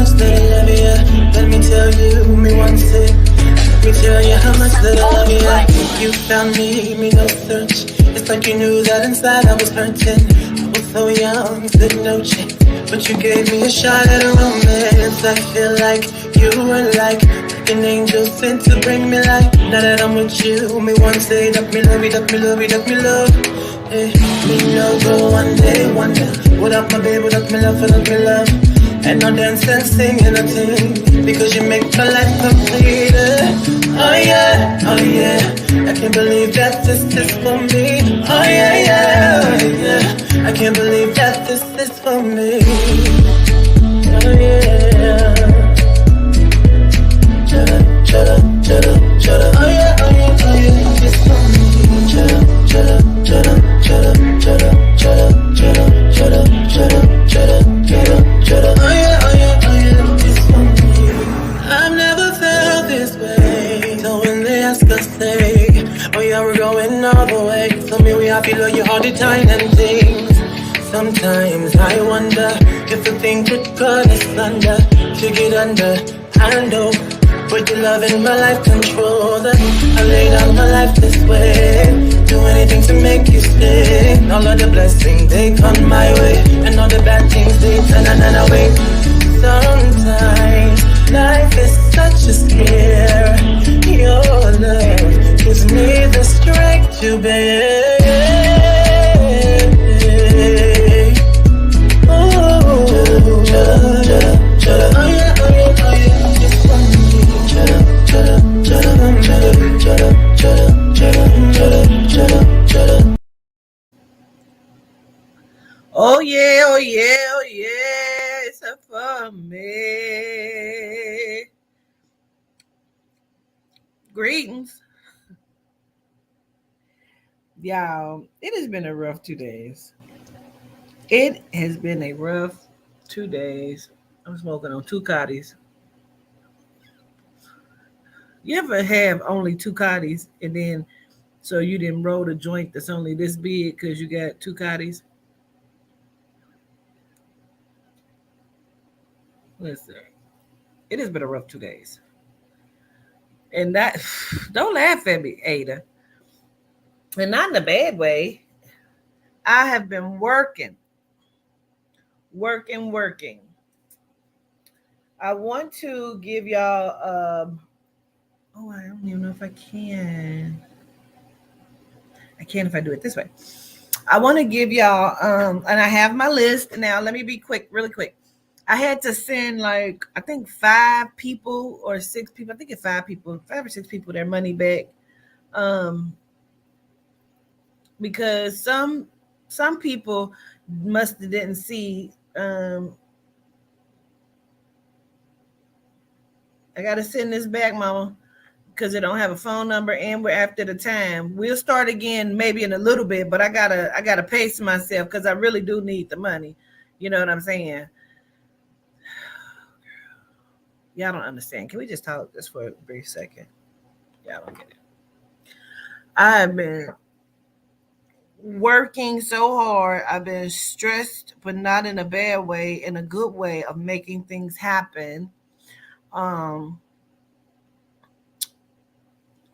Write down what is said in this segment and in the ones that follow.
much that I love you. Let me tell you, me once it. Let me tell you how much that I love you. You found me no search. It's like you knew that inside I was hurting. I was so young, stood no chance. But you gave me a shot at a romance. I feel like you were like an angel sent to bring me life. Now that I'm with you, me one say that me love you, that me love you, that me love. Hey, me no go one day wonder. Without my baby, without me love, without me love. And no dance and sing and a thing, because you make my life complete. Oh yeah, oh yeah. I can't believe that this is for me. Oh yeah, yeah, oh yeah. I can't believe that this is for me. Oh yeah. Shut up, shut up, shut up, shut up. Oh yeah, oh yeah, oh yeah. It's for me. Shut up, shut up, shut up, shut up, shut up, shut up, shut up, shut up, shut up, shut up, shut up, shut up. Oh yeah, oh yeah, oh yeah. It's for me. I've never felt this way. So when they ask us, say, oh yeah, we're going all the way. Tell me we happy, love you all the time and things. Sometimes I wonder if the thing could cut us under, to get under. I know, with your love in my life control that I laid out my life this way. Do anything to make you stay. All of the blessings they come my way, and all the bad things they turn away. Sometimes life is such a scare. Your love gives me the strength to bear. Oh, shut up, shut up. Oh yeah, oh yeah, oh yeah. It's funny. Shut up, shut up, shut up, shut up, shut up, shut up, shut up, shut up, shut up, shut up. Oh yeah, oh yeah, oh yeah. It's a for me. Greetings. Y'all, it has been a rough 2 days. It has been a rough 2 days. I'm smoking on two cotties. You ever have only two cotties and then so you didn't roll the joint that's only this big because you got two cotties? Listen, it has been a rough 2 days. And that, don't laugh at me, Ada. And not in a bad way. I have been working. I want to give y'all, I don't even know if I can. I can if I do it this way. I want to give y'all, and I have my list. Now, let me be quick, really quick. I had to send I think 5 people or 6 people. I think it's 5 people, 5 or 6 people their money back. Because some people must have didn't see. I got to send this back, Mama, because it don't have a phone number and we're after the time. We'll start again maybe in a little bit, but I gotta pace myself because I really do need the money. You know what I'm saying? Y'all don't understand. Can we just talk this for a brief second? Y'all don't get it. I've been working so hard. I've been stressed, but not in a bad way, in a good way of making things happen. I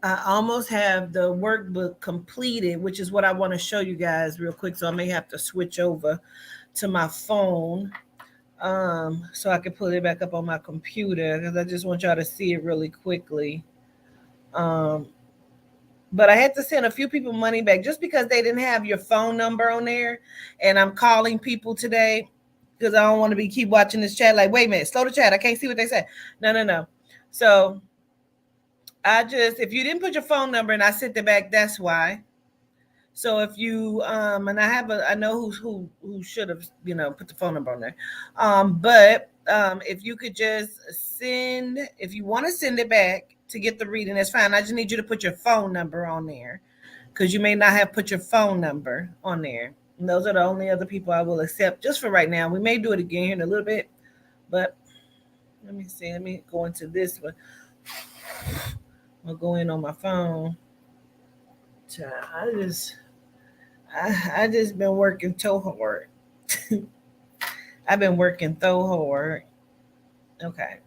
almost have the workbook completed, which is what I want to show you guys real quick. So I may have to switch over to my phone so I can put it back up on my computer because I just want y'all to see it really quickly. But I had to send a few people money back just because they didn't have your phone number on there. And I'm calling people today because I don't want to keep watching this chat. Like, wait a minute, slow the chat. I can't see what they say. No. So if you didn't put your phone number and I sent it back, that's why. So if you and I know who should have put the phone number on there. But if you could just if you want to send it back to get the reading, that's fine. I just need you to put your phone number on there because you may not have put your phone number on there. And those are the only other people I will accept just for right now. We may do it again here in a little bit, but let me see. Let me go into this one. I'll go in on my phone. I just been working so hard. I've been working so hard. Okay.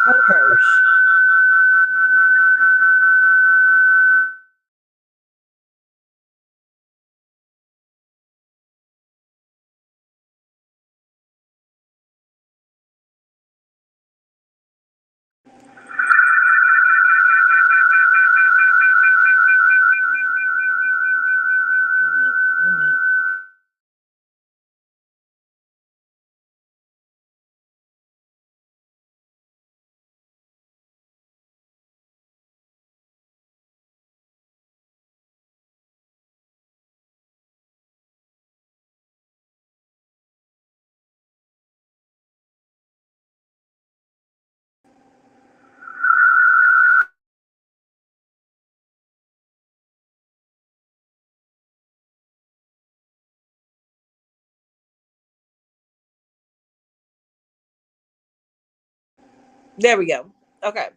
Oh, Hirsch. Wait a minute. Wait a minute. There we go. Okay.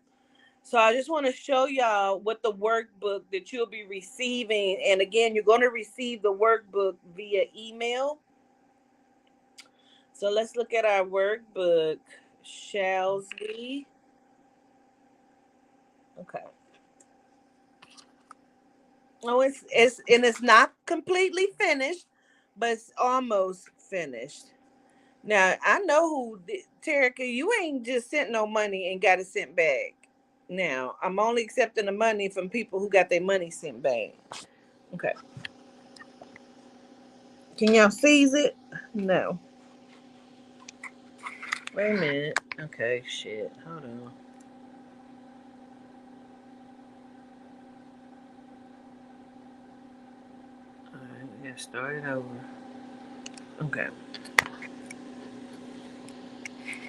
So I just want to show y'all what the workbook that you'll be receiving. And again, you're going to receive the workbook via email. So let's look at our workbook, shall we? Okay. Oh, it's not completely finished, but it's almost finished. Now I know who Terica. You ain't just sent no money and got it sent back. Now I'm only accepting the money from people who got their money sent back. Okay. Can y'all seize it? No. Wait a minute. Okay, shit. Hold on. Alright, we gotta start it over. Okay.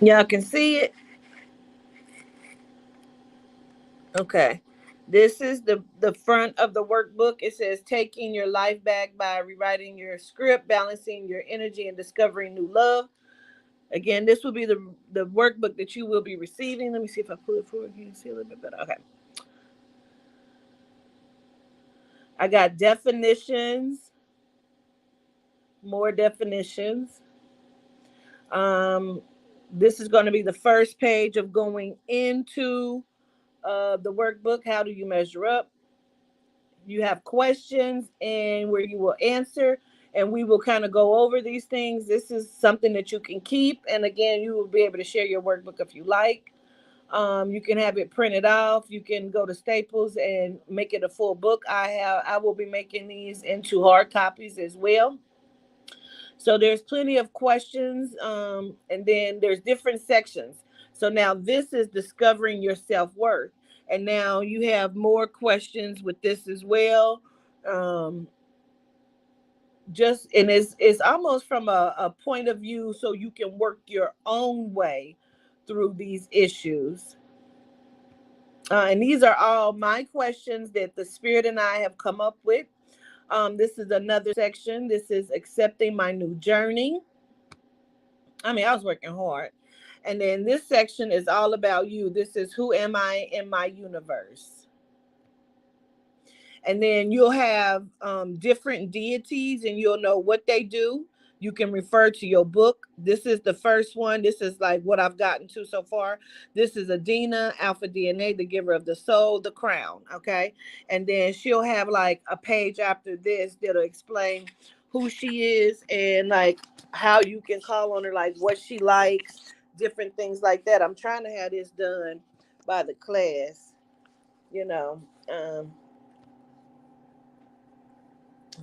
Y'all can see it? Okay. This is the front of the workbook. It says taking your life back by rewriting your script, balancing your energy, and discovering new love. Again, this will be the workbook that you will be receiving. Let me see if I pull it forward. Can you see a little bit better? Okay. I got definitions, more definitions. Um, this is going to be the first page of going into the workbook. How do you measure up? You have questions and where you will answer, and we will kind of go over these things. This is something that you can keep, and again, you will be able to share your workbook if you like. You can have it printed off. You can go to Staples and make it a full book. I will be making these into hard copies as well. So there's plenty of questions, and then there's different sections. So now this is discovering your self worth, and now you have more questions with this as well. Um, just and it's almost from a point of view, so you can work your own way through these issues. And these are all my questions that the spirit and I have come up with. This is another section. This is accepting my new journey. I mean, I was working hard. And then this section is all about you. This is who am I in my universe? And then you'll have different deities and you'll know what they do. You can refer to your book. This is the first one. This is like what I've gotten to so far. This is Adina, Alpha DNA, the giver of the soul, the crown. Okay. And then she'll have like a page after this that'll explain who she is and like how you can call on her, like what she likes, different things like that. I'm trying to have this done by the class, you know.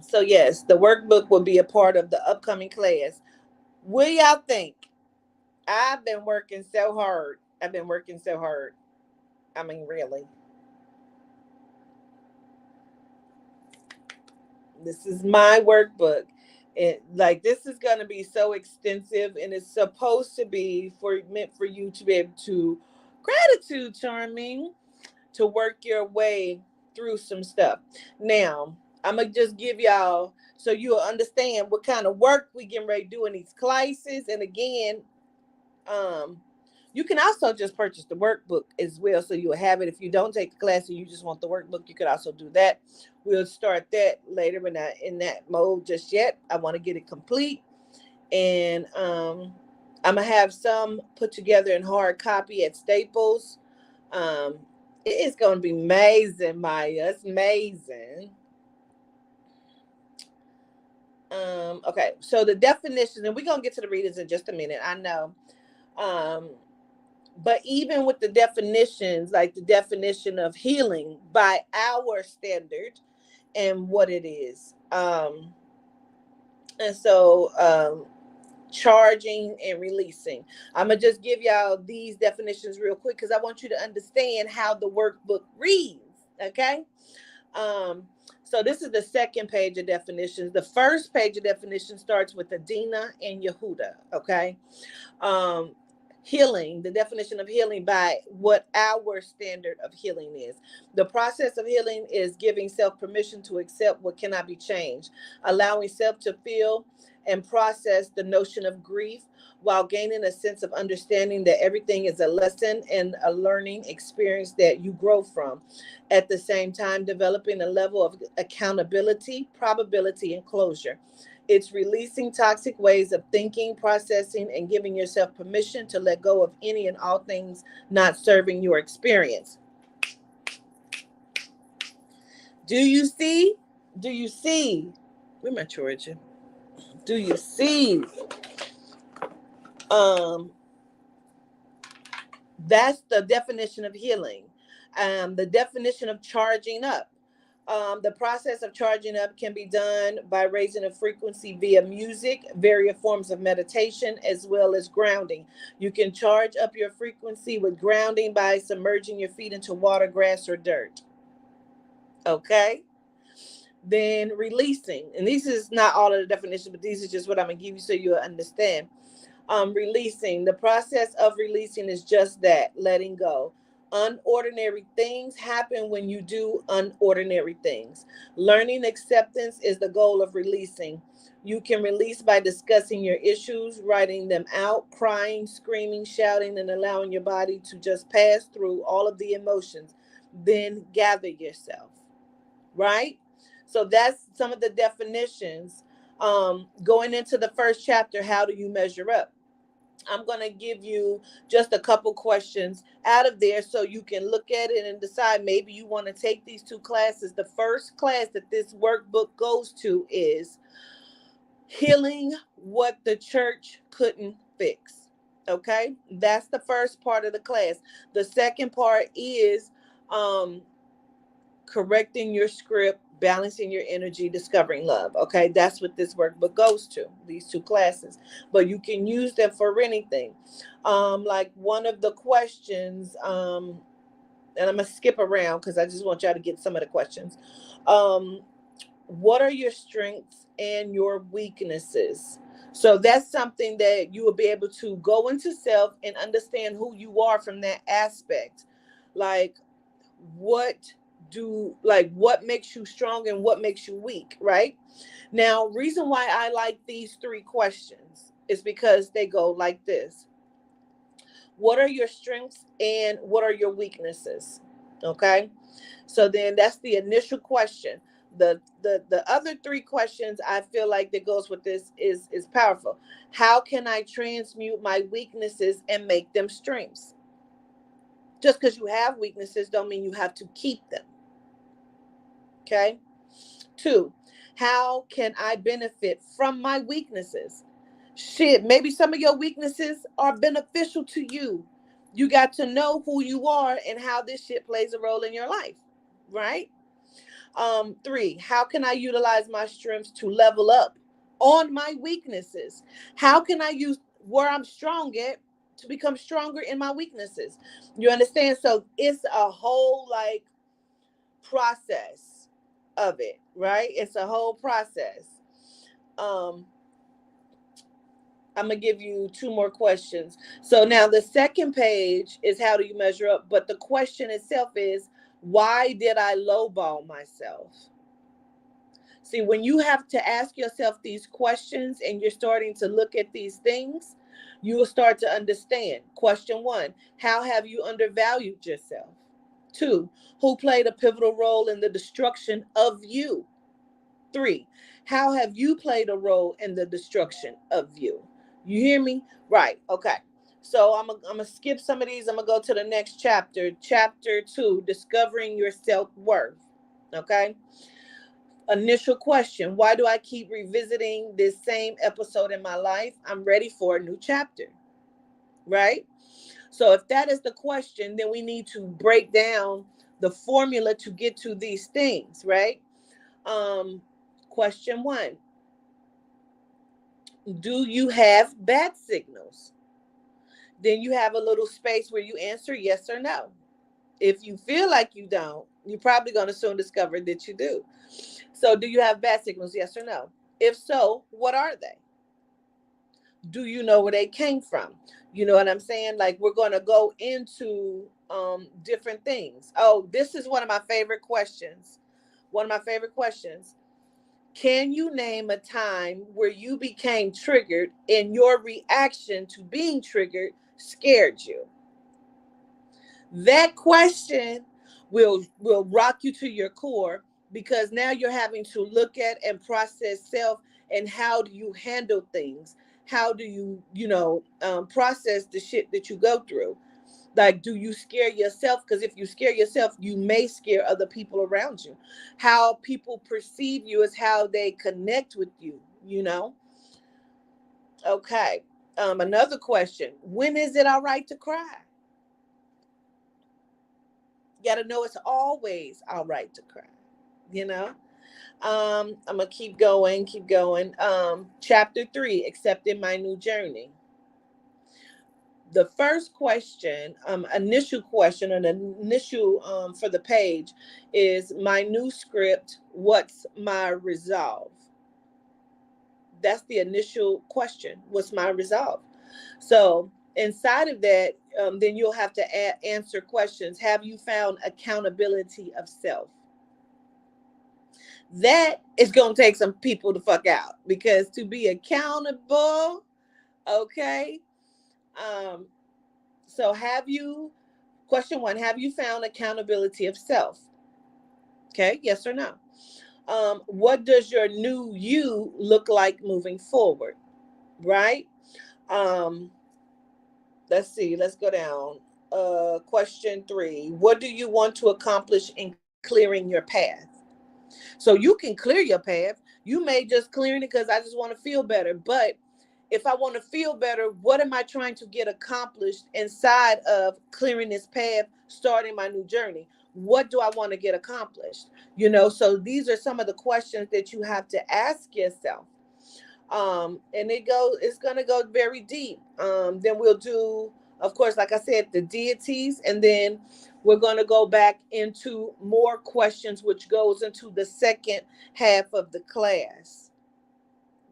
So yes, the workbook will be a part of the upcoming class. What y'all think? I've been working so hard. I've been working so hard. I mean, really. This is my workbook. Like this is gonna be so extensive, and it's supposed to be for meant for you to be able to gratitude charming to work your way through some stuff. Now, I'm gonna just give y'all so you'll understand what kind of work we getting ready to do in these classes. And again, um, you can also just purchase the workbook as well, so you'll have it. If you don't take the class and you just want the workbook, you could also do that. We'll start that later. We're not in that mode just yet. I want to get it complete, and I'm gonna have some put together in hard copy at Staples. Um, it is gonna be amazing, Maya. It's amazing. Okay, so the definitions, and we're gonna get to the readings in just a minute. I know. Um, but even with the definitions, like the definition of healing by our standard and what it is. And so charging and releasing. I'm gonna just give y'all these definitions real quick because I want you to understand how the workbook reads. Okay. Um, so this is the second page of definitions. The first page of definitions starts with Adina and Yehuda. Okay. um Healing, the definition of healing by what our standard of healing is. The process of healing is giving self permission to accept what cannot be changed, allowing self to feel and process the notion of grief while gaining a sense of understanding that everything is a lesson and a learning experience that you grow from. At the same time, developing a level of accountability, probability, and closure. It's releasing toxic ways of thinking, processing, and giving yourself permission to let go of any and all things not serving your experience. Do you see? Do you see? Where my Georgia? Do you see? Um, that's the definition of healing. The definition of charging up. The process of charging up can be done by raising a frequency via music, various forms of meditation, as well as grounding. You can charge up your frequency with grounding by submerging your feet into water, grass, or dirt. Okay. Then releasing. And this is not all of the definitions, but these are just what I'm going to give you so you'll understand. Releasing. The process of releasing is just that, letting go. Unordinary things happen when you do unordinary things. Learning acceptance is the goal of releasing. You can release by discussing your issues, writing them out, crying, screaming, shouting, and allowing your body to just pass through all of the emotions. Then gather yourself, right? So that's some of the definitions. Going into the first chapter, how do you measure up? I'm going to give you just a couple questions out of there so you can look at it and decide maybe you want to take these two classes. The first class that this workbook goes to is healing what the church couldn't fix. Okay, that's the first part of the class. The second part is correcting your script, balancing your energy, discovering love. Okay, that's what this workbook goes to, these two classes. But you can use them for anything. Like one of the questions, and I'm gonna skip around because I just want y'all to get some of the questions. What are your strengths and your weaknesses? So that's something that you will be able to go into self and understand who you are from that aspect. Like what what makes you strong and what makes you weak, right? Now, reason why I like these three questions is because they go like this. What are your strengths and what are your weaknesses? Okay? So then that's the initial question. The other three questions I feel like that goes with this is powerful. How can I transmute my weaknesses and make them strengths? Just because you have weaknesses don't mean you have to keep them. Okay. Two, how can I benefit from my weaknesses? Shit, maybe some of your weaknesses are beneficial to you. You got to know who you are and how this shit plays a role in your life, right? Three, how can I utilize my strengths to level up on my weaknesses? How can I use where I'm strong at to become stronger in my weaknesses? You understand? So it's a whole like process of it, right? It's a whole process. Um, I'm gonna give you two more questions. So now the second page is how do you measure up, but the question itself is why did I lowball myself? See, when you have to ask yourself these questions and you're starting to look at these things, you will start to understand. Question one, how have you undervalued yourself? Two, who played a pivotal role in the destruction of you? Three, how have you played a role in the destruction of you? You hear me? Right. Okay. So I'm gonna skip some of these. I'm gonna go to the next chapter. Chapter 2, discovering your self-worth. Okay. Initial question: why do I keep revisiting this same episode in my life? I'm ready for a new chapter. Right? So if that is the question, then we need to break down the formula to get to these things, right? Um, question 1: do you have bad signals? Then you have a little space where you answer yes or no. If you feel like you don't, you're probably going to soon discover that you do. So, do you have bad signals? Yes or no? If so, what are they? Do you know where they came from? You know what I'm saying? Like, we're going to go into different things. Oh, this is one of my favorite questions. One of my favorite questions. Can you name a time where you became triggered and your reaction to being triggered scared you? That question will rock you to your core, because now you're having to look at and process self, and how do you handle things? How do you, process the shit that you go through? Like, do you scare yourself? Because if you scare yourself, you may scare other people around you. How people perceive you is how they connect with you, you know? Okay. Another question: when is it all right to cry? You got to know it's always all right to cry, you know? I'm going to keep going. Chapter 3, accepting my new journey. The first question, initial question, and initial for the page is my new script. What's my resolve? That's the initial question. What's my resolve? So inside of that, then you'll have to answer questions. Have you found accountability of self? That is going to take some people to fuck out, because to be accountable, okay. Um, so question 1, have you found accountability of self? Okay, yes or no? What does your new you look like moving forward? Right? Um, let's see, let's go down. Question 3, what do you want to accomplish in clearing your path? So you can clear your path. You may just clearing it because I just want to feel better. But if I want to feel better, what am I trying to get accomplished inside of clearing this path, starting my new journey? What do I want to get accomplished? So these are some of the questions that you have to ask yourself. And it's gonna go very deep. Then we'll do, of course, like I said, the deities, and then we're gonna go back into more questions, which goes into the second half of the class,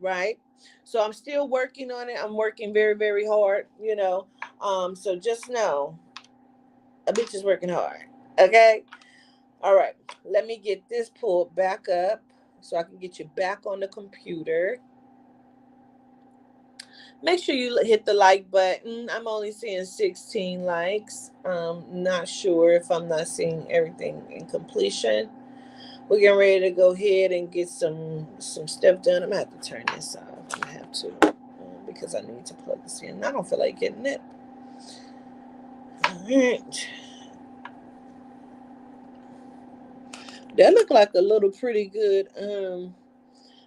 right? So I'm still working on it. I'm working very, very hard. So just know a bitch is working hard. Okay. All right. Let me get this pulled back up so I can get you back on the computer. Make sure you hit the like button. I'm only seeing 16 likes. Not sure if I'm not seeing everything in completion. We're getting ready to go ahead and get some stuff done. I'm gonna have to turn this off. I'm gonna have to, because I need to plug this in. I don't feel like getting it. All right. That looked like a little pretty good.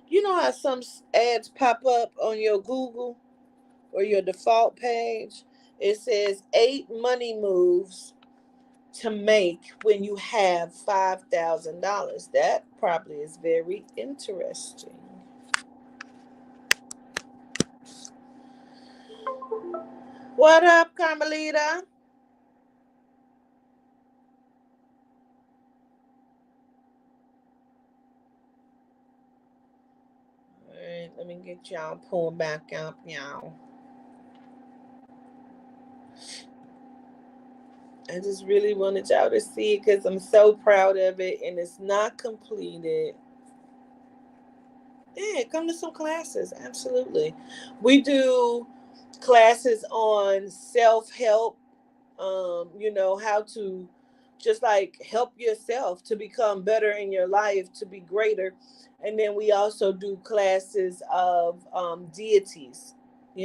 You know how some ads pop up on your Google or your default page? It says 8 money moves to make when you have $5,000. That probably is very interesting. What up, Carmelita? All right, let me get y'all pulling back up, y'all. I just really wanted y'all to see it because I'm so proud of it, and it's not completed. Yeah, come to some classes. Absolutely. We do classes on self-help, how to just like help yourself to become better in your life, to be greater. And then we also do classes of deities,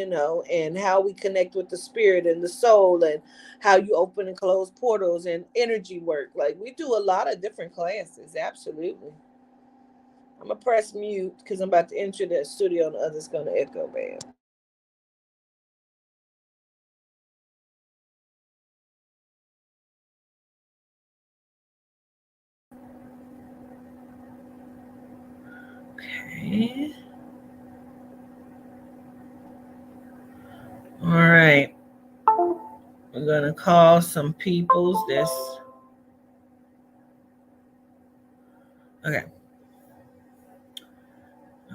and how we connect with the spirit and the soul, and how you open and close portals and energy work. Like, we do a lot of different classes. Absolutely. I'm gonna press mute because I'm about to enter that studio and the other's gonna echo, man. Okay. All right. We're gonna call some peoples. This. Okay.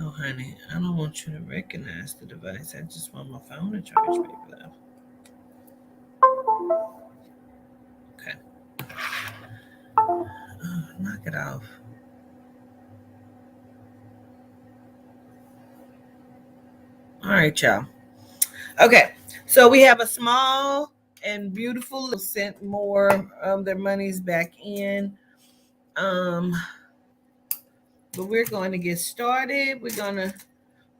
Oh, honey, I don't want you to recognize the device. I just want my phone to charge, baby love. Okay. Oh, knock it off. All right, y'all. Okay. So we have a small and beautiful sent more their monies back in. But we're going to get started. We're going to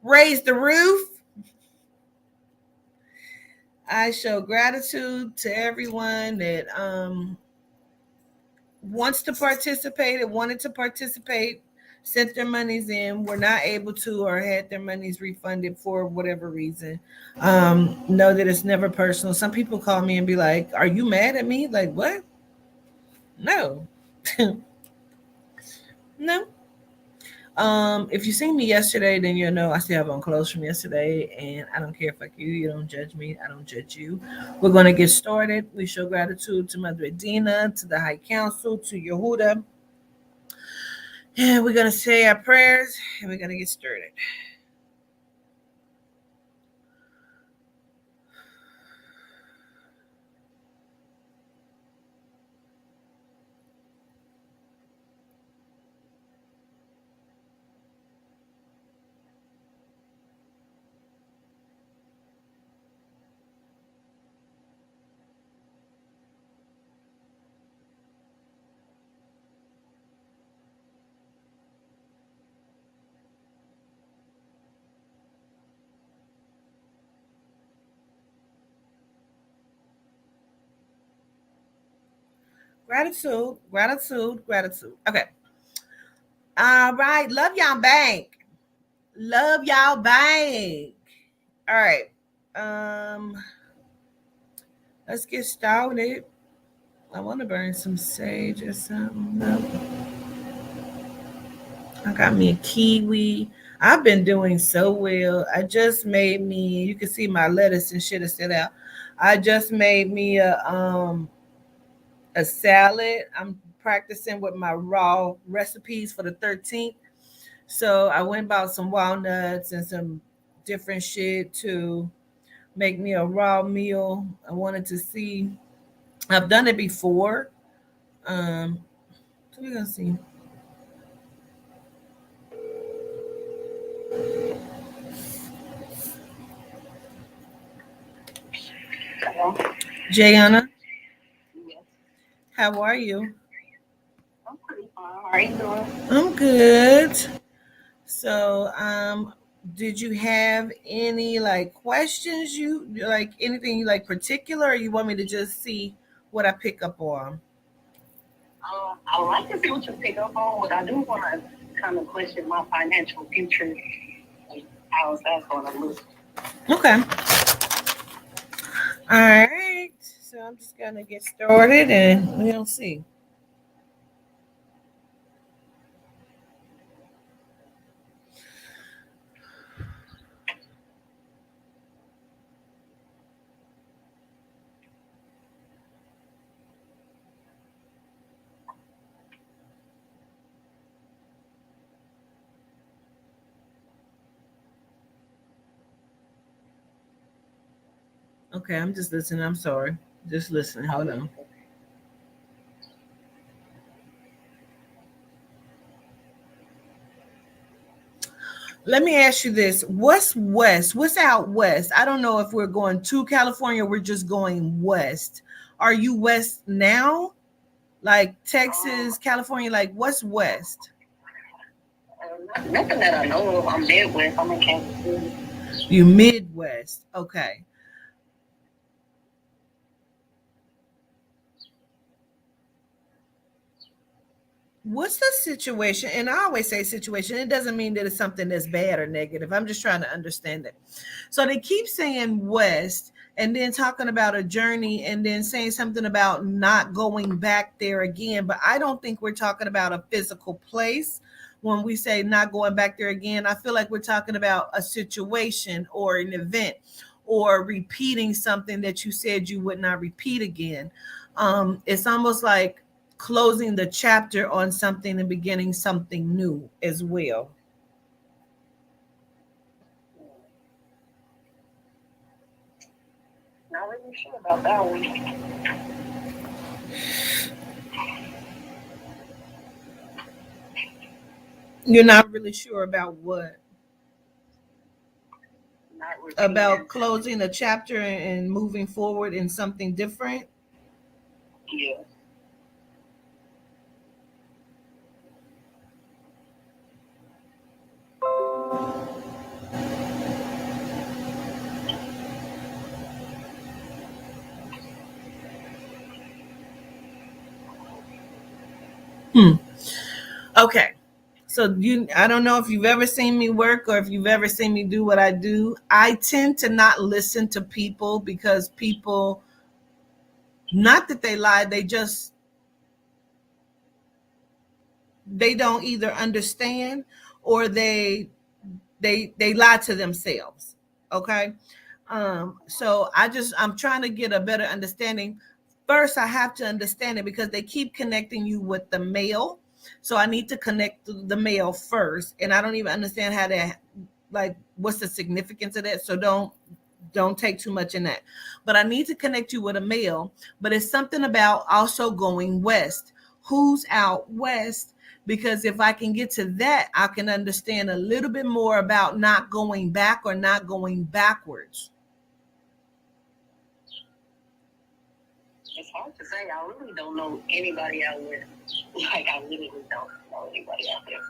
raise the roof. I show gratitude to everyone that wants to participate and wanted to participate, sent their monies in, were not able to, or had their monies refunded for whatever reason. Know that it's never personal. Some people call me and be like, "Are you mad at me?" Like, what? No. No. If you seen me yesterday, then you'll know I still have on clothes from yesterday, and I don't care if like you don't judge me, I don't judge you. We're gonna get started. We show gratitude to Mother Edina, to the High Council, to Yehuda, and we're gonna say our prayers, and we're gonna get started. Gratitude, gratitude, gratitude. Okay. All right. Love y'all bank. Love y'all bank. All right. Let's get started. I want to burn some sage or something. No. I got me a kiwi. I've been doing so well. I just made me. You can see my lettuce and shit is still out. I just made me a salad. I'm practicing with my raw recipes for the 13th. So I went bought some walnuts and some different shit to make me a raw meal. I wanted to see. I've done it before. Um, so we're gonna see. Hello. Jayana, Yes. how are you? I'm pretty fine. How are you doing? I'm good. So, did you have any like questions? You like anything you like particular, or you want me to just see what I pick up on? I would like to see what you pick up on, but I do want to kind of question my financial future. Like, how's that going to look? Okay. All right. So I'm just gonna get started, and we'll see. Okay, I'm just listening. I'm sorry. Just listening. Hold on. Let me ask you this. What's west? What's out west? I don't know if we're going to California or we're just going west. Are you west now? Like Texas, California? Like what's west? Nothing that I know of. I'm Midwest. I'm in Kansas City. You Midwest. Okay. What's the situation? And I always say situation. It doesn't mean that it's something that's bad or negative. I'm just trying to understand it. So they keep saying West and then talking about a journey and then saying something about not going back there again. But I don't think we're talking about a physical place when we say not going back there again. I feel like we're talking about a situation or an event or repeating something that you said you would not repeat again. It's almost like closing the chapter on something and beginning something new as well. Not really sure about that one. You're not really sure about what? Not About repeating. closing a chapter and moving forward in something different? Yeah. Hmm. Okay. So I don't know if you've ever seen me work or if you've ever seen me do what I do. I tend to not listen to people because people, not that they lie, they don't either understand or they lie to themselves. Okay. So I'm trying to get a better understanding. First, I have to understand it because they keep connecting you with the male. So I need to connect the male first. And I don't even understand how to, like, what's the significance of that. So don't take too much in that. But I need to connect you with a male. But it's something about also going west. Who's out west? Because if I can get to that, I can understand a little bit more about not going back or not going backwards. It's hard to say. I really don't know anybody out there. Like, I literally don't know anybody out there.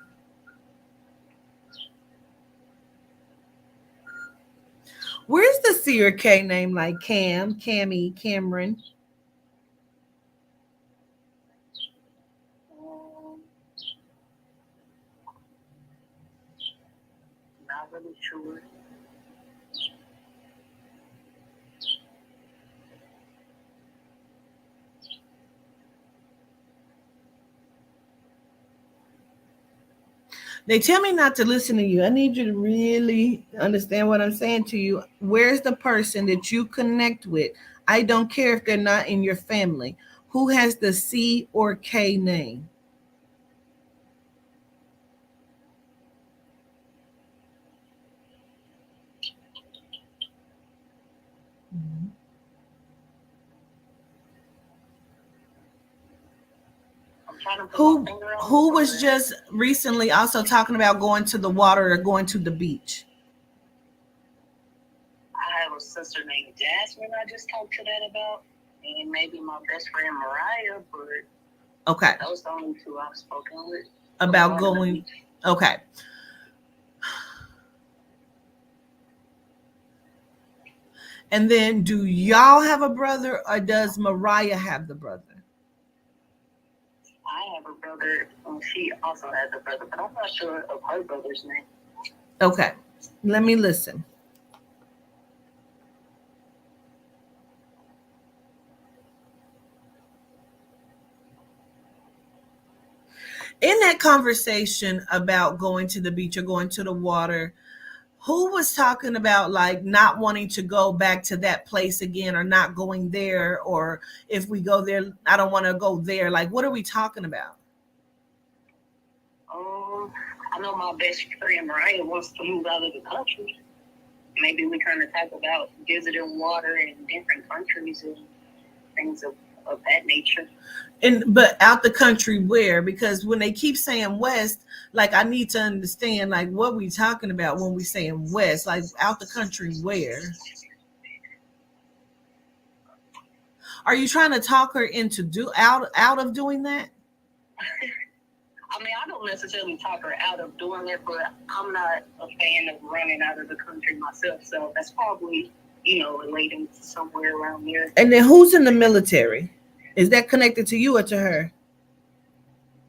Where's the C or K name like Cam, Cammy, Cameron? Not really sure. They tell me not to listen to you. I need you to really understand what I'm saying to you. Where's the person that you connect with? I don't care if they're not in your family. Who has the C or K name? Who was just recently also talking about going to the water or going to the beach? I have a sister named Jasmine I just talked to that about. And maybe my best friend Mariah, but Okay. those are the only two I've spoken with. About going. Okay. And then do y'all have a brother or does Mariah have the brother? I have a brother, and she also has a brother, but I'm not sure of her brother's name. Okay. Let me listen. In that conversation about going to the beach or going to the water, who was talking about like not wanting to go back to that place again or not going there, or if we go there, I don't want to go there? Like, what are we talking about? I know my best friend Mariah wants to move out of the country. Maybe we kind of talk about visiting water in different countries and things of that nature. But out the country where? Because when they keep saying west, like I need to understand like what we talking about when we saying west, like out the country where? Are you trying to talk her into out of doing that? I mean, I don't necessarily talk her out of doing it, but I'm not a fan of running out of the country myself. So that's probably, relating to somewhere around here. And then who's in the military? Is that connected to you or to her?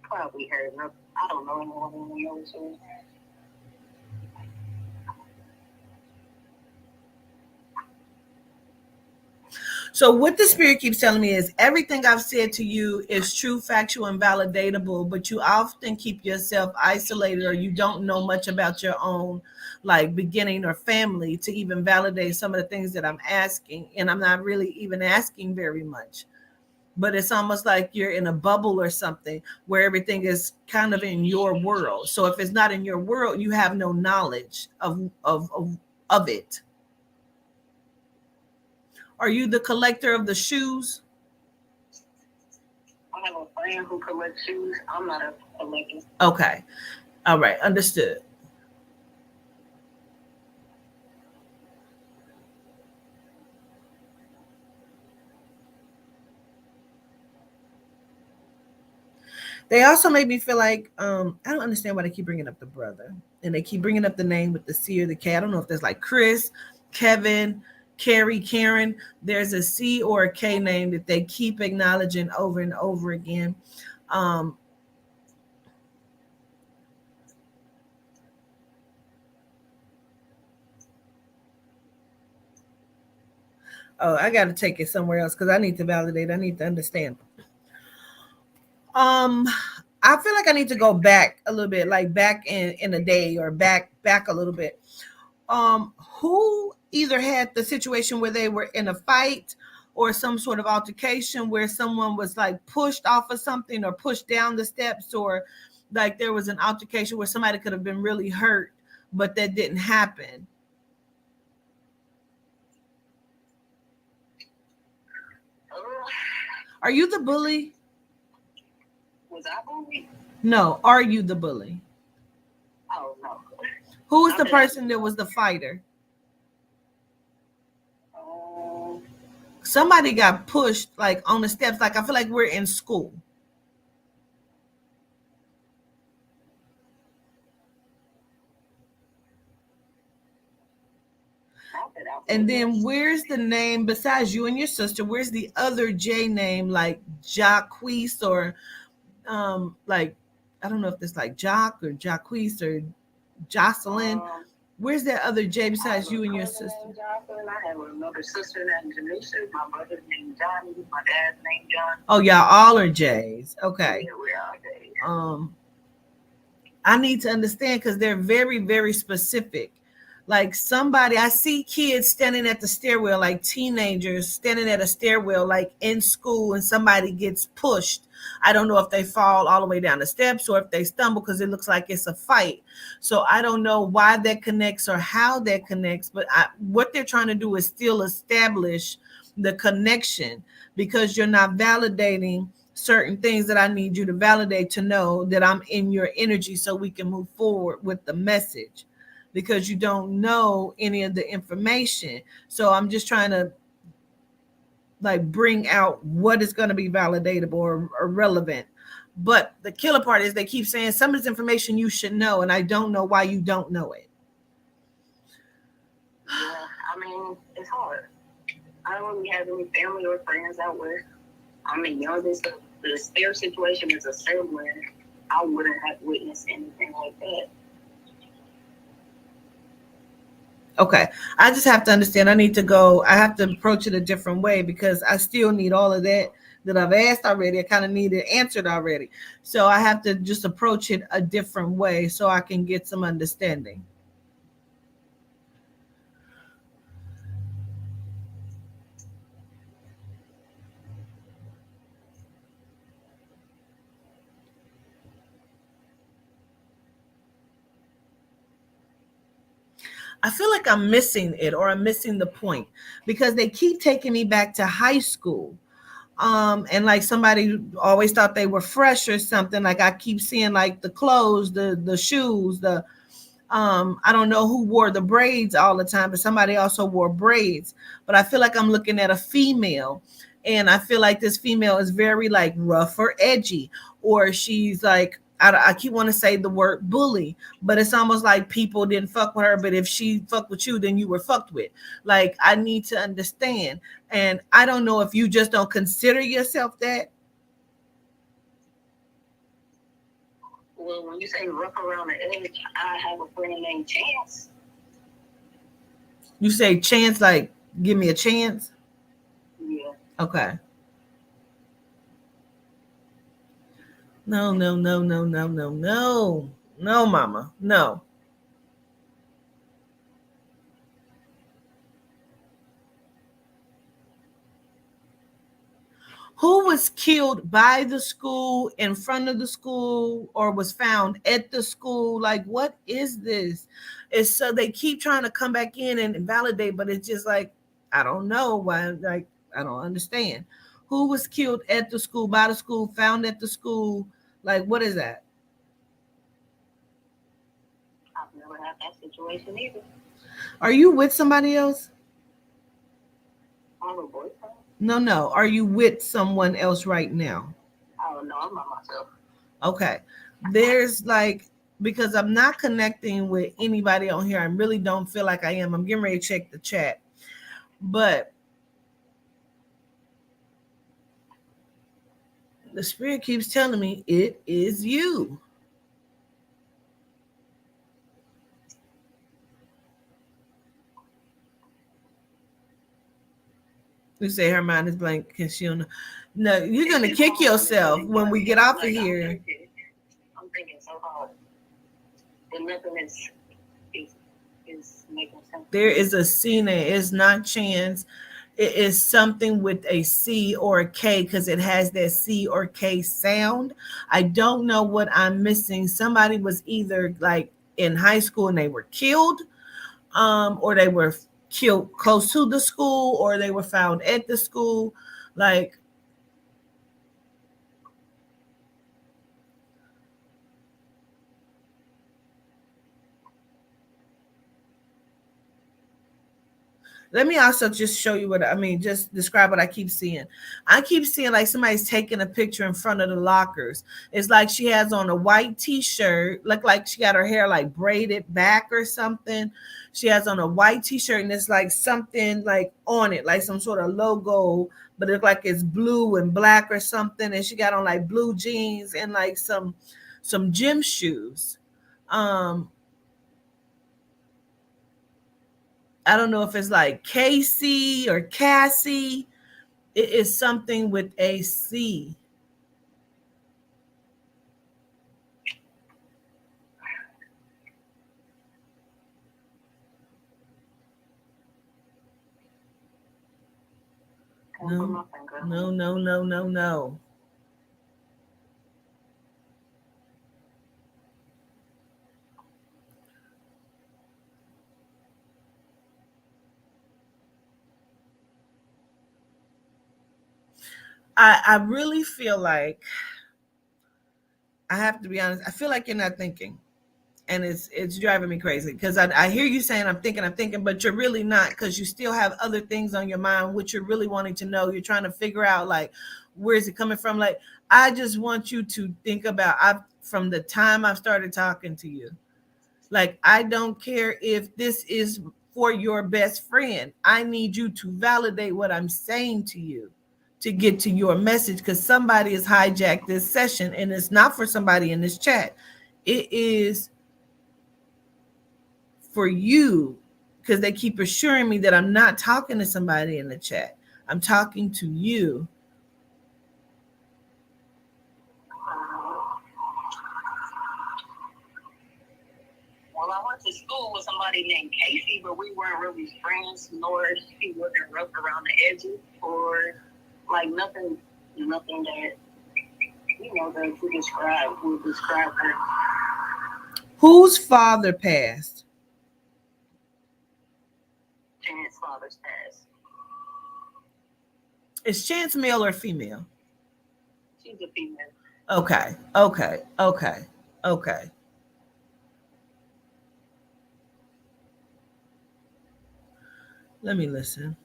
Probably her. I don't know anyone in the military. So what the spirit keeps telling me is everything I've said to you is true, factual, and validatable, but you often keep yourself isolated or you don't know much about your own like beginning or family to even validate some of the things that I'm asking. And I'm not really even asking very much. But it's almost like you're in a bubble or something where everything is kind of in your world. So if it's not in your world, you have no knowledge of it. Are you the collector of the shoes? I have a friend who collects shoes. I'm not a collector. Okay. All right. Understood. They also made me feel like I don't understand why they keep bringing up the brother and they keep bringing up the name with the C or the K. I don't know if there's like Chris, Kevin, Carrie, Karen. There's a C or a K name that they keep acknowledging over and over again. Um, oh, I got to take it somewhere else because I need to validate. I need to understand. Um, I feel like I need to go back a little bit, like back in a day or back a little bit. Who either had the situation where they were in a fight or some sort of altercation where someone was like pushed off of something or pushed down the steps, or like there was an altercation where somebody could have been really hurt, but that didn't happen. Are you the bully? Was I bullied? No. Are you the bully? Oh, no. Who was the person that was the fighter? Somebody got pushed like on the steps. Like I feel like we're in school. And then where's the name besides you and your sister? Where's the other J name, like Jacquees or like I don't know if it's like Jock or Jacquees or Jocelyn. Where's that other J besides you and your sister? I have another sister named Janisha. My brother named Johnny. My dad's named John. Oh, y'all all are J's. Okay. Yeah, we are J's. I need to understand because they're very, very specific. Like somebody, I see kids standing at the stairwell, like teenagers standing at a stairwell, like in school, and somebody gets pushed. I don't know if they fall all the way down the steps or if they stumble because it looks like it's a fight. So I don't know why that connects or how that connects, but what they're trying to do is still establish the connection because you're not validating certain things that I need you to validate to know that I'm in your energy so we can move forward with the message because you don't know any of the information. So I'm just trying to like bring out what is going to be validatable or relevant. But the killer part is they keep saying some of this information you should know, and I don't know why you don't know it. Yeah, I mean, it's hard. I don't really have any family or friends out where I'm the youngest. Their situation is a sibling. I wouldn't have witnessed anything like that. Okay, I just have to understand. I need to go. I have to approach it a different way because I still need all of that I've asked already. I kind of need it answered already. So I have to just approach it a different way so I can get some understanding. I feel like I'm missing it or I'm missing the point because they keep taking me back to high school. And like somebody always thought they were fresh or something. Like I keep seeing like the clothes, the shoes, I don't know who wore the braids all the time, but somebody also wore braids. But I feel like I'm looking at a female and I feel like this female is very like rough or edgy, or she's like, I keep want to say the word bully, but it's almost like people didn't fuck with her, but if she fucked with you, then you were fucked with. Like, I need to understand. And I don't know if you just don't consider yourself that. Well, when you say rough around the edge, I have a friend named Chance. You say chance, like give me a chance. Yeah. Okay. No, no, no, no, no, no, no. No, mama. No. Who was killed by the school, in front of the school, or was found at the school? Like, what is this? It's so they keep trying to come back in and validate, but it's just like, I don't know why. Like, I don't understand. Who was killed at the school, by the school, found at the school? Like, what is that? I've never had that situation either. Are you with somebody else? I'm a boyfriend. No, no. Are you with someone else right now? I don't know. I'm by myself. Okay. There's like, because I'm not connecting with anybody on here. I really don't feel like I am. I'm getting ready to check the chat. But the spirit keeps telling me it is you. You say her mind is blank because she don't know. No, you're going to kick yourself when we get off of here. I'm thinking so hard. But nothing is making sense. There is a C name. It's not chance. It is something with a C or a K because it has that C or K sound. I don't know what I'm missing. Somebody was either like in high school and they were killed, or they were killed close to the school, or they were found at the school. Like, let me also just show you what I mean, just describe what I keep seeing. I keep seeing like somebody's taking a picture in front of the lockers. It's like she has on a white t-shirt, look like she got her hair like braided back or something. She has on a white t-shirt and it's like something like on it, like some sort of logo, but it look like it's blue and black or something. And she got on like blue jeans and like some gym shoes. Um, I don't know if it's like Casey or Cassie. It is something with a C. No, no, no, no, no, no. I really feel like, I have to be honest, I feel like you're not thinking. And it's driving me crazy because I hear you saying I'm thinking, but you're really not, because you still have other things on your mind, which you're really wanting to know. You're trying to figure out like, where is it coming from? Like, I just want you to think about, from the time I've started talking to you, like, I don't care if this is for your best friend. I need you to validate what I'm saying to you to get to your message, because somebody has hijacked this session and it's not for somebody in this chat. It is for you, because they keep assuring me that I'm not talking to somebody in the chat. I'm talking to you. Well, I went to school with somebody named Casey, but we weren't really friends, nor she wasn't rough around the edges, or like nothing that that you would describe her. Whose father passed? Chance's father's passed. Is Chance male or female? She's a female. Okay, okay, okay, okay. Let me listen.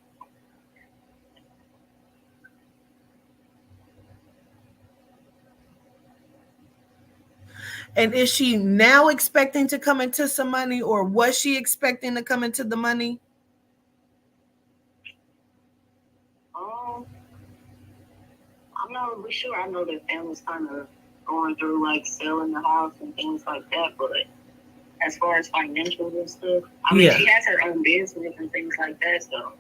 And is she now expecting to come into some money, or was she expecting to come into the money? I'm not really sure. I know that family's kind of going through like selling the house and things like that, but as far as financials and stuff, I mean, she has her own business and things like that, so.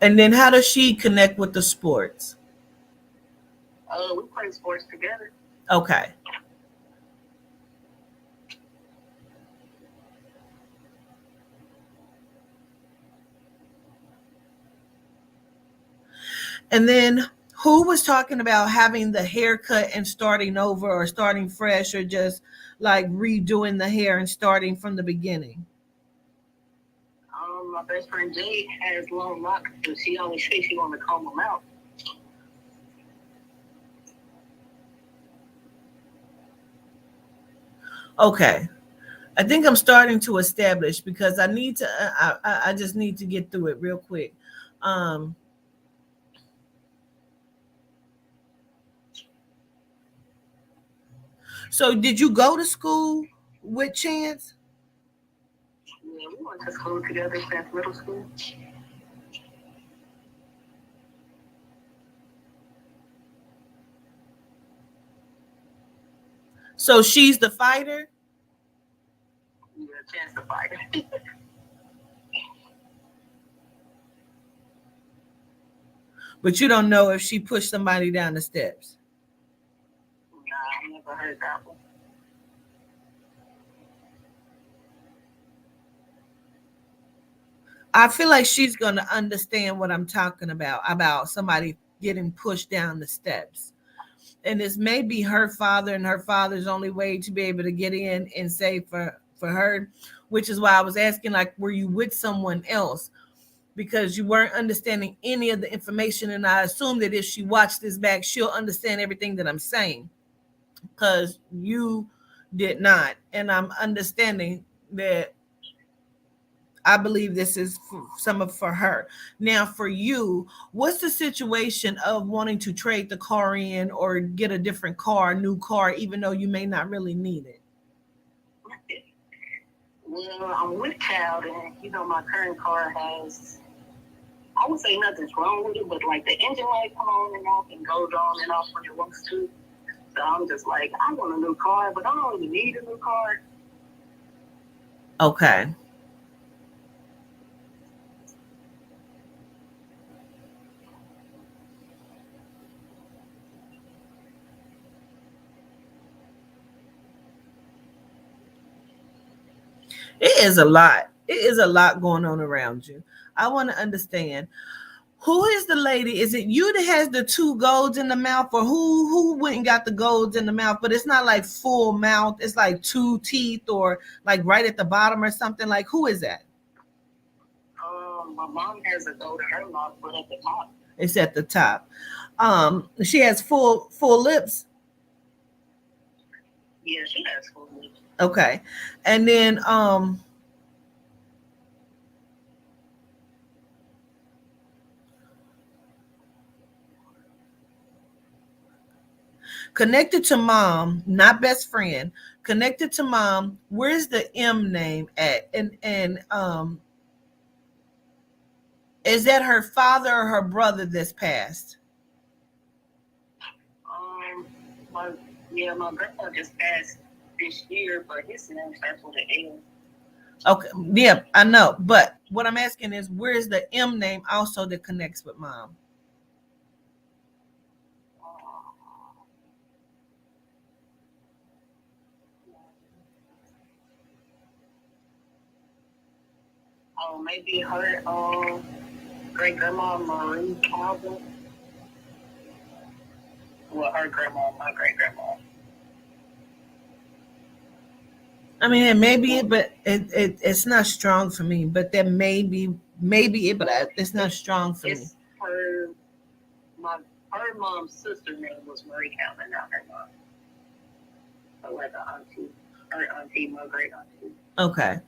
And then how does she connect with the sports? We play sports together. Okay. And then who was talking about having the haircut and starting over, or starting fresh, or just like redoing the hair and starting from the beginning? My best friend Jade has long locks, so she always says she want to comb them out. Okay. I think I'm starting to establish, because I need to, I just need to get through it real quick. So did you go to school with Chance? Yeah, we went to school together since middle school. So she's the fighter? Yeah, Chance the fighter. But you don't know if she pushed somebody down the steps? Nah, I never heard that one. I feel like she's going to understand what I'm talking about somebody getting pushed down the steps. And this may be her father, and her father's only way to be able to get in and say for her, which is why I was asking, like, were you with someone else? Because you weren't understanding any of the information. And I assume that if she watched this back, she'll understand everything that I'm saying, because you did not. And I'm understanding that I believe this is for her. Now, for you, what's the situation of wanting to trade the car in, or get a different car, new car, even though you may not really need it? Well, I'm with child, and my current car has, I would say nothing's wrong with it, but like the engine light come on and off and goes on and off when it wants to. So I'm just like, I want a new car, but I don't really need a new car. Okay. It is a lot. It is a lot going on around you. I want to understand, who is the lady? Is it you that has the two golds in the mouth, or who went and got the golds in the mouth? But it's not like full mouth. It's like two teeth, or like right at the bottom or something. Like, who is that? My mom has a gold in her mouth, but at the top. It's at the top. She has full lips. Yeah, she has full lips. Okay. And then connected to mom, not best friend, connected to mom, where's the M name at? And is that her father or her brother that's passed? My grandpa just passed this year, but his name starts with an L. Okay, yeah, I know. But what I'm asking is, where's the M name also that connects with mom? Maybe her great grandma Marie Calvin. Well, her grandma, my great grandma. I mean, it may be it, but it's not strong for me. But that maybe it, but it's not strong for me. Her mom's sister name was Marie Calvin, not her mom. So like an auntie, her auntie, my great auntie. Okay.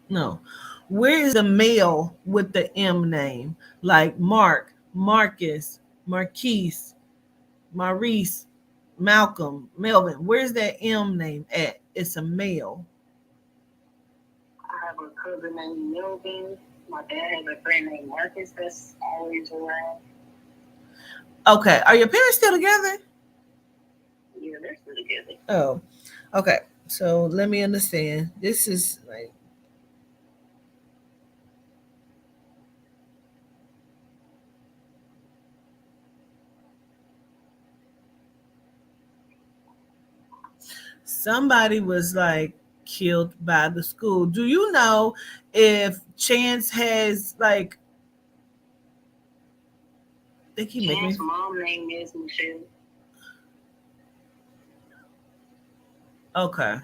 No. Where is the male with the M name? Like Mark, Marcus, Marquise, Maurice, Malcolm, Melvin. Where's that M name at? It's a male. I have a cousin named Melvin. My dad has a friend named Marcus that's always around. Okay. Are your parents still together? Yeah, they're still together. Oh, okay. So let me understand. This is like somebody was like killed by the school. Do you know if Chance has like they keep making me Chan's mom name is Michelle. okay.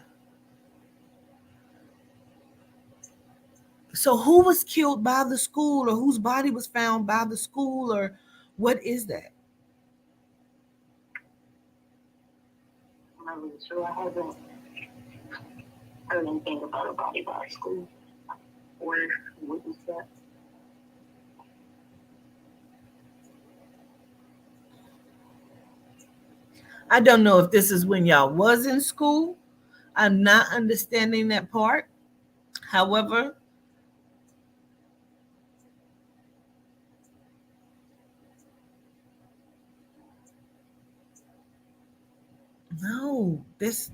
So who was killed by the school or whose body was found by the school or what is that? I'm not really sure. I haven't heard anything about a body by school or witnessed that. I don't know if this is when y'all was in school. I'm not understanding that part. However, no, this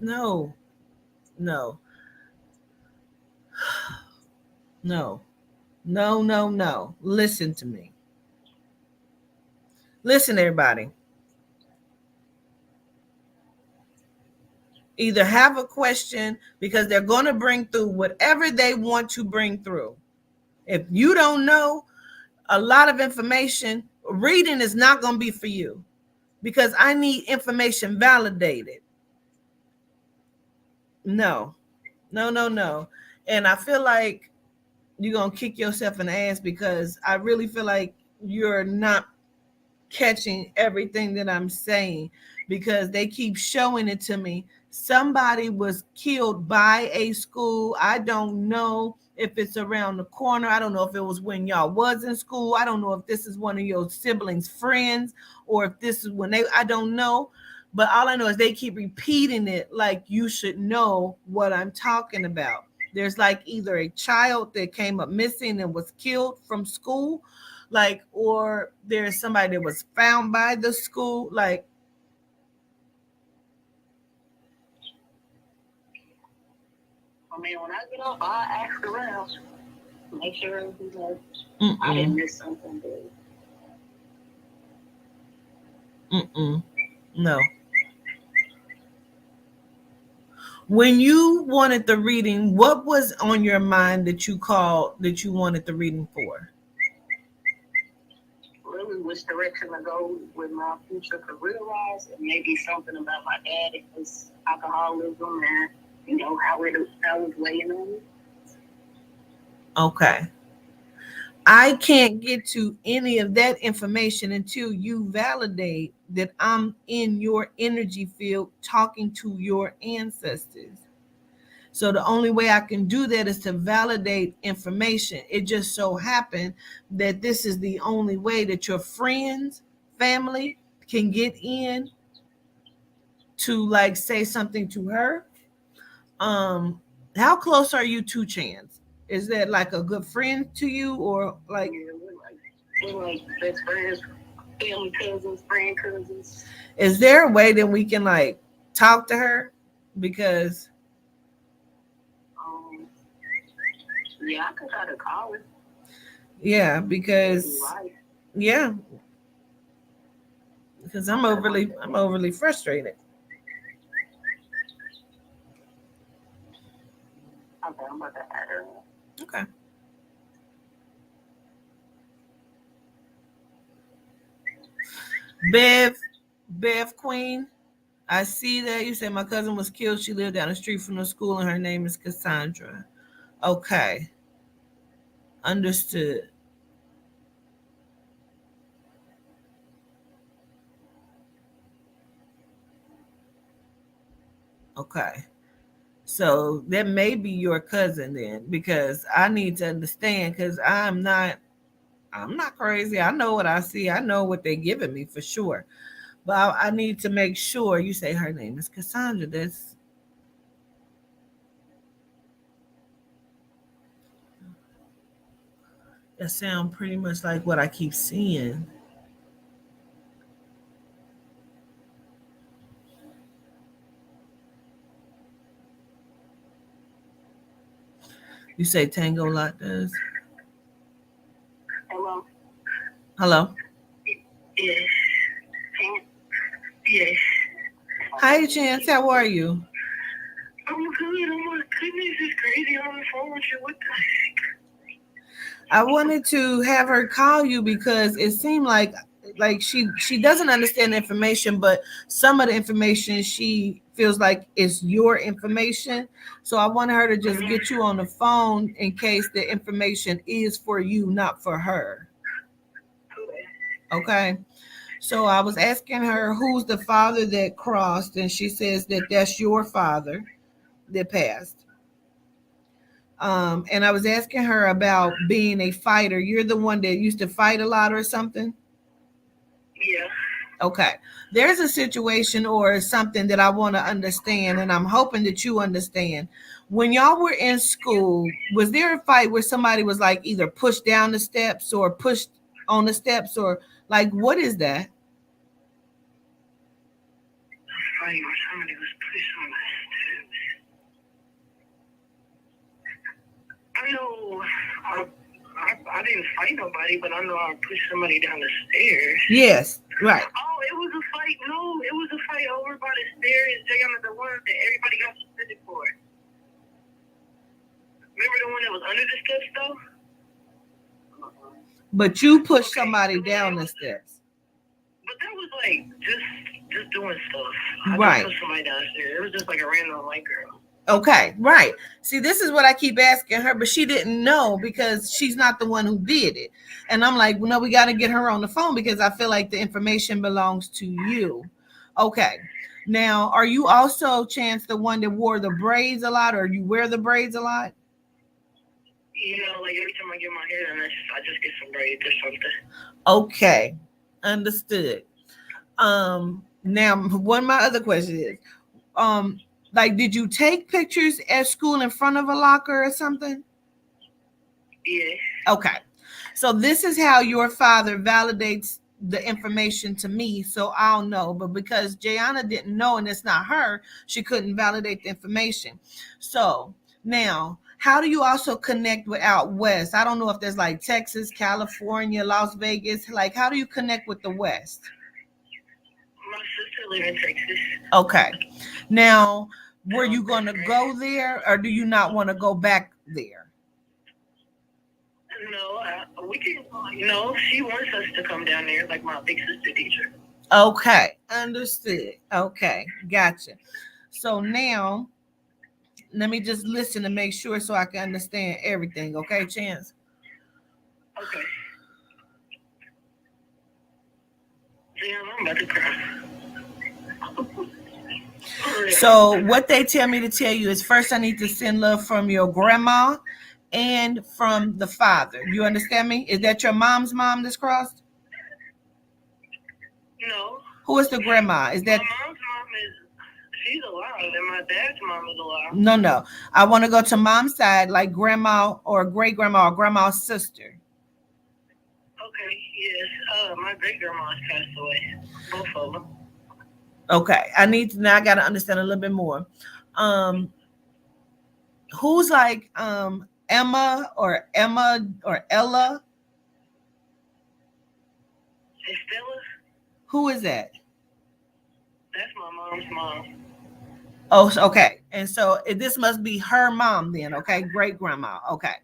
no, no, no. Listen to me. Listen, everybody. Either have a question because they're going to bring through whatever they want to bring through. If you don't know a lot of information, reading is not going to be for you because I need information validated. No, no. And I feel like you're going to kick yourself in the ass because I really feel like you're not catching everything that I'm saying because they keep showing it to me. Somebody was killed by a school. I don't know if it's around the corner. I don't know if it was when y'all was in school. I don't know if this is one of your siblings' friends or if this is when they, I don't know. But all I know is they keep repeating it like you should know what I'm talking about. There's like either a child that came up missing and was killed from school, like, or there's somebody that was found by the school, like. I mean, when I get up, I ask around, make sure I didn't Mm-mm, miss something big. no. When you wanted the reading, what was on your mind that you called that you wanted the reading for? Really, which direction to go with my future career wise, and maybe something about my dad and his alcoholism and how it's weighing on me. Okay. I can't get to any of that information until you validate that I'm in your energy field talking to your ancestors. So the only way I can do that is to validate information. It just so happened that this is the only way that your friends, family can get in to like say something to her. Um, how close are you to Chance? Is that like a good friend to you or like Yeah, we're like best friends, family cousins, friend cousins. is there a way that we can like talk to her? Because Um, yeah, I could try to call her. yeah, because Right. yeah, because I'm overly frustrated. Okay, I'm about to add her. Okay. Bev, Bev Queen, I see that you said my cousin was killed. She lived down the street from the school and her name is Cassandra. Okay. Understood. Okay. So that may be your cousin then, because I need to understand, because I'm not crazy. I know what I see. I know what they're giving me for sure. But I need to make sure. You say her name is Cassandra. That sound pretty much like what I keep seeing. You say Tango Lot does? Hello? Hello? Yes. Yes. Hi, Chance. How are you? I'm good. Oh my goodness, it's crazy. I'm on the phone with you. What the heck? I wanted to have her call you because it seemed like she doesn't understand the information, but some of the information she feels like is your information. So I wanted her to just get you on the phone in case the information is for you, not for her. Okay. So I was asking her who's the father that crossed, and she says that that's your father that passed. And I was asking her about being a fighter. You're the one that used to fight a lot or something? Yeah. Okay. There's a situation or something that I want to understand, and I'm hoping that you understand. When y'all were in school, was there a fight where somebody was like either pushed down the steps or pushed on the steps, or like what is that? Fight where somebody was pushed on the steps. I know I didn't fight nobody, but I know I pushed somebody down the stairs. Yes, right. Oh, it was a fight. No, it was a fight over by the stairs. Jayana, the one that everybody got suspended for. Remember the one that was under the steps, though? But you pushed somebody down the steps. But that was like just doing stuff. Right. I just pushed somebody downstairs. It was just like a random white girl. Okay, right. See, this is what I keep asking her, but she didn't know because she's not the one who did it. And I'm like, well, no, we got to get her on the phone because I feel like the information belongs to you. Okay. Now, are you also, Chance, the one that wore the braids a lot, or you wear the braids a lot? Yeah, like every time I get my hair done, I just get some braids or something. Okay, understood. Now one of my other questions is, like, did you take pictures at school in front of a locker or something? Yeah. Okay. So this is how your father validates the information to me, so I'll know. But because Jayana didn't know and it's not her, she couldn't validate the information. So now, how do you also connect with out west? I don't know if there's like Texas, California, Las Vegas. Like, how do you connect with the West? My sister lives in Texas. Okay. Now, were you going to go there, or do you not want to go back there? No, we can. No, she wants us to come down there, like my big sister teacher. Okay, understood. Okay, gotcha. So now, let me just listen to make sure so I can understand everything. Okay, Chance? Okay. Damn, I'm about to cry. So what they tell me to tell you is first I need to send love from your grandma and from the father. You understand me? Is that your mom's mom that's crossed? No. Who is the grandma? Is that my mom's mom? She's alive, and my dad's mom is alive. No. I want to go to mom's side, like grandma or great grandma or grandma's sister. Okay, yes. My great grandma's passed away. Both of them. Okay, I got to understand a little bit more. Who's like Emma or Ella? Estella? Who is that? That's my mom's mom. Oh, okay. And so this must be her mom then, okay? Great grandma. Okay.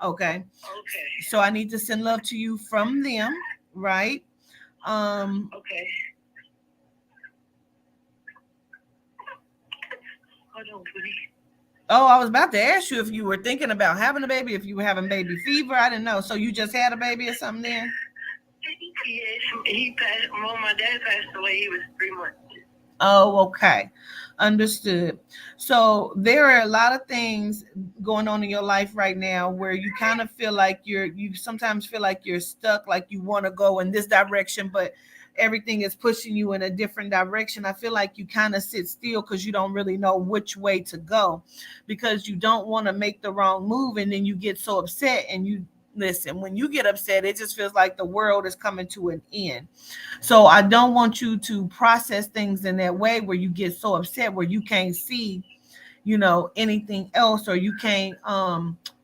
Okay. So I need to send love to you from them, right? Okay. Hold on, please. Oh, I was about to ask you if you were thinking about having a baby, if you were having baby fever. I didn't know. So you just had a baby or something then? Yes, he passed. Well, my dad passed away. He was 3 months. Oh, okay. Understood. So there are a lot of things going on in your life right now where you kind of feel like you sometimes feel like you're stuck, like you want to go in this direction, but everything is pushing you in a different direction. I feel like you kind of sit still because you don't really know which way to go because you don't want to make the wrong move, and then you get so upset. And you listen, when you get upset, it just feels like the world is coming to an end. So I don't want you to process things in that way where you get so upset where you can't see, anything else, or you can't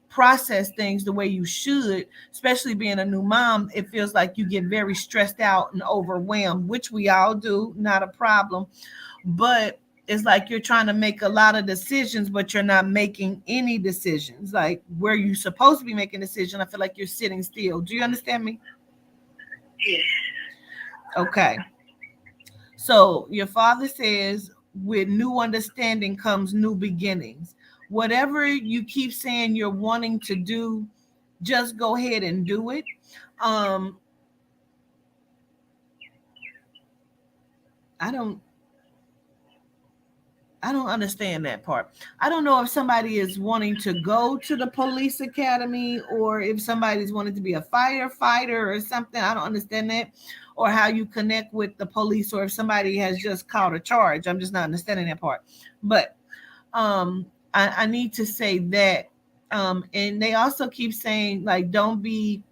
process things the way you should. Especially being a new mom, it feels like you get very stressed out and overwhelmed, which we all do, not a problem. But it's like you're trying to make a lot of decisions, but you're not making any decisions. Like where you're supposed to be making decisions, I feel like you're sitting still. Do you understand me? Yeah. Okay. So your father says, with new understanding comes new beginnings. Whatever you keep saying you're wanting to do, just go ahead and do it. Um, I don't I don't understand that part. I don't know if somebody is wanting to go to the police academy or if somebody's wanting to be a firefighter or something. I don't understand that. Or how you connect with the police, or if somebody has just caught a charge. I'm just not understanding that part. But I need to say that. And they also keep saying, like, don't be,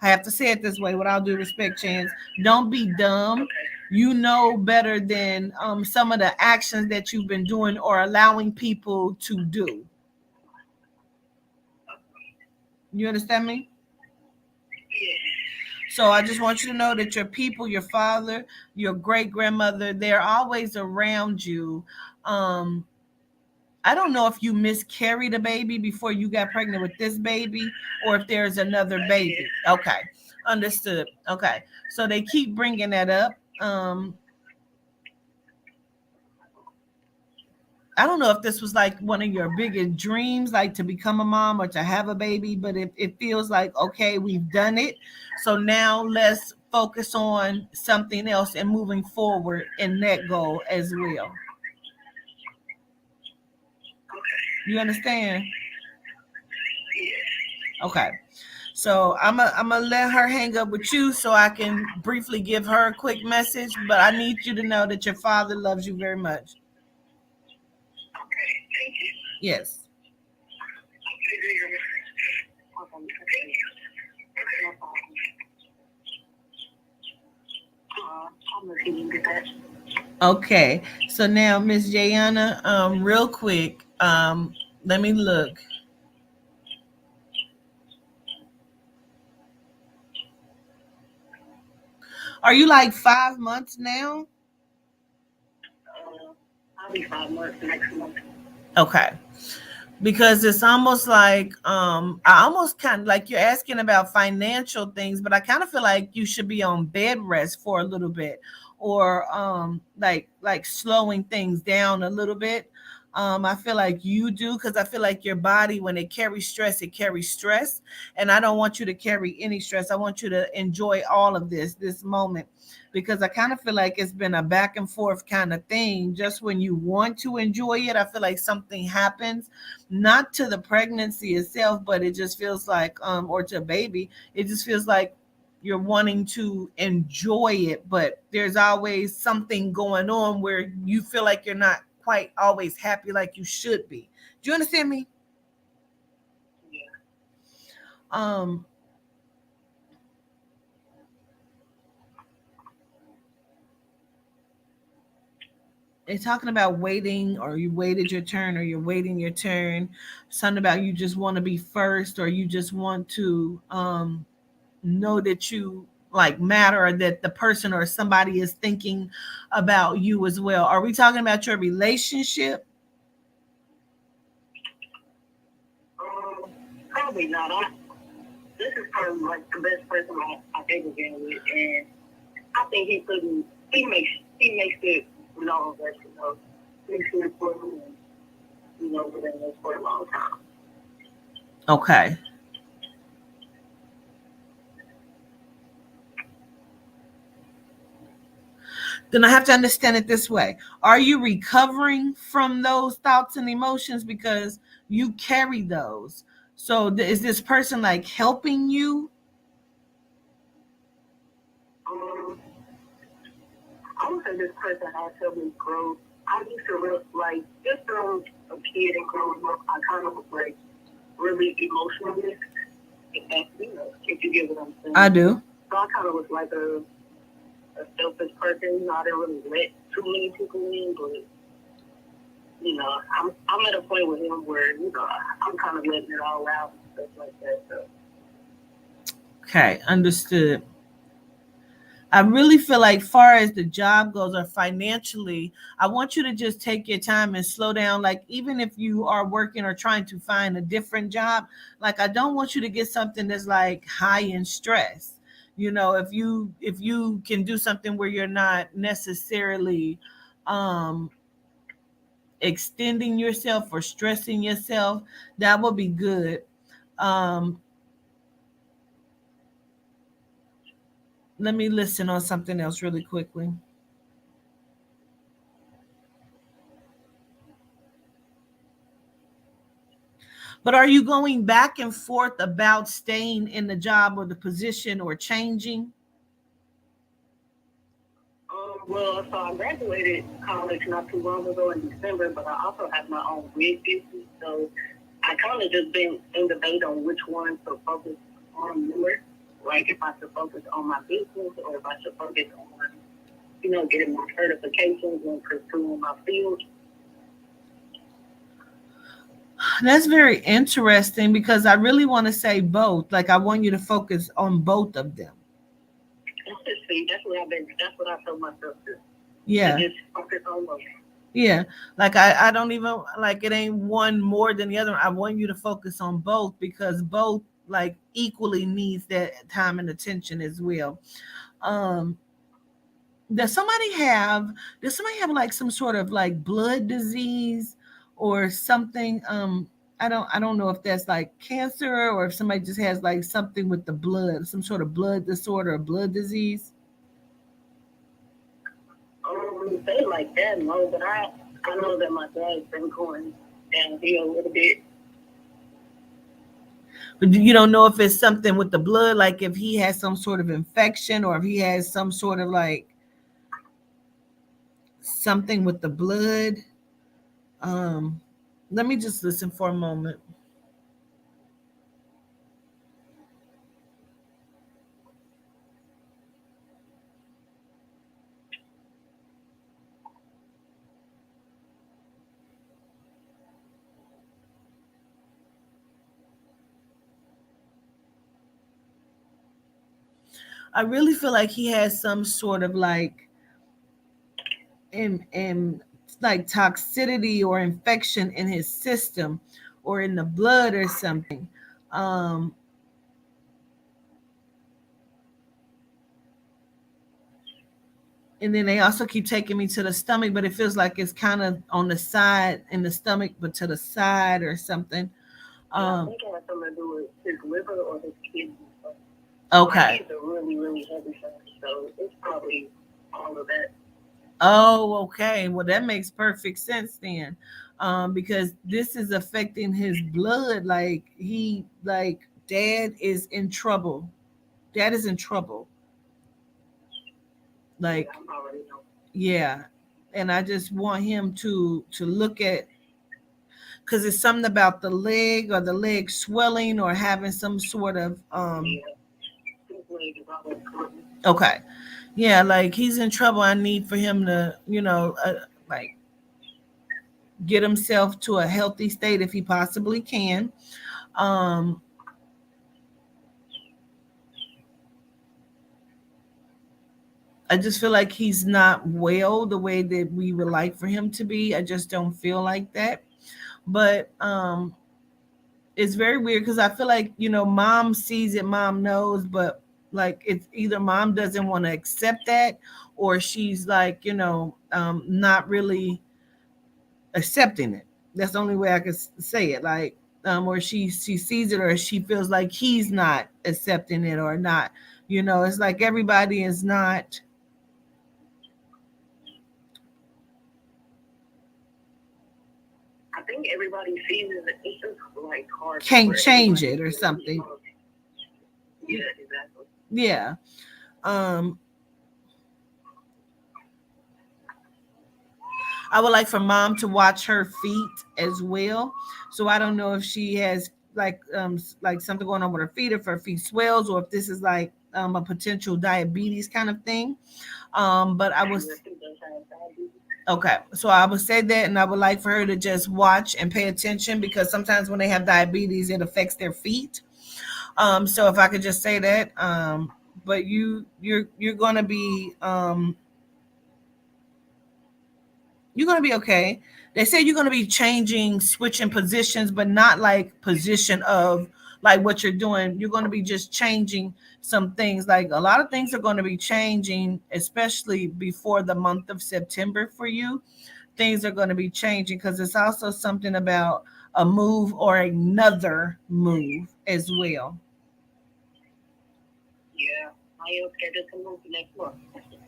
I have to say it this way, with all due respect, Chance, don't be dumb. You know better than some of the actions that you've been doing or allowing people to do. You understand me? So I just want you to know that your people, your father, your great grandmother, they're always around you. Um, I don't know if you miscarried a baby before you got pregnant with this baby, or if there's another baby. Okay, understood. Okay, so they keep bringing that up. I don't know if this was like one of your biggest dreams, like to become a mom or to have a baby, but it feels like, okay, we've done it. So now let's focus on something else and moving forward in that goal as well. You understand? Okay. So I'm gonna let her hang up with you so I can briefly give her a quick message. But I need you to know that your father loves you very much. Okay, thank you. Yes. I'm repeating that. Okay. So now, Miss Jayana, real quick, let me look. Are you like 5 months now? I'll be 5 months next month. Okay. Because it's almost like I almost kind of like you're asking about financial things, but I kind of feel like you should be on bed rest for a little bit, or like slowing things down a little bit. I feel like you do, because I feel like your body, when it carries stress, and I don't want you to carry any stress. I want you to enjoy all of this moment, because I kind of feel like it's been a back and forth kind of thing. Just when you want to enjoy it, I feel like something happens, not to the pregnancy itself, but it just feels like, or to a baby, it just feels like you're wanting to enjoy it, but there's always something going on where you feel like you're not quite always happy like you should be. Do you understand me? Um, they're talking about waiting, or you waited your turn, or you're waiting your turn. Something about you just want to be first, or you just want to know that you like matter, or that the person or somebody is thinking about you as well. Are we talking about your relationship? Probably not. This is probably like the best person I've ever been with, and I think he couldn't. He makes it known that makes it important, and we've been this for a long time. Okay. then I have to understand it this way. Are you recovering from those thoughts and emotions because you carry those? So is this person like helping you? Um, I would say this person has helped me grow. I used to like just from a kid and growing up, I kind of was like really emotionalist. If you get what I'm saying. I do. So I kind of was like a selfish person. I didn't really let too many people in, but I'm at a point with him where I'm kind of letting it all out and stuff like that. So. Okay, understood. I really feel like far as the job goes or financially, I want you to just take your time and slow down. Like even if you are working or trying to find a different job, like I don't want you to get something that's like high in stress. If you can do something where you're not necessarily um extending yourself or stressing yourself, that will be good. Um Let me listen on something else really quickly. But are you going back and forth about staying in the job or the position or changing? Well, so I graduated college not too long ago in December, but I also have my own wig business. So I kind of just been in debate on which one to focus on more. Like if I should focus on my business or if I should focus on, getting my certifications and pursuing my field. That's very interesting because I really want to say both. Like I want you to focus on both of them. See, that's what I told myself to Yeah. just focus on those. Yeah. Like I don't even like it ain't one more than the other. I want you to focus on both because both like equally needs that time and attention as well. Um does somebody have like some sort of like blood disease or something? I don't know if that's like cancer or if somebody just has like something with the blood, some sort of blood disorder or blood disease. I don't really say like that, no, but I know that my dad's been going downhill a little bit. But you don't know if it's something with the blood, like if he has some sort of infection or if he has some sort of like something with the blood. um Let me just listen for a moment. I really feel like he has some sort of like in like toxicity or infection in his system or in the blood or something. Um, and then they also keep taking me to the stomach, but it feels like it's kind of on the side in the stomach, but to the side or something. Yeah, I Um, think it has something to do with his liver or his kidneys. My okay. kids are really, really heavy, so it's probably all of that. Oh, okay. Well, that makes perfect sense then. Because this is affecting his blood. Like dad is in trouble. Dad is in trouble. Yeah, Like, I'm already know. yeah. And I just want him to look at because it's something about the leg or the leg swelling or having some sort of Yeah, his leg is always hurting. okay. Yeah, like he's in trouble. I need for him to, like get himself to a healthy state if he possibly can. Um, I just feel like he's not well the way that we would like for him to be. I just don't feel like that. But it's very weird because I feel like, mom sees it, mom knows, but like it's either mom doesn't want to accept that or she's like, not really accepting it. That's the only way I could say it. Like, or she sees it or she feels like he's not accepting it or not. It's like everybody is not I think everybody feels it. It's just like hard. Can't change it or something. Yeah, exactly. Yeah. I would like for mom to watch her feet as well. So I don't know if she has like something going on with her feet, if her feet swells, or if this is like a potential diabetes kind of thing. But I was okay. So I would say that, and I would like for her to just watch and pay attention because sometimes when they have diabetes, it affects their feet. So if I could just say that, but you're gonna be you're gonna be okay. They say you're gonna be changing, switching positions, but not like position of like what you're doing. You're gonna be just changing some things. Like a lot of things are gonna be changing, especially before the month of September for you. Things are gonna be changing because it's also something about a move or another move as well. Yeah, I am scheduled to move next month.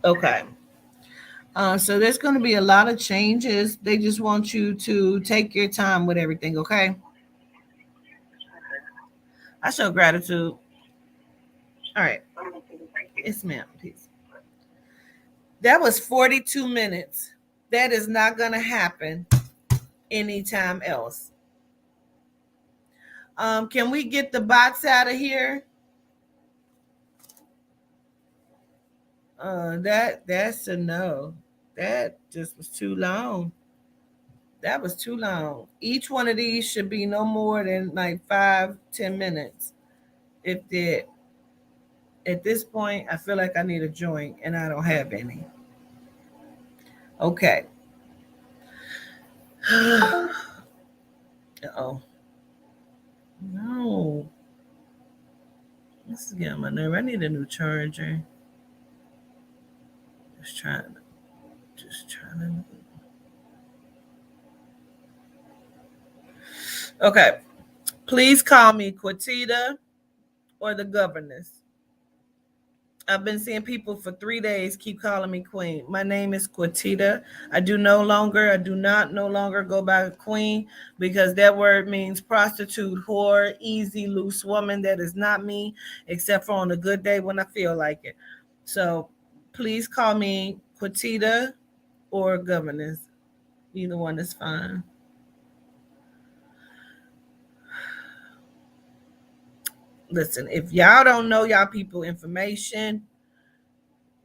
Okay. So there's going to be a lot of changes. They just want you to take your time with everything, okay? I show gratitude. All right. Yes, ma'am. Peace. That was 42 minutes. That is not going to happen anytime else. Can we get the bots out of here? That's a no. That just was too long. That was too long. Each one of these should be no more than like 5-10 minutes. If that at this point, I feel like I need a joint and I don't have any. Okay. Oh. No. This is getting on my nerve. I need a new charger. Just trying to. Just trying to. Okay. Please call me Quatita or the Governess. I've been seeing people for 3 days keep calling me Queen. My name is Quatita. I do not no longer go by Queen because that word means prostitute, whore, easy, loose woman. That is not me, except for on a good day when I feel like it. So please call me Quatita or Governess. Either one is fine. Listen, if y'all don't know y'all people information,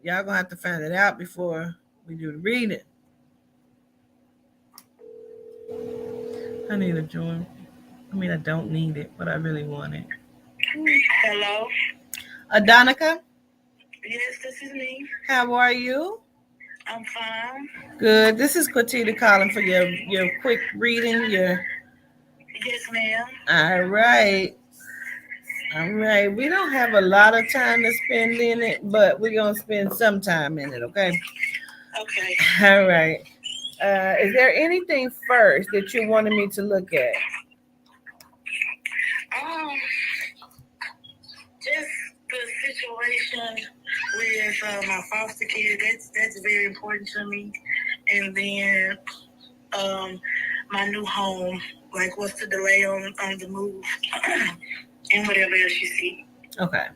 y'all gonna have to find it out before we do the reading. I need a joint. I mean, I don't need it, but I really want it. Hello. Adonica, Yes, this is me. how are you? I'm fine. Good. This is Quatita calling for your quick reading. Your Yes, ma'am. all right. All right. We don't have a lot of time to spend in it, but we're gonna spend some time in it, okay? Okay. All right. Is there anything first that you wanted me to look at? Just the situation with my foster kid. That's very important to me. And then my new home. Like, what's the delay on the move and whatever else you see. Okay.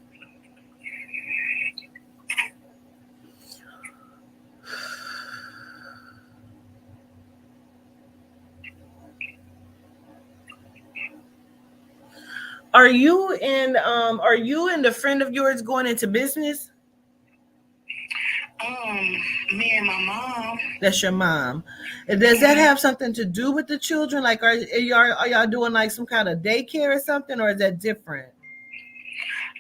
Are you and the friend of yours going into business? Me and my mom. That's your mom. Does that have something to do with the children? Like, are y'all doing like some kind of daycare or something, or is that different?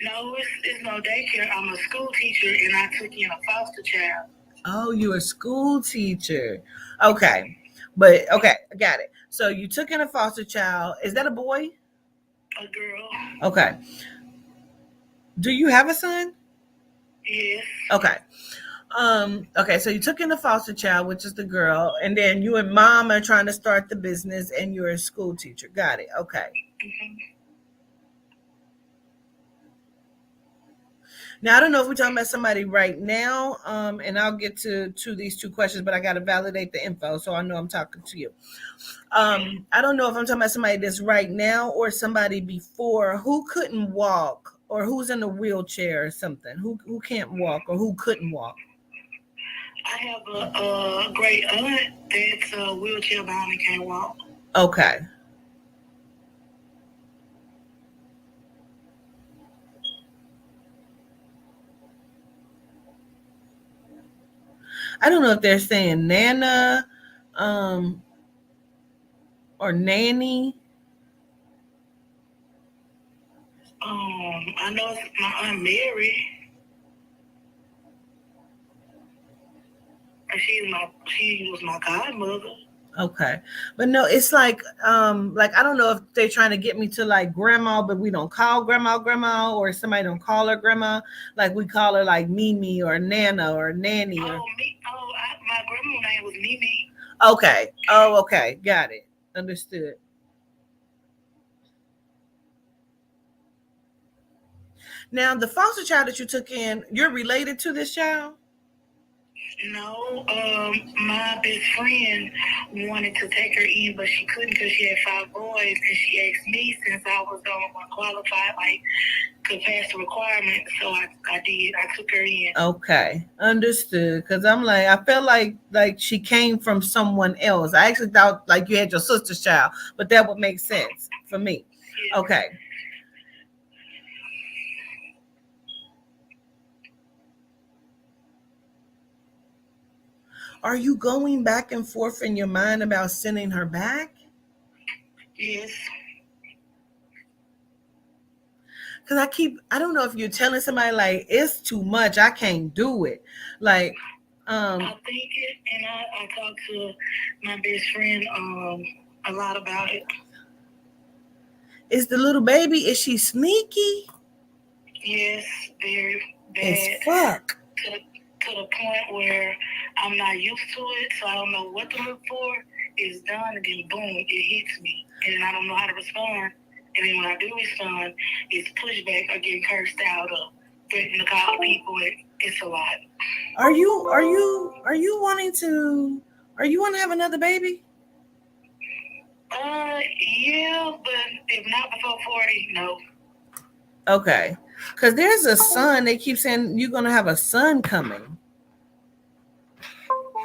No, it's no daycare. I'm a school teacher, and I took in a foster child. Oh, you're a school teacher. Okay, but okay, I got it. So you took in a foster child. Is that a boy? A girl. Okay. Do you have a son? Yes. Okay. Okay, so you took in the foster child, which is the girl, and then you and mom are trying to start the business and you're a school teacher. Got it. Okay. Mm-hmm. Now I don't know if we're talking about somebody right now, and I'll get to these two questions, but I got to validate the info so I know I'm talking to you. I don't know if I'm talking about somebody that's right now or somebody before who couldn't walk or who's in a wheelchair or something. Who can't walk or who couldn't walk. I have a great aunt that's wheelchair bound and can't walk. Okay. I don't know if they're saying Nana or Nanny. I know it's my Aunt Mary. She was my godmother. Okay. But no, it's like I don't know if they're trying to get me to like grandma, but we don't call grandma, or somebody don't call her grandma. Like we call her like Mimi or Nana or Nanny. My grandma's name was Mimi. Okay. Oh, okay. Got it. Understood. Now, the foster child that you took in, you're related to this child? No, my best friend wanted to take her in, but she couldn't because she had 5 boys, and she asked me since I was qualified, like could pass the requirements, so I did. I took her in. Okay, understood. Because I'm like, I felt like she came from someone else. I actually thought like you had your sister's child, but that would make sense for me. Yeah. Okay. Are you going back and forth in your mind about sending her back? Yes. Because I don't know if you're telling somebody like, it's too much, I can't do it. Like, I think it, and I talked to my best friend a lot about it. Is the little baby, is she sneaky? Yes, very bad. It's fuck. To the point where I'm not used to it, so I don't know what to look for. It's done, and then boom, it hits me, and I don't know how to respond. And then when I do respond, it's pushback or getting cursed out or threatening to call people. It's a lot. Are you wanting to have another baby? Yeah, but if not before 40, no. Okay. Because there's a son, they keep saying you're going to have a son coming.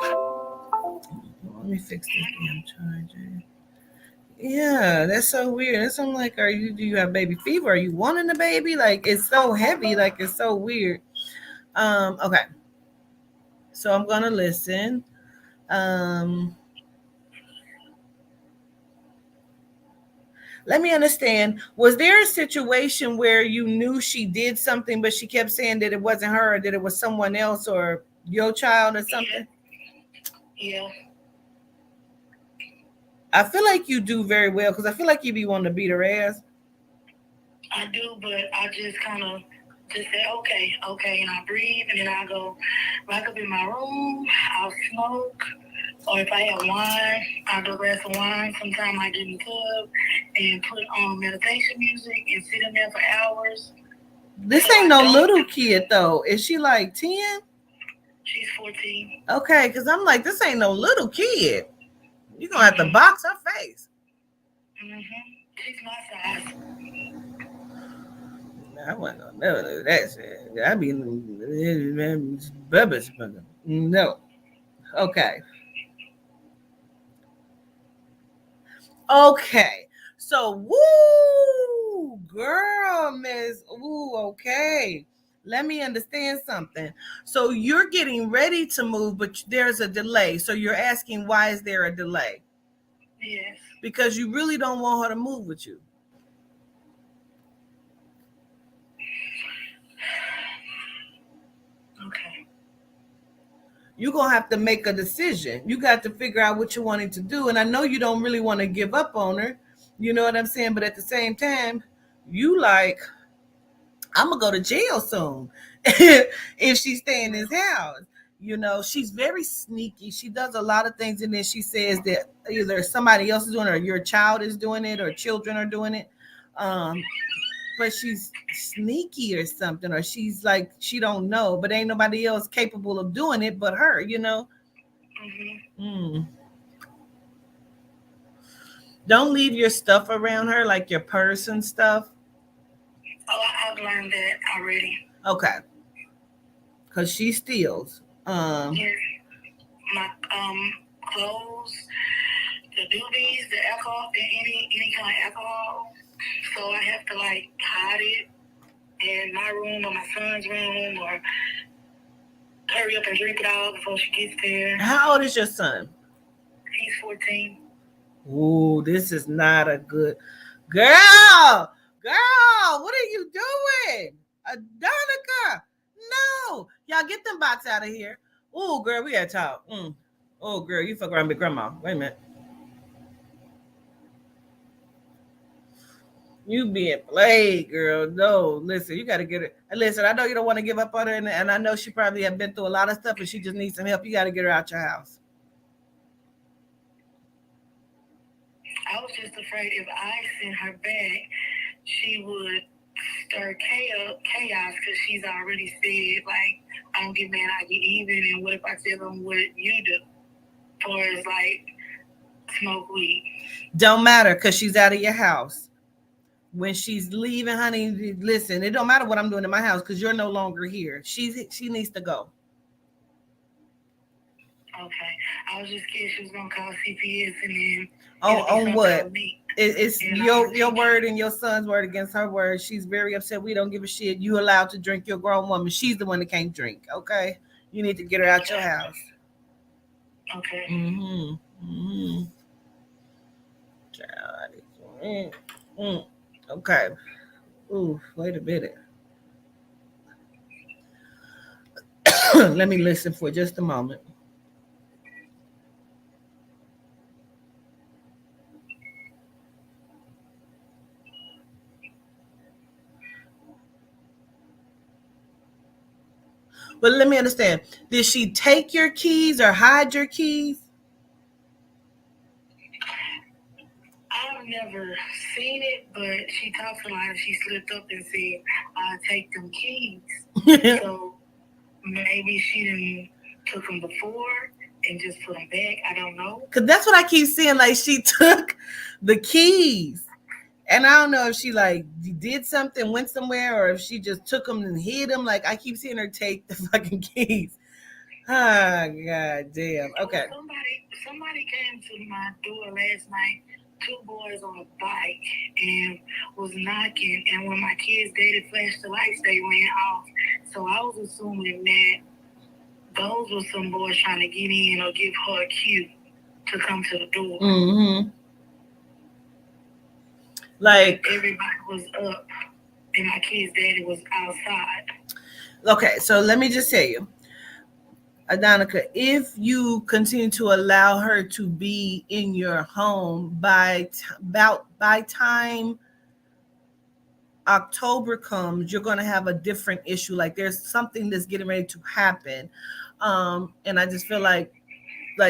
Let me fix this damn charger. Yeah, that's so weird. That's I'm like, do you have baby fever? Are you wanting a baby? Like, it's so heavy, like it's so weird. Okay. So I'm gonna listen. Let me understand. Was there a situation where you knew she did something, but she kept saying that it wasn't her, or that it was someone else, or your child, or something? Yeah. I feel like you do very well because I feel like you be wanting to beat her ass. I do, but I just kind of just say, okay, and I breathe, and then I go back up in my room, I'll smoke, or if I have wine, I'll do a glass of wine. Sometimes I get in the tub and put on meditation music and sit in there for hours. This ain't no little kid, though. Is she like 10? She's 14. Okay, because I'm like, this ain't no little kid. You're going to have to box her face. She's my size. I wasn't going to do that shit. I be bubbles. No. Okay. Okay. So, woo, girl, miss. Ooh, okay. Let me understand something. So you're getting ready to move, but there's a delay. So you're asking, why is there a delay? Yes. Because you really don't want her to move with you. Okay. You're going to have to make a decision. You got to figure out what you're wanting to do. And I know you don't really want to give up on her. You know what I'm saying? But at the same time, you like, I'm going to go to jail soon if she stay in this house. You know, she's very sneaky. She does a lot of things. And then she says that either somebody else is doing it or your child is doing it or children are doing it. but she's sneaky or something, or she's like she don't know, but ain't nobody else capable of doing it but her, you know. Don't leave your stuff around her, like your purse and stuff. Oh, I've learned that already. Okay, because she steals. Yeah. My clothes, the doobies, the alcohol, any kind of alcohol. So I have to like hide it in my room or my son's room, or hurry up and drink it all before she gets there. How old is your son? He's 14. Ooh, this is not a good girl. Girl, what are you doing? Adonica. No. Y'all get them bots out of here. Ooh, girl, we gotta talk. Oh, girl, you fuck around with grandma. Wait a minute. You being played, girl. No, listen, you gotta get it. Listen, I know you don't want to give up on her, and I know she probably have been through a lot of stuff and she just needs some help. You gotta get her out your house. I was just afraid if I sent her back, she would stir chaos because she's already said, like, I don't get mad, I get even. And what if I tell them what you do? Or it's like, smoke weed. Don't matter because she's out of your house. When she's leaving, honey, listen, it don't matter what I'm doing in my house because you're no longer here. She needs to go. Okay. I was just scared she was going to call CPS and then... On what? It's your word and your son's word against her word. She's very upset. We don't give a shit. You allowed to drink, your grown woman. She's the one that can't drink, okay? You need to get her out your house. Okay. Okay. Ooh, wait a minute. Let me listen for just a moment. But let me understand. Did she take your keys or hide your keys? I've never seen it, but she talks a lot. She slipped up and said, I'll take them keys. So maybe she didn't took them before and just put them back. I don't know. Because that's what I keep seeing. Like, she took the keys. And I don't know if she like did something, went somewhere, or if she just took them and hid them. Like, I keep seeing her take the fucking keys. Ah, god damn. Okay. Somebody came to my door last night, 2 boys on a bike, and was knocking. And when my kids' daddy flashed the lights, they went off. So I was assuming that those were some boys trying to get in or give her a cue to come to the door. Mm-hmm. Like, everybody was up and my kid's daddy was outside. Okay, so let me just tell you, Adonica, if you continue to allow her to be in your home by time October comes, you're going to have a different issue. Like, there's something that's getting ready to happen. And I just feel like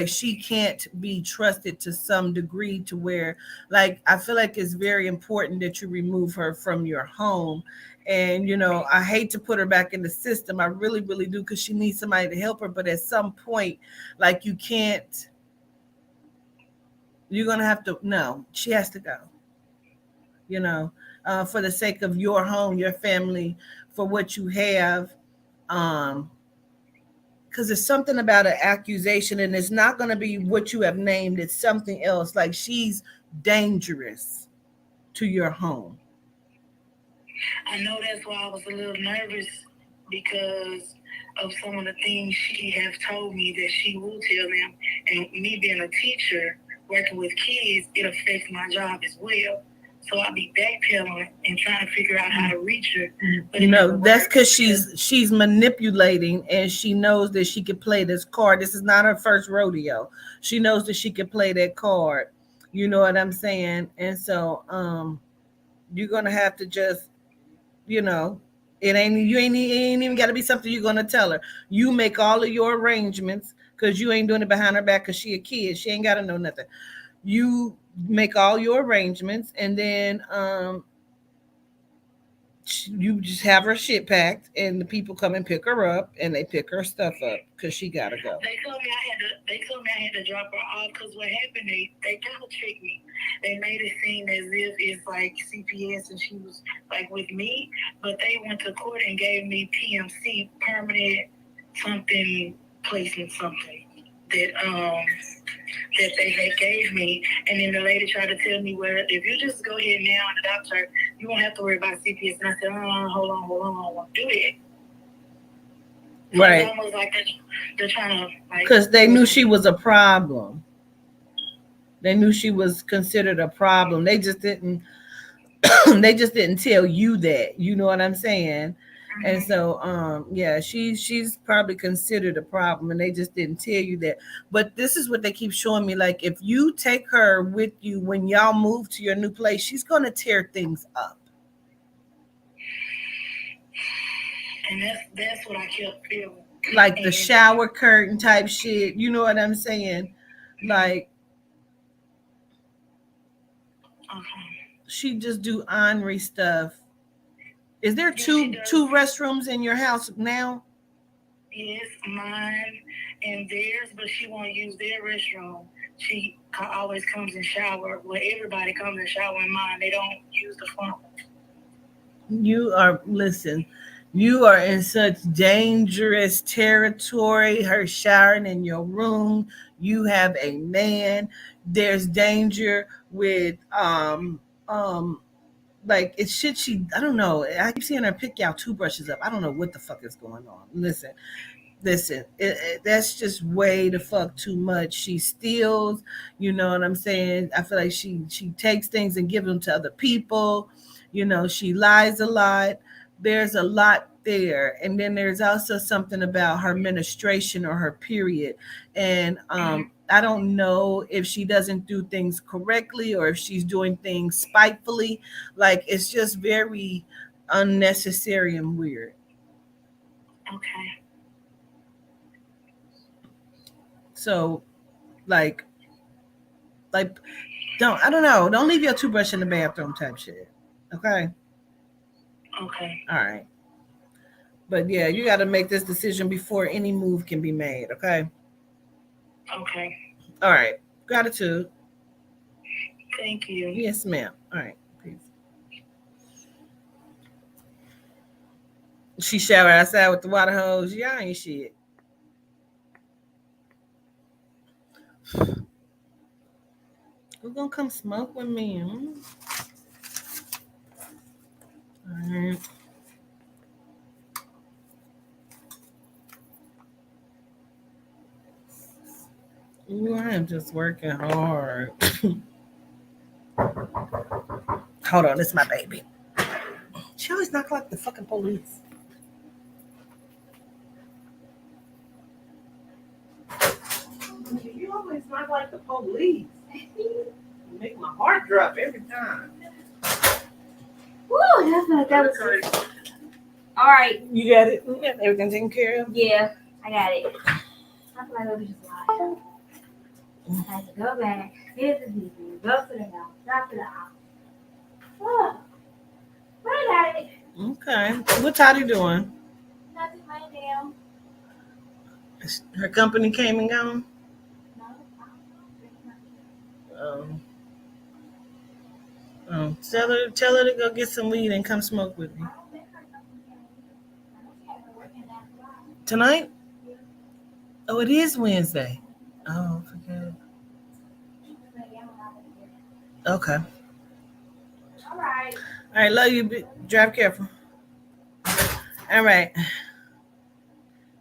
she can't be trusted to some degree to where, like, I feel like it's very important that you remove her from your home. And, you know, I hate to put her back in the system. I really, really do, because she needs somebody to help her. But at some point, like, you're going to have to, no, she has to go, you know, for the sake of your home, your family, for what you have. Because it's something about an accusation, and it's not going to be what you have named. It's something else. Like, she's dangerous to your home. I know that's why I was a little nervous, because of some of the things she has told me that she will tell them. And me being a teacher, working with kids, it affects my job as well. So I'll be backpedaling and trying to figure out how to reach her. But that's because she's manipulating, and she knows that she can play this card. This is not her first rodeo. She knows that she can play that card. You know what I'm saying? And so you're gonna have to just, you know, it ain't even got to be something you're gonna tell her. You make all of your arrangements, because you ain't doing it behind her back, because she a kid. She ain't got to know nothing. You make all your arrangements, and then you just have her shit packed, and the people come and pick her up, and they pick her stuff up because she gotta go. They told me I had to drop her off because what happened? They double checked me. They made it seem as if it's like CPS and she was like with me, but they went to court and gave me PMC, permanent something placement something that they gave me. And then the lady tried to tell me, well, if you just go ahead now and the doctor, you won't have to worry about CPS. And I said, hold on, I won't do it. So Right. it's almost like they're trying to, like, because they knew she was a problem. They knew she was considered a problem. They just didn't they just didn't tell you that. You know what I'm saying? And so yeah, she's probably considered a problem, and they just didn't tell you that. But this is what they keep showing me. Like, if you take her with you when y'all move to your new place, she's gonna tear things up. And that's what I kept feeling. Like the shower curtain type shit. You know what I'm saying? Like, she just do ornery stuff. Is there two restrooms in your house now? Yes, mine and theirs, but she won't use their restroom. She always comes and shower. Well, everybody comes and shower in mine. They don't use the front. You are in such dangerous territory. Her showering in your room. You have a man. There's danger with like it's shit she I don't know. I keep seeing her pick out toothbrushes up. I don't know what the fuck is going on. Listen, that's just way the fuck too much. She steals, you know what I'm saying? I feel like she takes things and gives them to other people. You know, she lies a lot. There's a lot there. And then there's also something about her menstruation or her period. And I don't know if she doesn't do things correctly or if she's doing things spitefully. Like, it's just very unnecessary and weird. Okay. So, like, don't leave your toothbrush in the bathroom type shit. Okay. Okay. All right. But yeah, you got to make this decision before any move can be made. Okay. Okay. All right. Gratitude. Thank you. Yes, ma'am. All right. Peace. She showered outside with the water hose. Y'all ain't shit. Who's gonna come smoke with me? All right. Ooh, I am just working hard. Hold on, it's my baby. She always knock like the fucking police. You always knock like the police. You make my heart drop every time. Woo, that was all right. You got it? You got everything taken care of? Yeah, I got it. I feel like it was just lied. I had to go back, visit the people, go to the house, drop to the house. Oh, but I got it. Okay. What Toddy doing? Nothing laying down. Her company came and gone? No, Tell her to go get some weed and come smoke with me. Tonight? Oh, it is Wednesday. Oh, I forget. Okay. all right. All right, love you. Drive careful. All right.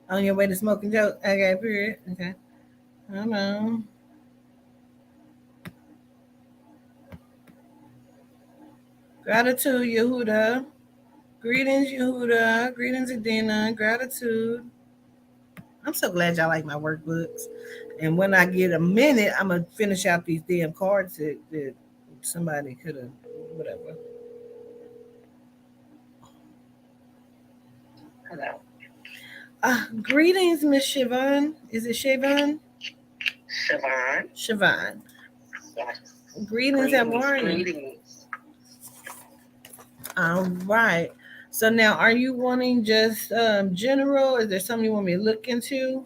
On your way to smoking joke? Okay, period. Okay. Hold on. Gratitude, Yehuda. Greetings, Yehuda. Greetings, Adina. Gratitude. I'm so glad y'all like my workbooks. And when I get a minute, I'm going to finish out these damn cards that somebody could have, whatever. Hello. Greetings, Miss Siobhan. Is it Siobhan? Siobhan. Yes. Greetings, how are you? Greetings. All right. So now, are you wanting just general? Is there something you want me to look into?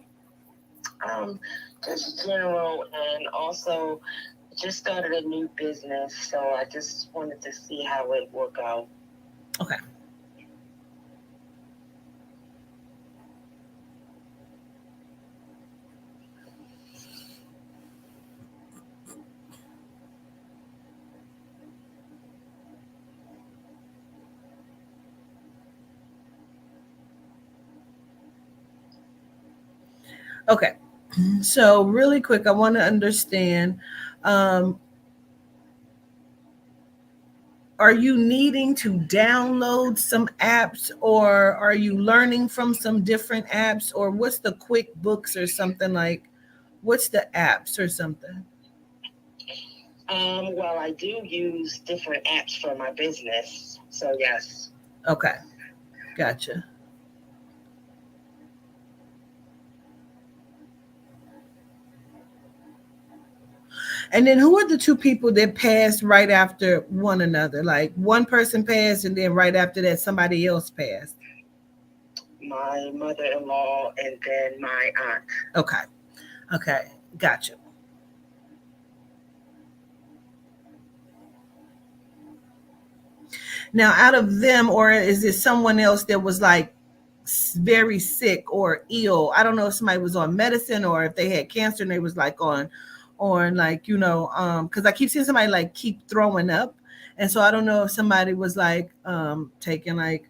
Um, just general, and also just started a new business, so I just wanted to see how it work out. Okay. Okay. So really quick, I want to understand. Um, are you needing to download some apps, or are you learning from some different apps, or what's the QuickBooks or something like? What's the apps or something? Well, I do use different apps for my business, so yes. Okay, gotcha. And then who are the two people that passed right after one another? Like one person passed, and then right after that, somebody else passed. My mother-in-law and then my aunt. Okay, okay, gotcha. Now, out of them, or is it someone else that was like very sick or ill? I don't know if somebody was on medicine or if they had cancer and they was like on like because I keep seeing somebody like keep throwing up, and so I don't know if somebody was like taking like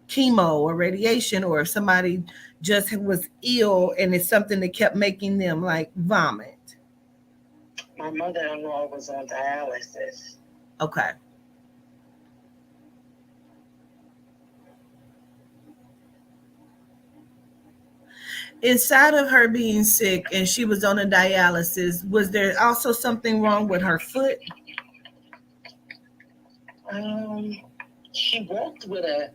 chemo or radiation, or if somebody just was ill and it's something that kept making them like vomit. My mother-in-law was on dialysis. Okay. Inside of her being sick and she was on a dialysis, was there also something wrong with her foot? She walked with a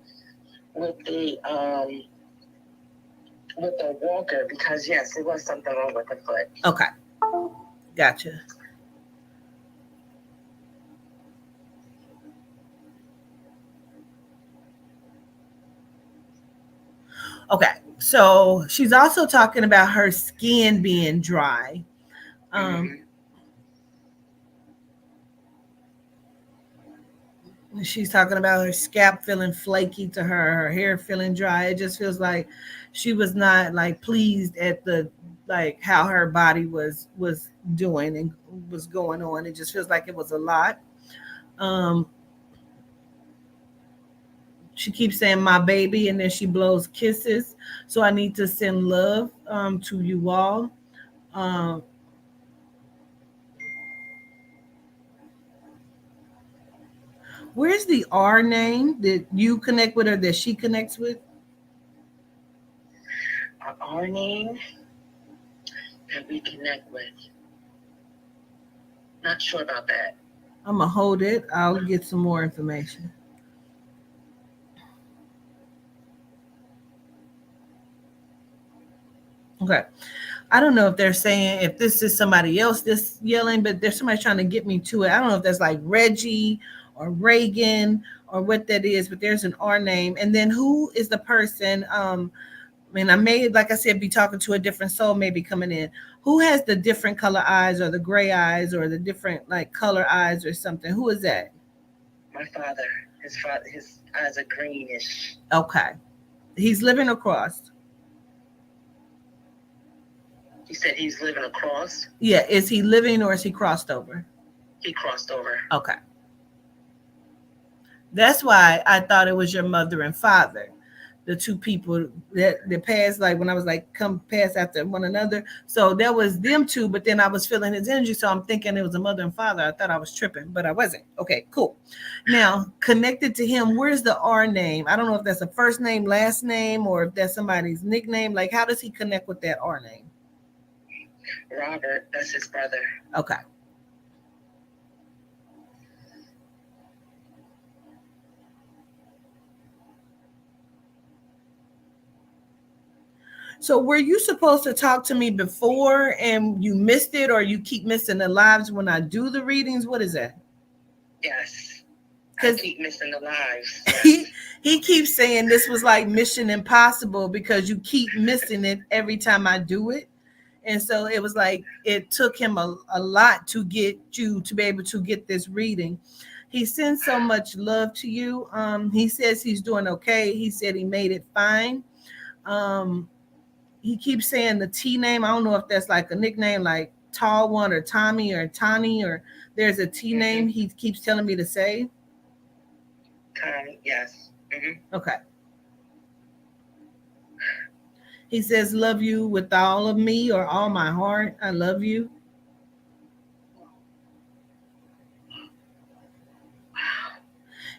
walker, because yes, it was something wrong with the foot. Okay, gotcha. Okay, so she's also talking about her skin being dry. Mm-hmm. She's talking about her scalp feeling flaky to her hair feeling dry. It just feels like she was not like pleased at the like how her body was doing and was going on. It just feels like it was a lot. Um, she keeps saying my baby, and then she blows kisses. So I need to send love to you all. Um, where's the R name that you connect with or that she connects with? Our name that we connect with. Not sure about that. I'm gonna hold it. I'll get some more information. Okay. I don't know if they're saying if this is somebody else that's yelling, but there's somebody trying to get me to it. I don't know if that's like Reggie or Reagan or what that is, but there's an R name. And then who is the person? And I may, like I said, be talking to a different soul, maybe coming in. Who has the different color eyes or the gray eyes or the different like color eyes or something? Who is that? My father. His eyes are greenish. Okay. He's living across. You said he's living across? Yeah. Is he living or is he crossed over? He crossed over. Okay. That's why I thought it was your mother and father, the two people that passed, like when I was like, come pass after one another. So that was them two, but then I was feeling his energy. So I'm thinking it was a mother and father. I thought I was tripping, but I wasn't. Okay, cool. Now, connected to him, where's the R name? I don't know if that's a first name, last name, or if that's somebody's nickname. Like, how does he connect with that R name? Robert, that's his brother. Okay. So were you supposed to talk to me before and you missed it, or you keep missing the lives when I do the readings? What is that? Yes. I keep missing the lives. He keeps saying this was like Mission Impossible because you keep missing it every time I do it. And so it was like it took him a lot to get you to be able to get this reading. He sends so much love to you. He says he's doing okay. He said he made it fine. He keeps saying the T name. I don't know if that's like a nickname like Tall One or Tommy or Tani, or there's a T name he keeps telling me to say. Yes. Okay. He says, love you with all of me or all my heart. I love you.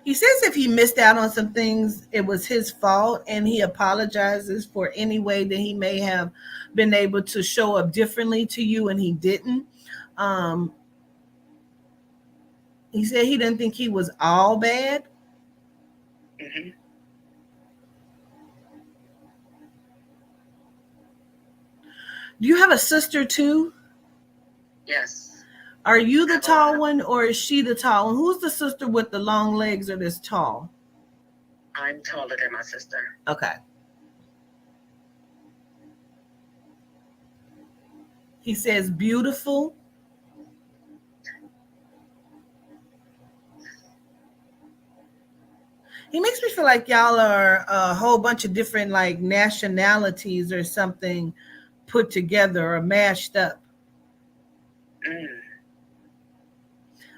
He says if he missed out on some things, it was his fault, and he apologizes for any way that he may have been able to show up differently to you and he didn't. He said he didn't think he was all bad. Do you have a sister too? Yes. Are you the tall one or is she the tall one? Who's the sister with the long legs or this tall? I'm taller than my sister. Okay. He says beautiful. He makes me feel like y'all are a whole bunch of different like nationalities or something put together or mashed up.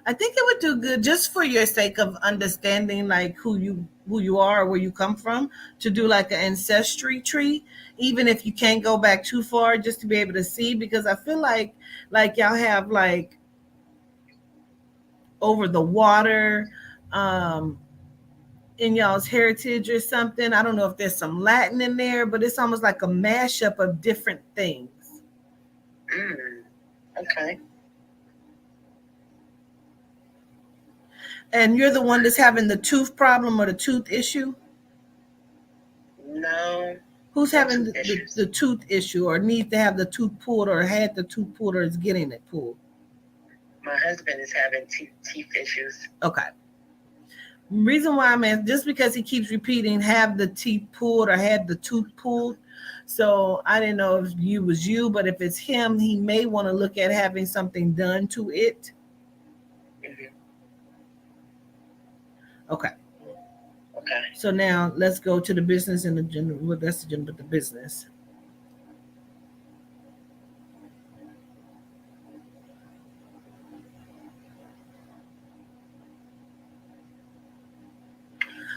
I think it would do good just for your sake of understanding like who you are, where you come from, to do like an ancestry tree, even if you can't go back too far, just to be able to see, because I feel like y'all have like over the water in y'all's heritage or something. I don't know if there's some Latin in there, but it's almost like a mashup of different things. Okay. And you're the one that's having the tooth problem or the tooth issue? No. Who's having the tooth issue or needs to have the tooth pulled or had the tooth pulled or is getting it pulled? My husband is having teeth issues. Okay. Reason why I'm asking, just because he keeps repeating have the teeth pulled or had the tooth pulled. So I didn't know if you was you, but if it's him, he may want to look at having something done to it. Okay. Okay. So now let's go to the business and the general. Well, that's the general, but the business.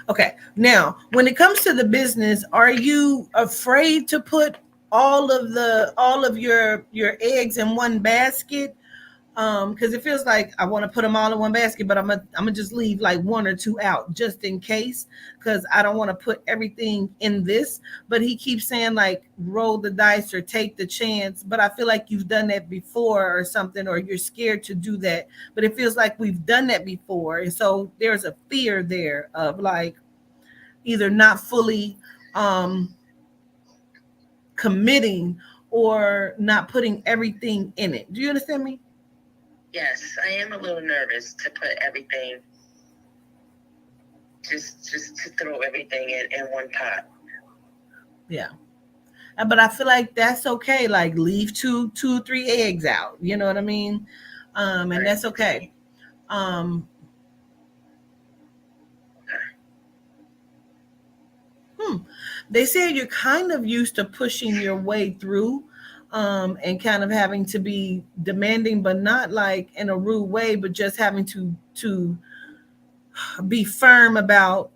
Okay. Now, when it comes to the business, are you afraid to put all of your eggs in one basket? Because it feels like I want to put them all in one basket, but I'm gonna just leave like one or two out just in case, because I don't want to put everything in this. But he keeps saying like roll the dice or take the chance, but I feel like you've done that before or something, or you're scared to do that. But it feels like we've done that before, and so there's a fear there of like either not fully committing or not putting everything in it. Do you understand me? Yes, I am a little nervous to put everything, just to throw everything in one pot. Yeah. But I feel like that's okay. Like leave two, 3 eggs out. You know what I mean? And that's okay. They say you're kind of used to pushing your way through and kind of having to be demanding, but not like in a rude way, but just having to be firm about,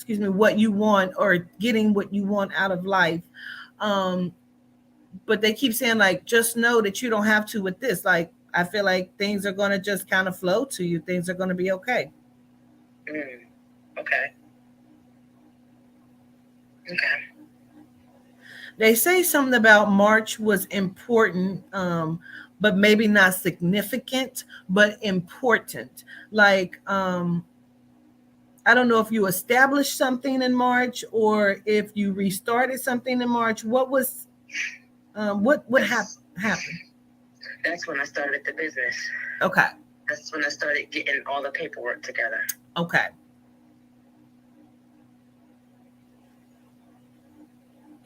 what you want or getting what you want out of life. But they keep saying like, just know that you don't have to with this. Like, I feel like things are going to just kind of flow to you. Things are going to be okay. Okay. Okay. They say something about March was important, but maybe not significant, but important. Like, I don't know if you established something in March or if you restarted something in March. What was, what happened? That's when I started the business. Okay. That's when I started getting all the paperwork together. Okay.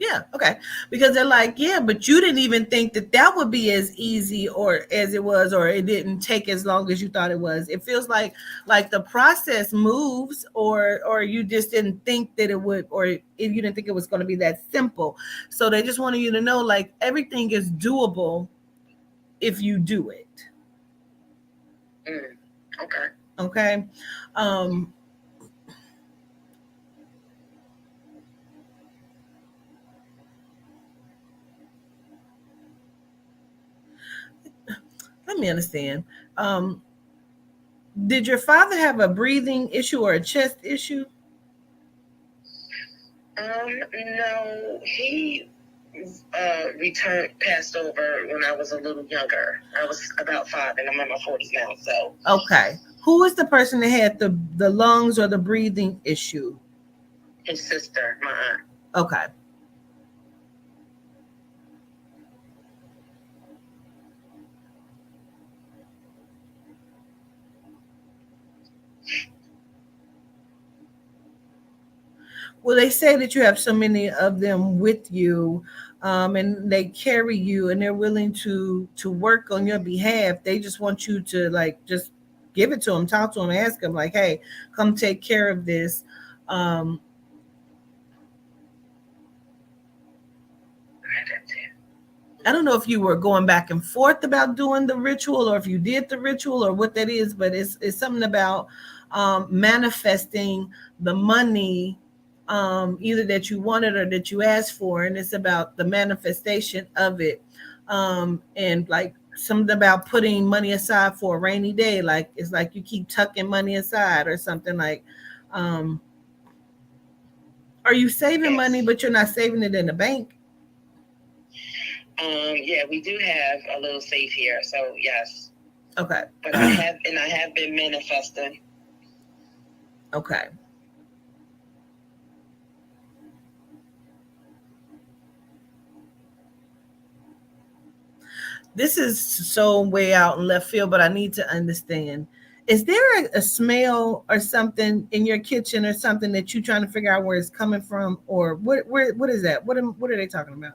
Yeah, okay. Because they're like, yeah, but you didn't even think that that would be as easy or as it was, or it didn't take as long as you thought it was. It feels like the process moves, or you just didn't think that it would, or if you didn't think it was going to be that simple. So they just wanted you to know, like, everything is doable if you do it. Okay. Okay. Um, Let me understand. Did your father have a breathing issue or a chest issue? No, he passed over when I was a little younger. I was about 5, and I'm in my 40s now. So Okay. Who is the person that had the lungs or the breathing issue? his sister, my aunt. Okay. Well, they say that you have so many of them with you, and they carry you, and they're willing to work on your behalf. They just want you to, like, just give it to them, talk to them, ask them, like, hey, come take care of this. Um, I don't know if you were going back and forth about doing the ritual, or if you did the ritual, or what that is, but it's something about manifesting the money, either that you wanted or that you asked for, and it's about the manifestation of it, and like something about putting money aside for a rainy day, like it's like you keep tucking money aside or something like. Um, are you saving money, but you're not saving it in the bank? Yeah, we do have a little safe here, so yes. Okay. But I have been manifesting. Okay. This is so way out in left field, but I need to understand. Is there a smell or something in your kitchen or something that you're trying to figure out where it's coming from, or what is that? What are they talking about?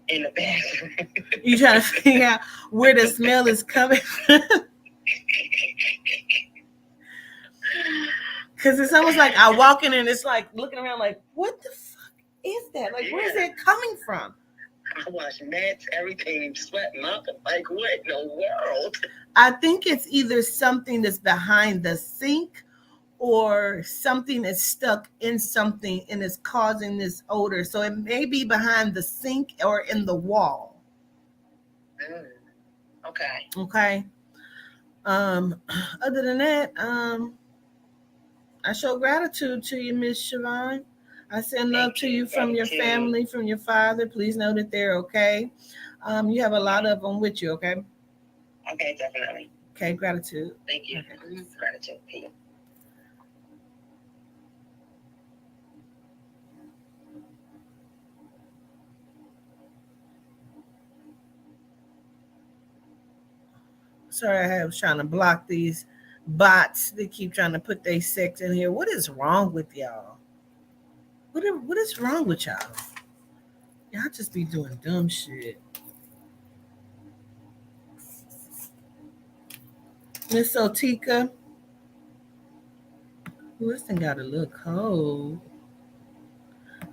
In the bathroom. You trying to figure out where the smell is coming from? Because it's almost like I walk in and it's like looking around like, what the fuck is that? Like, where is it coming from? I wash mats, everything, sweating up. Like, what in the world? I think it's either something that's behind the sink, or something is stuck in something and is causing this odor. So it may be behind the sink or in the wall. Okay. Okay. Other than that, I show gratitude to you, Miss Siobhan. I send love to you from your family, from your father. Please know that they're okay. You have a lot of them with you, okay? Okay, definitely. Okay, gratitude. Thank you. Okay. Gratitude. Sorry, I was trying to block these bots. They keep trying to put their sex in here. What is wrong with y'all? What is wrong with y'all? Y'all just be doing dumb shit. Miss Otika. Ooh, this thing got a little cold.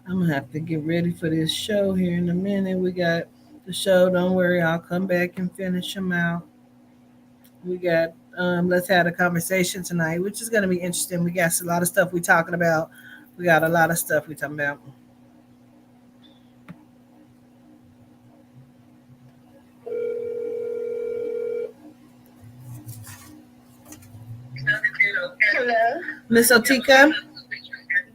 I'm gonna have to get ready for this show here in a minute. We got the show. Don't worry, I'll come back and finish them out. We got let's have a conversation tonight, which is gonna be interesting. We got a lot of stuff we talking about. We got a lot of stuff we talking about. Hello. Miss Otika.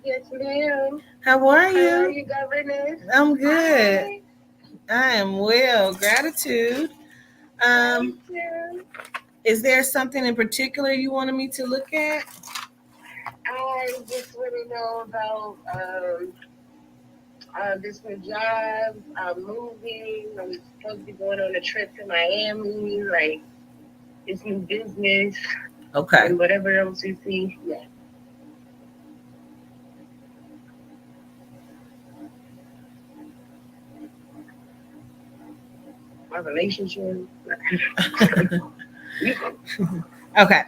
Yes, ma'am. How are you? How are you, Governess? I'm good. Hi. I am well. Gratitude. Thank you. Is there something in particular you wanted me to look at? I just want to know about this new job. I'm moving. I'm supposed to be going on a trip to Miami. Like, this new business. Okay. And whatever else you see. Yeah. My relationship. Okay.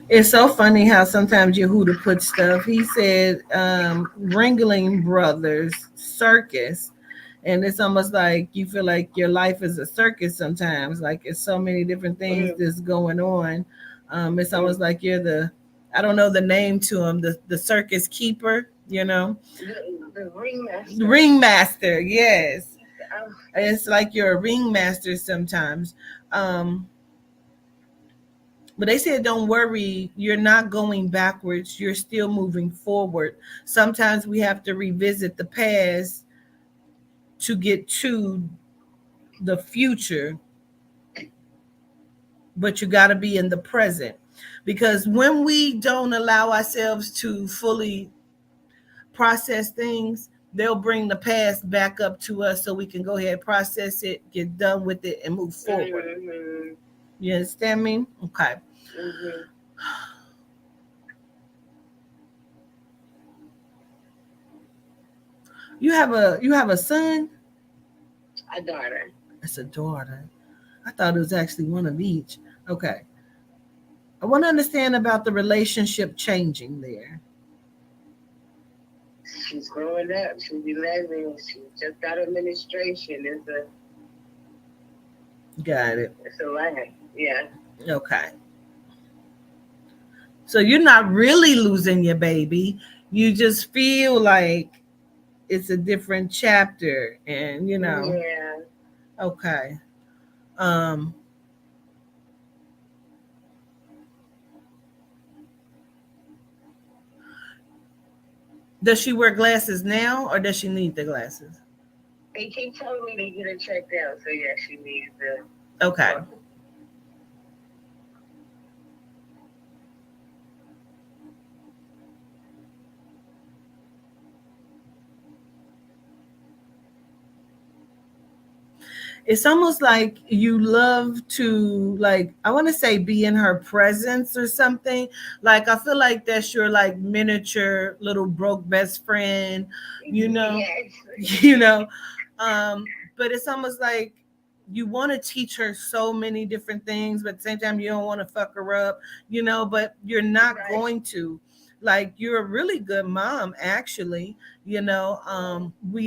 It's so funny how sometimes Yehuda puts stuff. He said, Ringling Brothers Circus. And it's almost like you feel like your life is a circus sometimes. Like it's so many different things that's going on. It's almost like you're I don't know the name to him, the circus keeper, you know? The ringmaster. Ringmaster, yes. It's like you're a ringmaster sometimes. But they said, don't worry, you're not going backwards. You're still moving forward. Sometimes we have to revisit the past to get to the future, but you got to be in the present. Because when we don't allow ourselves to fully process things, they'll bring the past back up to us so we can go ahead, process it, get done with it, and move forward. Mm-hmm. You understand me? Okay. Mm-hmm. You have a son? A daughter. It's a daughter. I thought it was actually one of each. Okay. I want to understand about the relationship changing there. She's growing up. She's 11. She just got administration. Got it. It's a lot. Yeah. Okay. So you're not really losing your baby. You just feel like it's a different chapter, and Yeah. Okay. Does she wear glasses now, or does she need the glasses? They keep telling me to get her checked out, so yeah, she needs the. Okay. It's almost like you love to, like, I want to say be in her presence or something. Like, I feel like that's your like miniature little broke best friend, Yes. But it's almost like you want to teach her so many different things, but at the same time you don't want to fuck her up, but you're not going to. Like, you're a really good mom, actually. We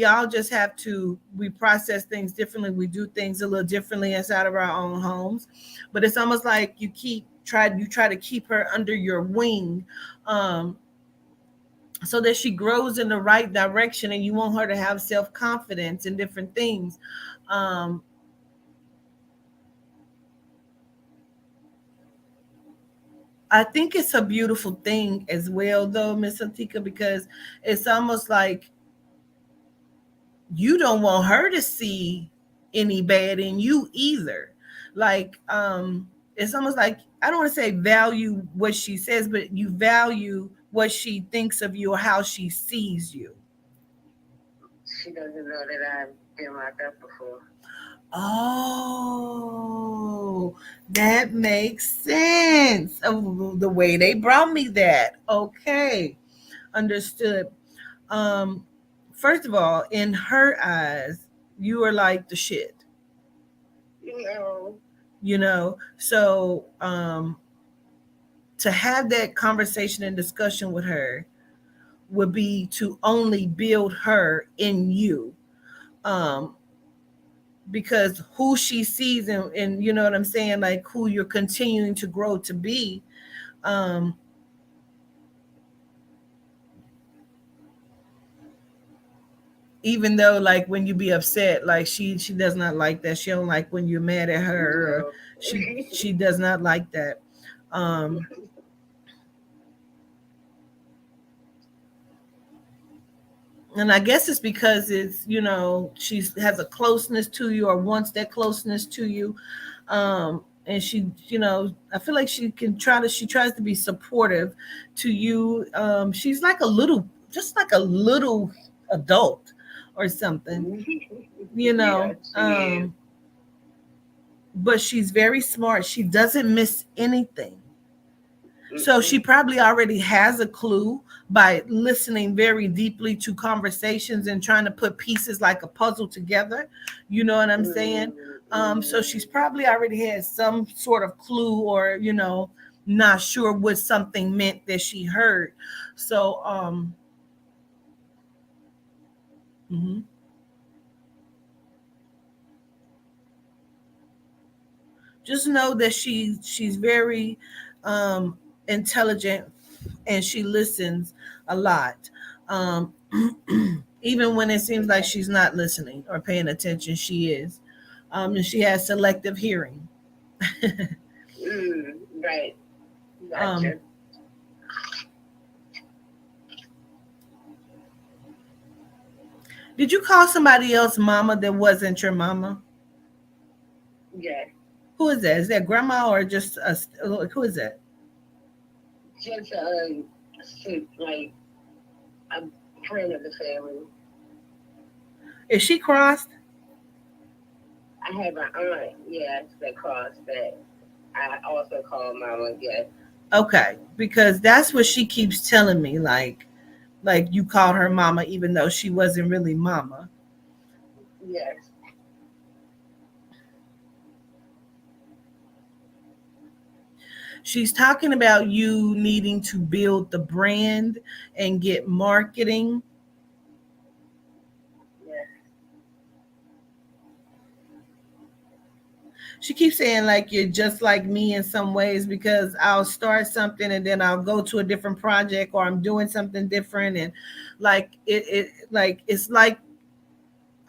all just have to, we process things differently. We do things a little differently inside of our own homes, but it's almost like you try to keep her under your wing, so that she grows in the right direction, and you want her to have self-confidence and different things. I think it's a beautiful thing as well, though, Miss Antika, because it's almost like you don't want her to see any bad in you either. Like, it's almost like, I don't want to say value what she says, but you value what she thinks of you or how she sees you. She doesn't know that I've been locked up before. Oh, that makes sense. Oh, the way they brought me that. Okay, understood. First of all, in her eyes, you are like the shit. So to have that conversation and discussion with her would be to only build her in you. Because who she sees, and you know what I'm saying, like who you're continuing to grow to be. Even though, like, when you be upset, like she does not like that. She don't like when you're mad at her, or she does not like that. And I guess it's because it's, she has a closeness to you, or wants that closeness to you. And she, I feel like she tries to be supportive to you. She's like just like a little adult or something, but she's very smart. She doesn't miss anything. So she probably already has a clue by listening very deeply to conversations and trying to put pieces like a puzzle together. You know what I'm saying? So she's probably already had some sort of clue, or not sure what something meant that she heard. So mhm. Just know that she's very um intelligent, and she listens a lot. Um, even when it seems like she's not listening or paying attention, she is. And she has selective hearing. Right. um, Gotcha. did you call somebody else mama that wasn't your mama? Yeah. Who is that? Is that grandma or just a, who is that? Just like a friend of the family. Is she crossed? I have an aunt, yes, that crossed that I also call mama, yes. Okay, because that's what she keeps telling me. Like you called her mama, even though she wasn't really mama. Yes. She's talking about you needing to build the brand and get marketing. Yes. She keeps saying like you're just like me in some ways, because I'll start something and then I'll go to a different project, or I'm doing something different, and like it's like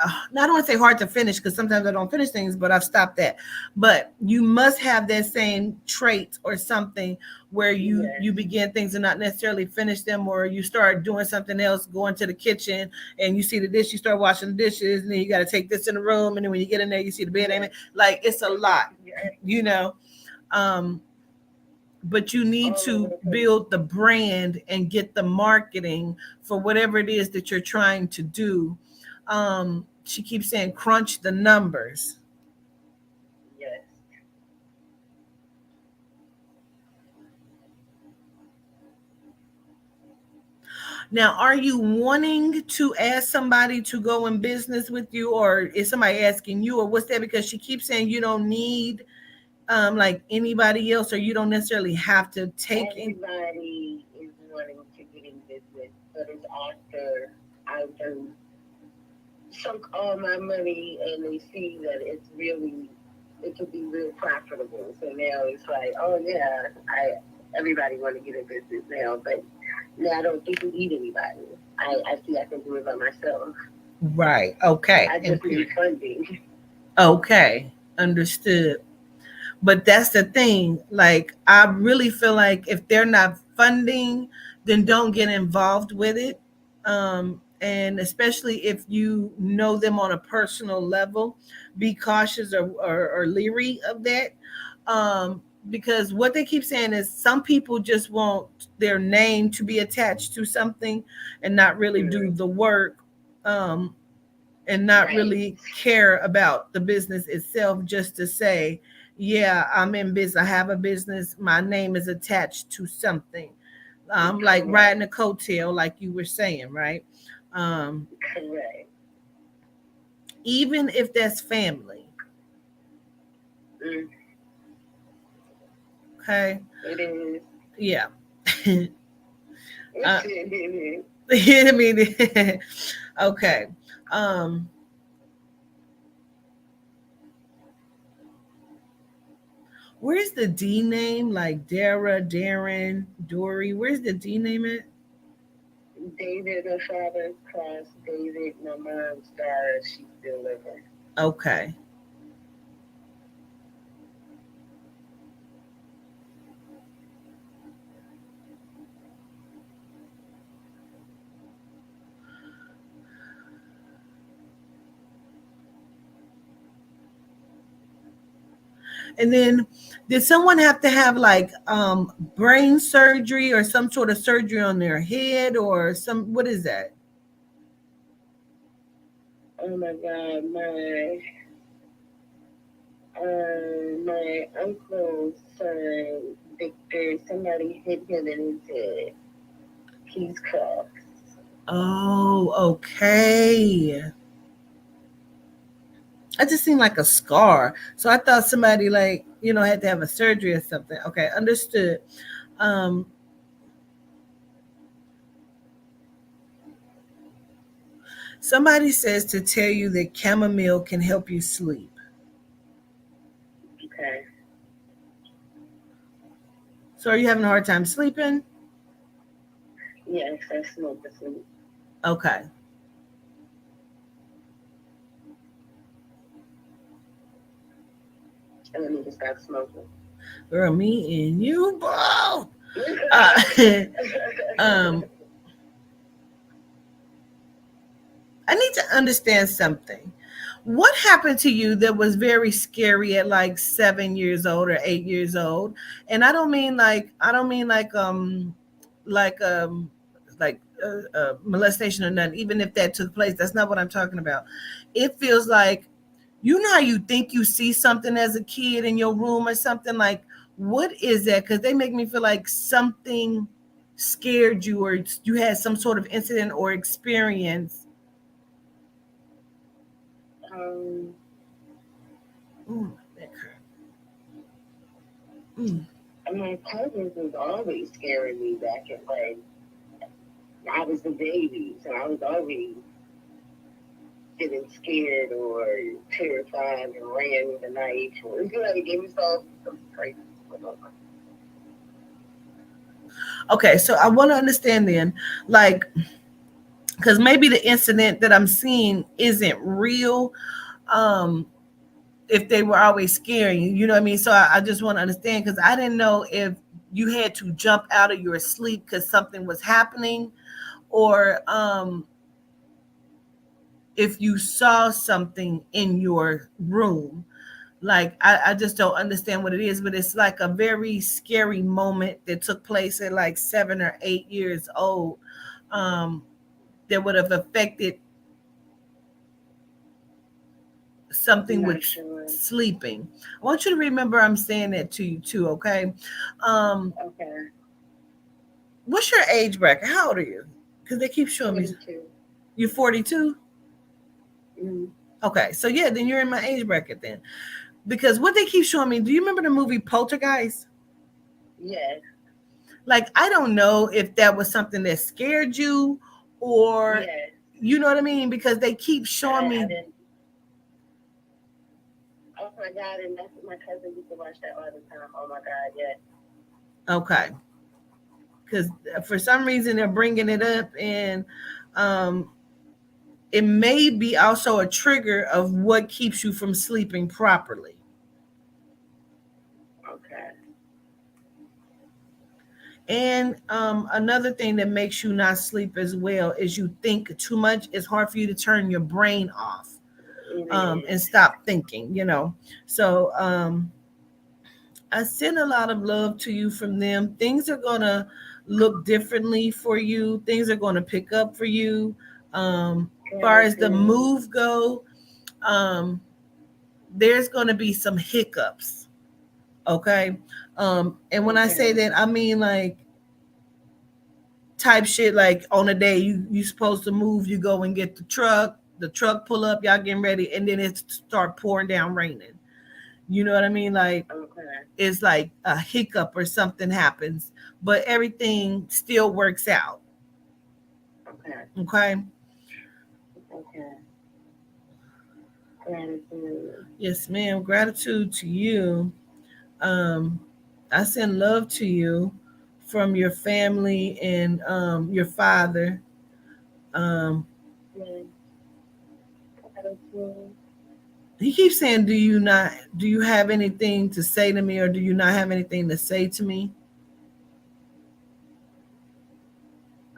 I don't want to say hard to finish, because sometimes I don't finish things, but I've stopped that. But you must have that same trait or something, where you Yes. begin things and not necessarily finish them, or you start doing something else, go into the kitchen and you see the dish, you start washing the dishes, and then you got to take this in the room, and then when you get in there, you see the bed. Yes. Like it's a lot, Yes. you know. Um, but you need All over to the place. build the brand and get the marketing for whatever it is that you're trying to do. She keeps saying crunch the numbers. Yes. Now, are you wanting to ask somebody to go in business with you, or is somebody asking you, or what's that? Because she keeps saying you don't need like anybody else, or you don't necessarily have to take in. Everybody is wanting to get in business, but it's after I've done sunk all my money and they see that it could be real profitable. So now it's like, oh yeah, everybody want to get in business now, but now I don't think we need anybody. I see I can do it by myself. Right. Okay. I just need funding. Okay. Understood. But that's the thing. Like, I really feel like if they're not funding, then don't get involved with it. And especially if you know them on a personal level, be cautious, or leery of that. Because what they keep saying is some people just want their name to be attached to something and not really do Mhm. the work. Um, and not Right. really care about the business itself, just to say, yeah, I'm in business, I have a business, my name is attached to something. Like Correct. riding a coattail, like you were saying, right? um Correct. Even if that's family. Mm, Okay. it is. Yeah. uh, It I mean, okay. um where's the D name, like Dara, Darren, Dory? Where's the D name at? David, my father's cross. David, my mom's star. She's still living. Okay. And then did someone have to have like brain surgery or some sort of surgery on their head, or some, what is that? Oh my God, my uncle's son Victor, somebody hit him in his head. He's cuffed. Oh, okay. I just seemed like a scar. So I thought somebody like, had to have a surgery or something. Okay, understood. Um, Somebody says to tell you that chamomile can help you sleep. Okay. So are you having a hard time sleeping? Yes, I smoke to sleep. Okay. And then just stop smoking. Girl, me and you both. Uh, um, I need to understand something. What happened to you that was very scary at like 7 years old or 8 years old? And like molestation or nothing. Even if that took place, that's not what I'm talking about. It feels like, how you think you see something as a kid in your room or something. Like, what is that? Because they make me feel like something scared you, or you had some sort of incident or experience. um, Ooh, that hurt. Mm. my cousins was always scaring me back in like I was the baby, so I was always getting scared or terrified and ran in the night or like it was all some crazy. Okay, so I want to understand then, like, because maybe the incident that I'm seeing isn't real. Um, if they were always scaring you, you know what I mean? So I just want to understand, because I didn't know if you had to jump out of your sleep because something was happening, or if you saw something in your room. Like, I just don't understand what it is, but it's like a very scary moment that took place at like 7 or 8 years old, um, that would have affected I'm something not with sure. sleeping. I want you to remember I'm saying that to you too, okay? Okay. What's your age bracket? How old are you? Because they keep showing me 42. you're 42. Mm-hmm. Okay, so yeah, then you're in my age bracket then. Because what they keep showing me, do you remember the movie Poltergeist? Yes. Like, I don't know if that was something that scared you, or Yes. you know what I mean? Because they keep showing I me. didn't. Oh my God! And that's my cousin used to watch that all the time. Oh my God! Yes. Okay, because for some reason they're bringing it up, and um, it may be also a trigger of what keeps you from sleeping properly. Okay. And another thing that makes you not sleep as well is you think too much. It's hard for you to turn your brain off, It and is. stop thinking. So I send a lot of love to you from them. Things are going to look differently for you. Things are going to pick up for you. Far as the Gratitude. move go, um, there's going to be some hiccups. Okay. And when I say Okay. that, I mean like type shit, like on a day you supposed to move, you go and get the truck pull up, y'all getting ready, and then it start pouring down raining. You know what I mean? Like, Okay. it's like a hiccup or something happens, but everything still works out. Okay. Okay. Okay. Gratitude. Yes, ma'am. Gratitude to you. Um, I send love to you from your family and your father. Um, Yes. Gratitude. he keeps saying, do you have anything to say to me, or do you not have anything to say to me?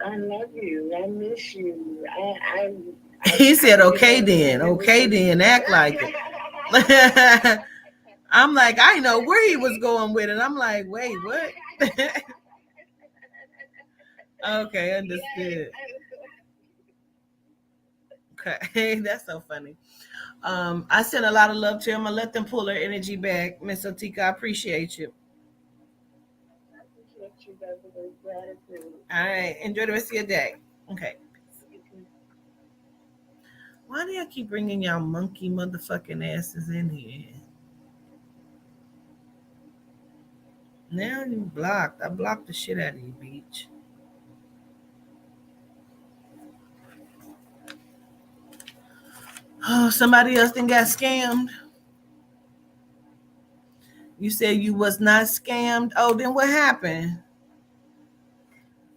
I love you. I miss you. He I said, didn't know that okay then, act like it. I'm like, I know where he was going with it. I'm like, wait, what? Okay, Yes. understood. Okay, that's so funny. I send a lot of love to him. I let them pull their energy back. Miss Otika, I appreciate you. Gratitude. All right. Enjoy the rest of your day. Okay. Why do y'all keep bringing y'all monkey motherfucking asses in here? Now you blocked. I blocked the shit out of you, Beach. Oh, somebody else then got scammed. You said you was not scammed. Oh, then what happened?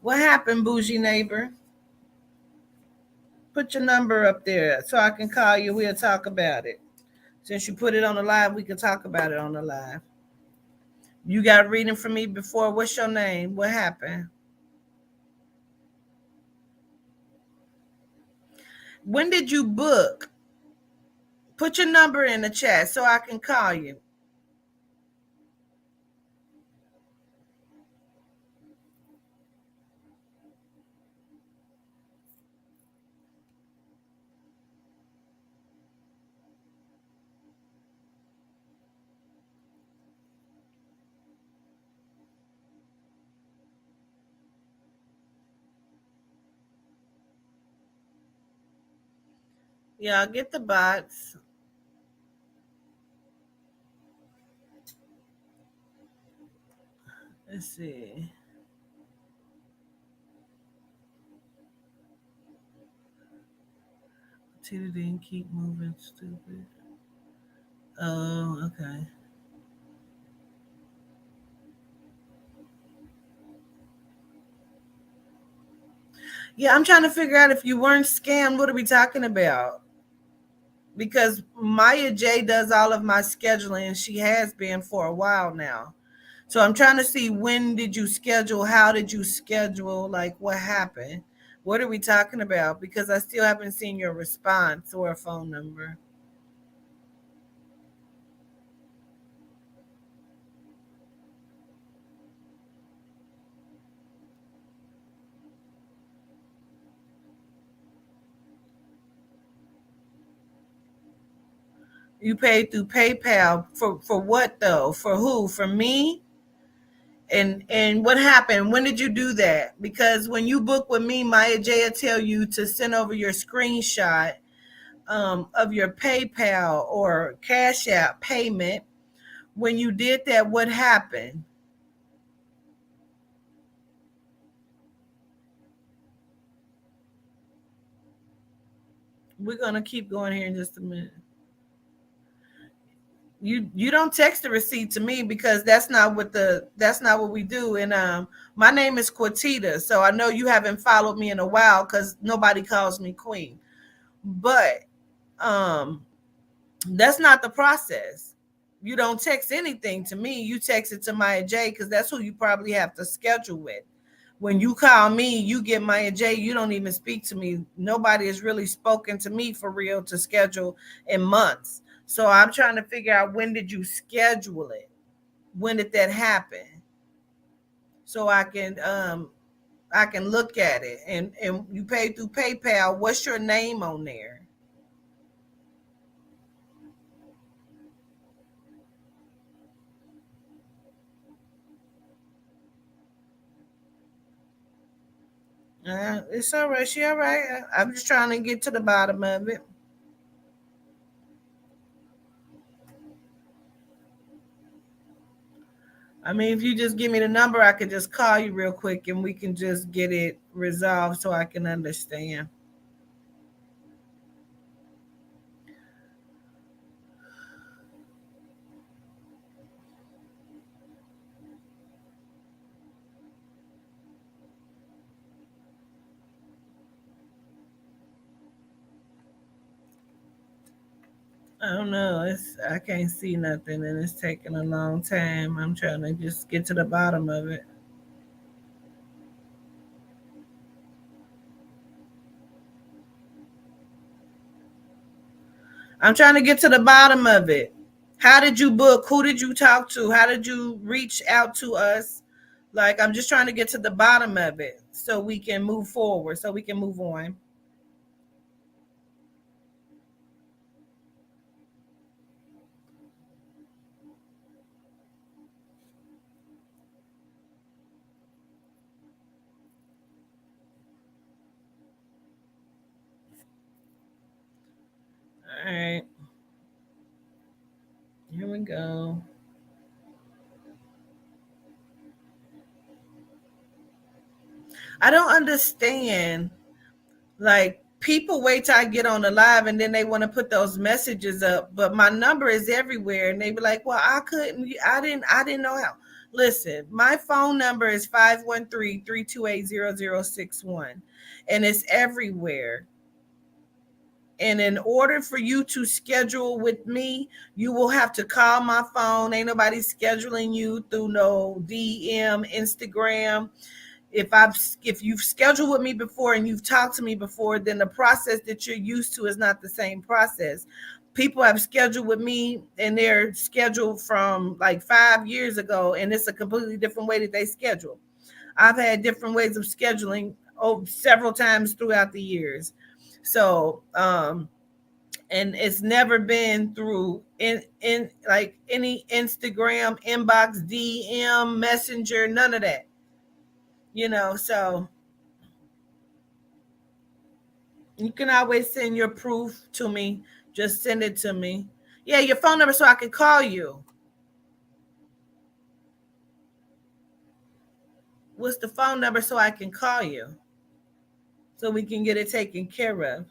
What happened, bougie neighbor? Put your number up there so I can call you. We'll talk about it. Since you put it on the live, we can talk about it on the live. You got reading from me before. What's your name? What happened? When did you book? Put your number in the chat so I can call you. Yeah, I'll get the bots. Let's see. Tita didn't keep moving, stupid. Oh, okay. Yeah, I'm trying to figure out if you weren't scammed, what are we talking about? Because Maya J does all of my scheduling and she has been for a while now. So I'm trying to see, when did you schedule? How did you schedule? Like, what happened? What are we talking about? Because I still haven't seen your response or a phone number. You paid through PayPal for what though? For who? For me? And what happened? When did you do that? Because when you book with me, Maya J will tell you to send over your screenshot of your PayPal or Cash App payment. When you did that, what happened? We're gonna keep going here in just a minute. You don't text the receipt to me because that's not what we do. And my name is Quatita, so I know you haven't followed me in a while because nobody calls me Queen. But um that's not the process. You don't text anything to me. You text it to Maya J because that's who you probably have to schedule with. When you call me, you get Maya J. You don't even speak to me. Nobody has really spoken to me for real to schedule in months. So I'm trying to figure out, when did you schedule it? When did that happen? So I can look at it. And you pay through PayPal. What's your name on there? It's all right. She all right. I'm just trying to get to the bottom of it. I mean, if you just give me the number, I could just call you real quick and we can just get it resolved so I can understand. I don't know. I can't see nothing and it's taking a long time. I'm trying to just get to the bottom of it. I'm trying to get to the bottom of it. How did you book? Who did you talk to? How did you reach out to us? Like, I'm just trying to get to the bottom of it so we can move forward, so we can move on. go. I don't understand. Like, people wait till I get on the live and then they want to put those messages up, but my number is everywhere, and they be like, "Well, I didn't know how." Listen, my phone number is 513-328-0061, and it's everywhere. And in order for you to schedule with me, you will have to call my phone. Ain't nobody scheduling you through no DM, Instagram. If you've scheduled with me before and you've talked to me before, then the process that you're used to is not the same process. People have scheduled with me and they're scheduled from like 5 years ago, and it's a completely different way that they schedule. I've had different ways of scheduling several times throughout the years. So, and it's never been through in like any Instagram inbox, DM, messenger, none of that. So you can always send your proof to me. Just send it to me. Yeah, your phone number so I can call you. What's the phone number so I can call you? So we can get it taken care of.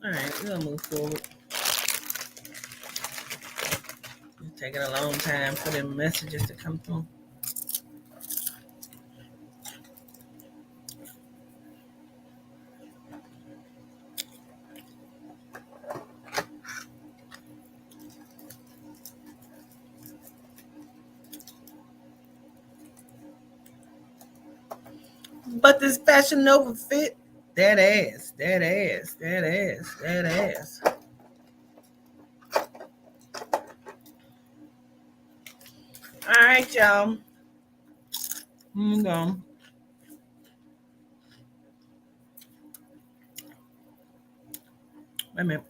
All right, we're gonna move forward. It's taking a long time for the messages to come through. But this Fashion Nova fit, that ass, that ass, that ass, that ass. All right, y'all. I'm going. Wait a minute.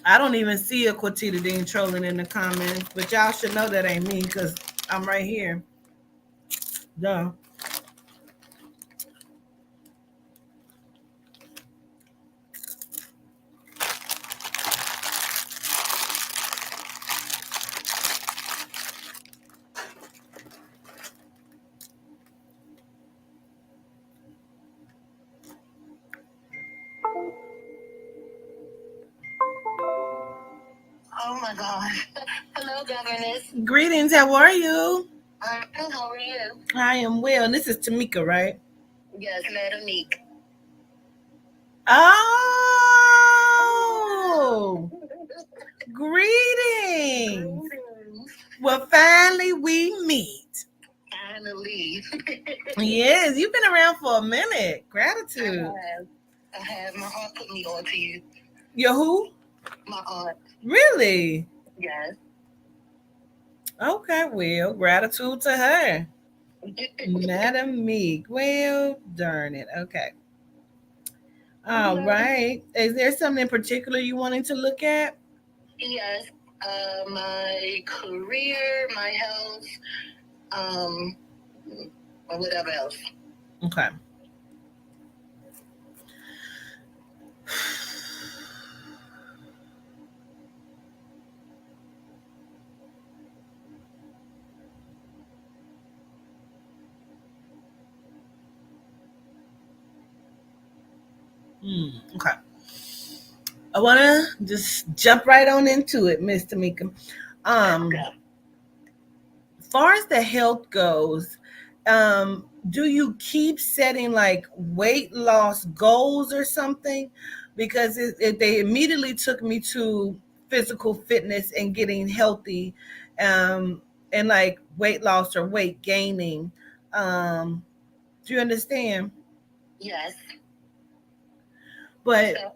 I don't even see a Quatita Dean trolling in the comments, but y'all should know that ain't me because I'm right here. Duh. Oh my God. Hello, Governess. Greetings. How are you? How are you? I am well. And this is Tamika, right? Yes, Madam Meek. Oh, greetings. Well, finally we meet. Finally. Yes, you've been around for a minute. Gratitude. I have. My aunt put me on to you. Your who? My aunt. Really? Yes. Okay, well, gratitude to her. Madam Meek. Well, darn it. Okay. All right. Is there something in particular you wanting to look at? Yes. My career, my health, or whatever else. Okay. Okay. I want to just jump right on into it, Miss Tamika. As far as the health goes, do you keep setting like weight loss goals or something? Because they immediately took me to physical fitness and getting healthy, and like weight loss or weight gaining. Do you understand? Yes. But So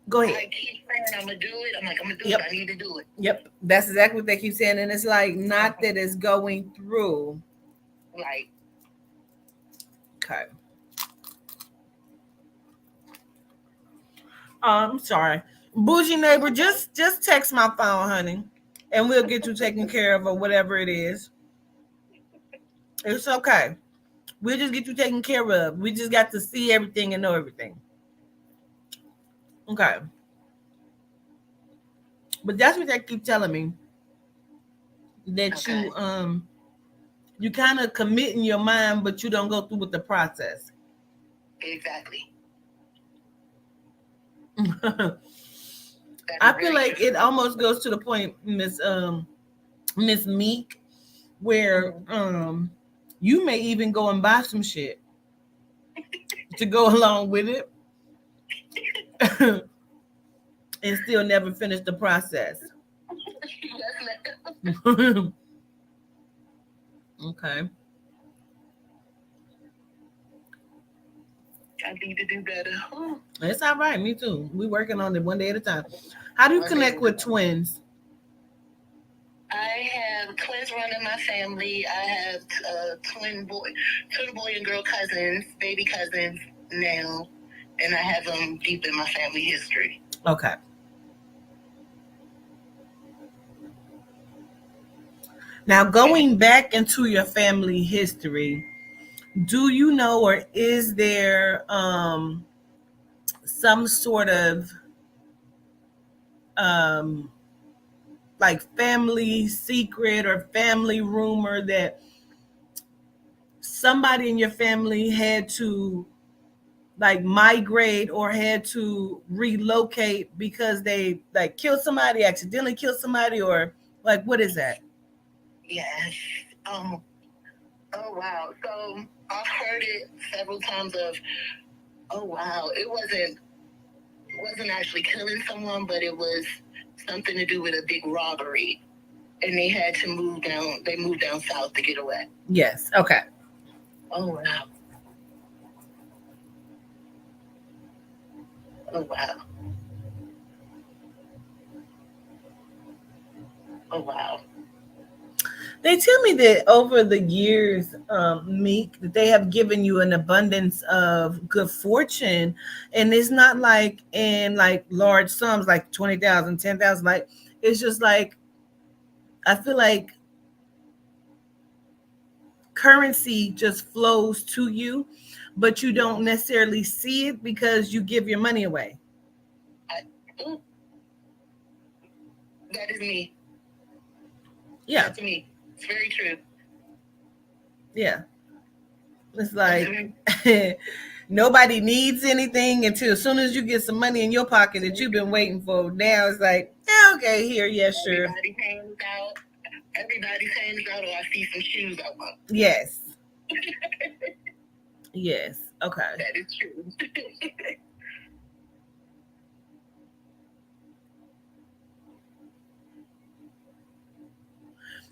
go I ahead. keep saying I'm gonna do it. I'm like, I'm gonna do Yep. it. I need to do it. Yep, that's exactly what they keep saying, and it's like not that it's going through. Right. Okay. I'm sorry, bougie neighbor. Just text my phone, honey, and we'll get you taken care of or whatever it is. It's okay. We'll just get you taken care of. We just got to see everything and know everything. Okay. But that's what they keep telling me. That Okay. you kind of commit in your mind, but you don't go through with the process. Exactly. I That is feel very like true. it almost goes to the point, Miss Meek, where you may even go and buy some shit to go along with it and still never finish the process. Okay. I need to do better. It's all right. Me too. We working on it one day at a time. How do you connect with twins? I have twins running my family. I have twin boy and girl cousins, baby cousins now, and I have them deep in my family history. Okay. Now, going back into your family history, do you know, or is there some sort of um, like family secret or family rumor that somebody in your family had to like migrate or had to relocate because they like killed somebody, accidentally killed somebody, or like what is that? Yes. Oh wow. So I've heard it several times of, oh wow, it wasn't actually killing someone, but it was something to do with a big robbery. And they had to move down. They moved down south to get away. Yes. Okay. Oh wow. Oh wow. Oh wow. They tell me that over the years, Meek, that they have given you an abundance of good fortune, and it's not like in like large sums, like 20,000, 10,000. Like it's just like I feel like currency just flows to you, but you don't necessarily see it because you give your money away. That is me. Yeah. That's me. It's very true. Yeah. It's like nobody needs anything until as soon as you get some money in your pocket that you've been waiting for. Now it's like, yeah, okay, here, yeah, sure. Everybody's hands out. Everybody's hands out, or I see some shoes I want. Yes. Yes. Okay. That is true.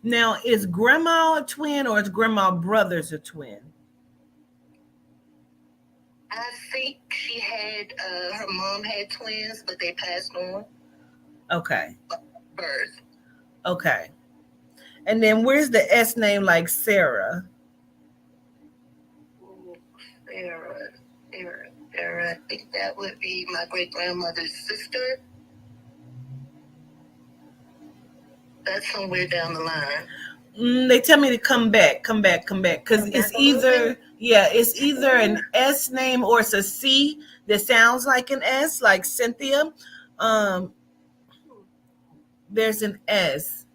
Now, is grandma a twin or is grandma brothers a twin? I think she had her mom had twins, but they passed on. Okay. Birth. Okay. And then where's the S name like Sarah? Sarah. I think that would be my great grandmother's sister. That's somewhere down the line. They tell me to come back, because it's either an S name or it's a C that sounds like an S, like Cynthia. There's an S.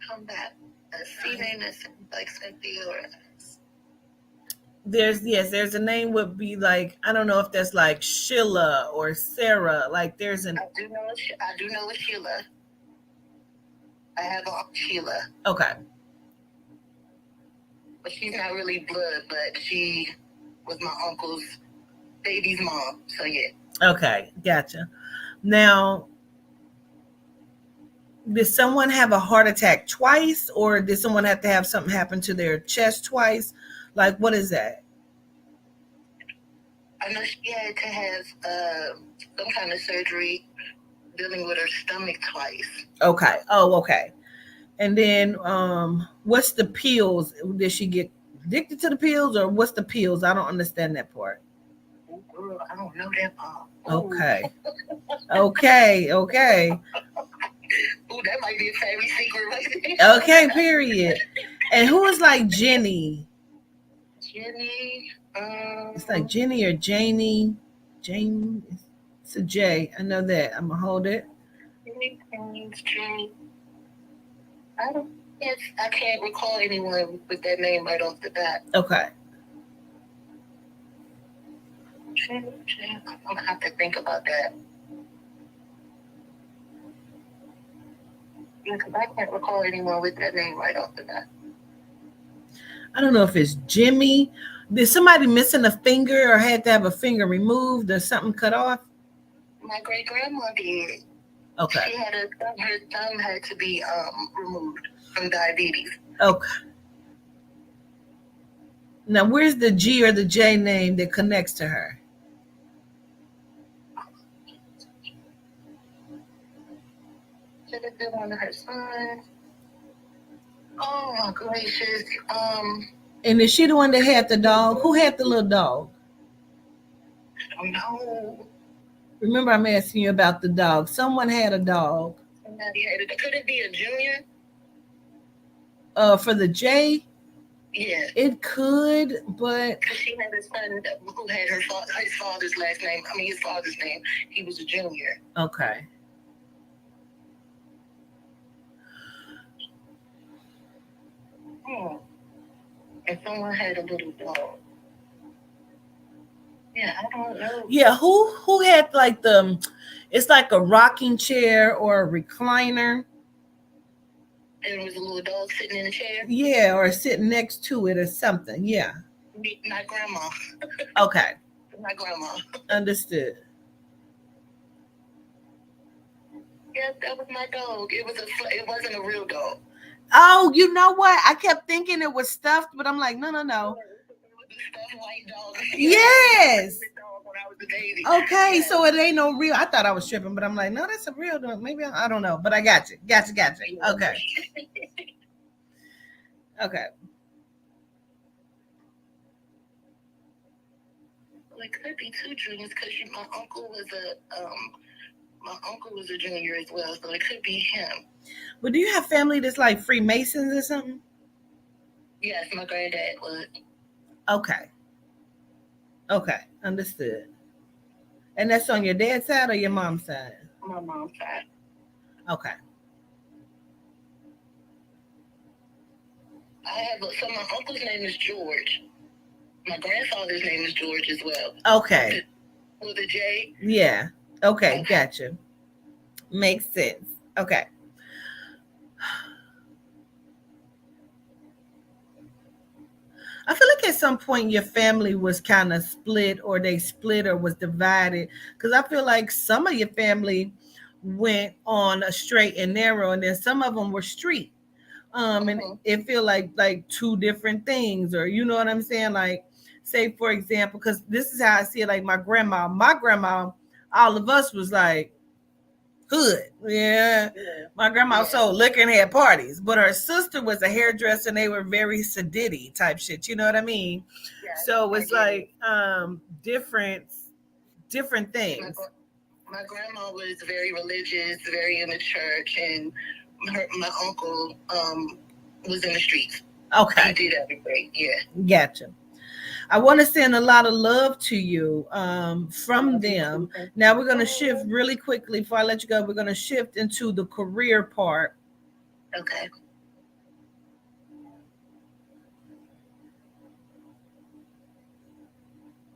Come back. A C name that sounds like Cynthia or S. There's a name would be like, I don't know if that's like Sheila or Sarah. Like there's an. I do know a Sheila. I have a Sheila. Okay. But she's not really blood, but she was my uncle's baby's mom. So yeah. Okay, gotcha. Now, did someone have a heart attack twice, or did someone have to have something happen to their chest twice? Like, what is that? I know she had to have some kind of surgery dealing with her stomach twice. Okay. Oh, okay. And then what's the pills? Did she get addicted to the pills, or what's the pills? I don't understand that part. Oh, girl, I don't know that part. Okay. Okay. Okay. Oh, that might be a family secret right there. Okay, period. And who is like Jenny? Jenny. It's like Jenny or Janie. Jane. It's a J. I know that. I'm gonna hold it. Jenny. I can't recall anyone with that name right off the bat. Okay. I'm gonna have to think about that. Because I can't recall anyone with that name right off the bat. I don't know if it's Jimmy. Did somebody missing a finger or had to have a finger removed or something cut off? My great grandma did. Okay. She had her thumb had to be removed from diabetes. Okay. Now, where's the G or the J name that connects to her? Should have been one of her sons. Oh my gracious. And is she the one that had the dog? Who had the little dog? I don't know. Remember, I'm asking you about the dog. Someone had a dog. Somebody had it. Could it be a junior? For the J? Yeah. It could, but She had a son who had his father's last name. I mean, his father's name. He was a junior. okay. And someone had a little dog. Yeah, I don't know. Yeah, who had like it's like a rocking chair or a recliner. And there was a little dog sitting in a chair. Yeah, or sitting next to it or something. Yeah. My grandma. Okay. My grandma. Understood. Yes, that was my dog. It wasn't a real dog. Oh, you know what? I kept thinking it was stuffed, but I'm like, no. It was a stuffed white dog. Yes. When I was a baby. Okay, Yes. so it ain't no real. I thought I was tripping, but I'm like, no, that's a real dog. Maybe I don't know, but I got you. Okay. Okay. Well, it could be two juniors because my uncle was a junior as well, so it could be him. But do you have family that's like Freemasons or something? Yes, my granddad was. Okay. Okay, understood. And that's on your dad's side or your mom's side? My mom's side. Okay. So my uncle's name is George. My grandfather's name is George as well. Okay. With a J? Yeah. Okay, gotcha. Makes sense. Okay. I feel like at some point your family was kind of split, or they split or was divided, because I feel like some of your family went on a straight and narrow, and then some of them were street. And it feel like two different things, or you know what I'm saying? Like, say for example, because this is how I see it. Like my grandma, all of us was like hood. Yeah. My grandma sold liquor and had parties, but her sister was a hairdresser and they were very sedity type shit. You know what I mean? Yeah, so it's like different things. My grandma was very religious, very in the church, and my uncle was in the streets. Okay. He did everything. Yeah. Gotcha. I want to send a lot of love to you from them. Now we're going to shift really quickly before I let you go. We're going to shift into the career part. Okay.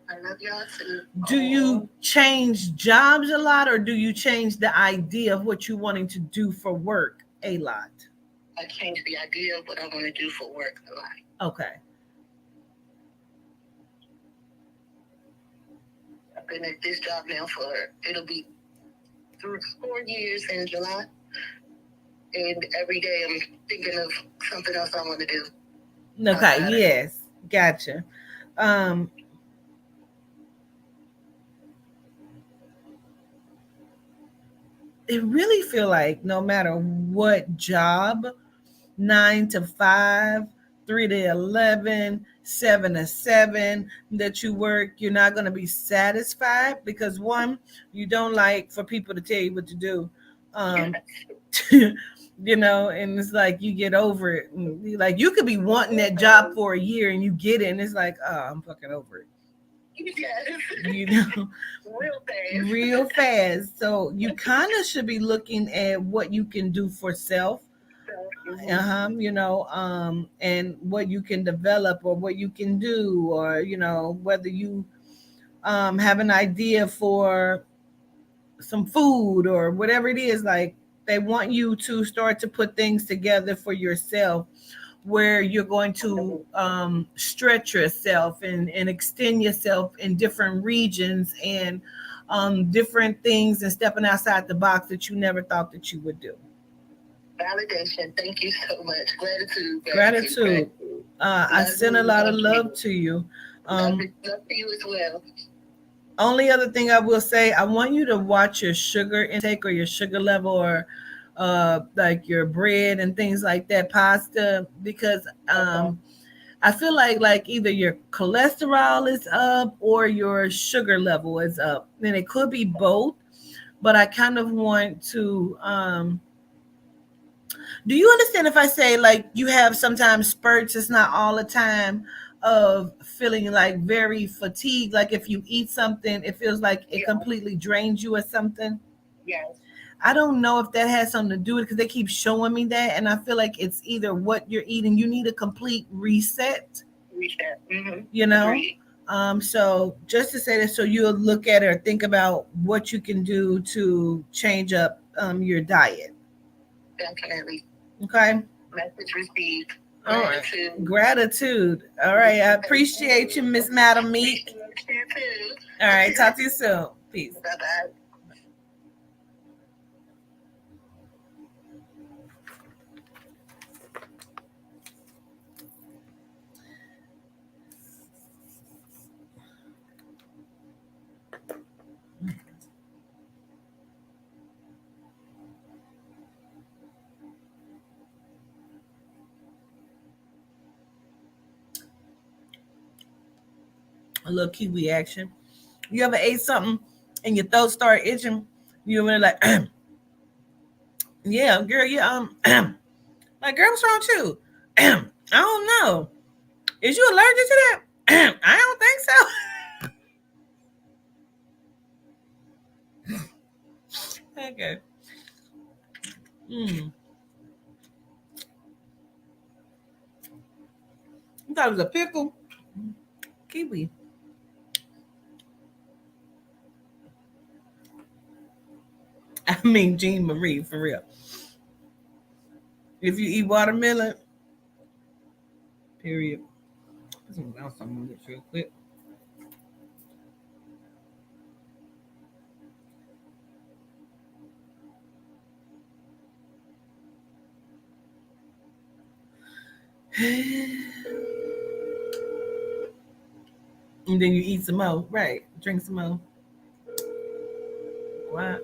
I love y'all too. Do you change jobs a lot, or do you change the idea of what you're wanting to do for work a lot? I change the idea of what I want to do for work a lot. Okay. I've been at this job now it'll be 4 years in July. And every day I'm thinking of something else I want to do. Okay, yes. Gotcha. it really feel like no matter what job, 9 to 5, 3 to 11, 7 to 7 that you work, you're not going to be satisfied because one, you don't like for people to tell you what to do. Um, and it's like you get over it. Like you could be wanting that job for a year and you get it, and it's like, oh, I'm fucking over it. Yes. Real fast. Real fast. So you kind of should be looking at what you can do for self, and what you can develop or what you can do, or whether you have an idea for some food or whatever it is. Like they want you to start to put things together for yourself where you're going to stretch yourself and extend yourself in different regions and different things and stepping outside the box that you never thought that you would do. Validation. Thank you so much. Gratitude. I send a lot of love to you. Love to you as well. Only other thing I will say, I want you to watch your sugar intake or your sugar level, or like your bread and things like that, pasta, because I feel like either your cholesterol is up or your sugar level is up. And it could be both, but I kind of want to do you understand if I say like you have sometimes spurts, it's not all the time, of feeling like very fatigued, like if you eat something it feels like it completely drains you or something? Yes. I don't know if that has something to do with it because they keep showing me that, and I feel like it's either what you're eating, you need a complete reset. So just to say that, so you'll look at it or think about what you can do to change up your diet. Definitely. Okay. Message received. All right. Gratitude. All right. I appreciate you, Miss Madam Meek. All right. Talk to you soon. Peace. Bye-bye. A little kiwi action. You ever ate something and your throat start itching? You were like, yeah, girl, yeah, like, girl, what's wrong with you? I don't know. Is you allergic to that? I don't think so. Okay. I thought it was a pickle. Kiwi. I mean, Jean Marie, for real. If you eat watermelon, period. This one else I'm gonna get real quick. And then you eat some more, right? Drink some more. What?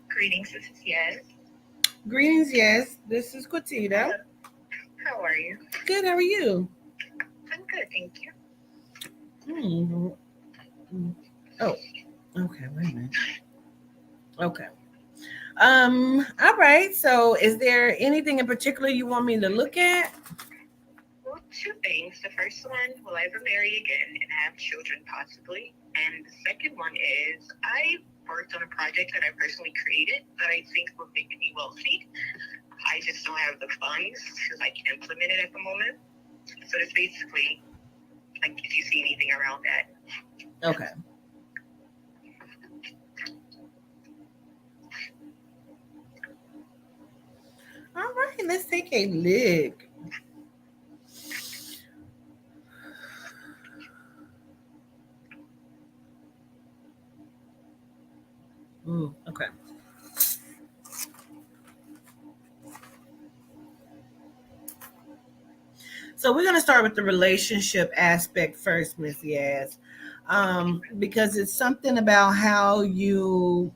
Greetings, this is Yes. Greetings, yes. This is Quatita. How are you? Good. How are you? I'm good, thank you. Oh, okay. Wait a minute. Okay. All right. So, is there anything in particular you want me to look at? Well, two things. The first one, will I ever marry again and have children possibly? And the second one is, I worked on a project that I personally created that I think will make me wealthy. I just don't have the funds to implement it at the moment. So it's basically if you see anything around that. Okay. All right, let's take a look. Okay. So we're gonna start with the relationship aspect first, Miss Yaz, because it's something about how you.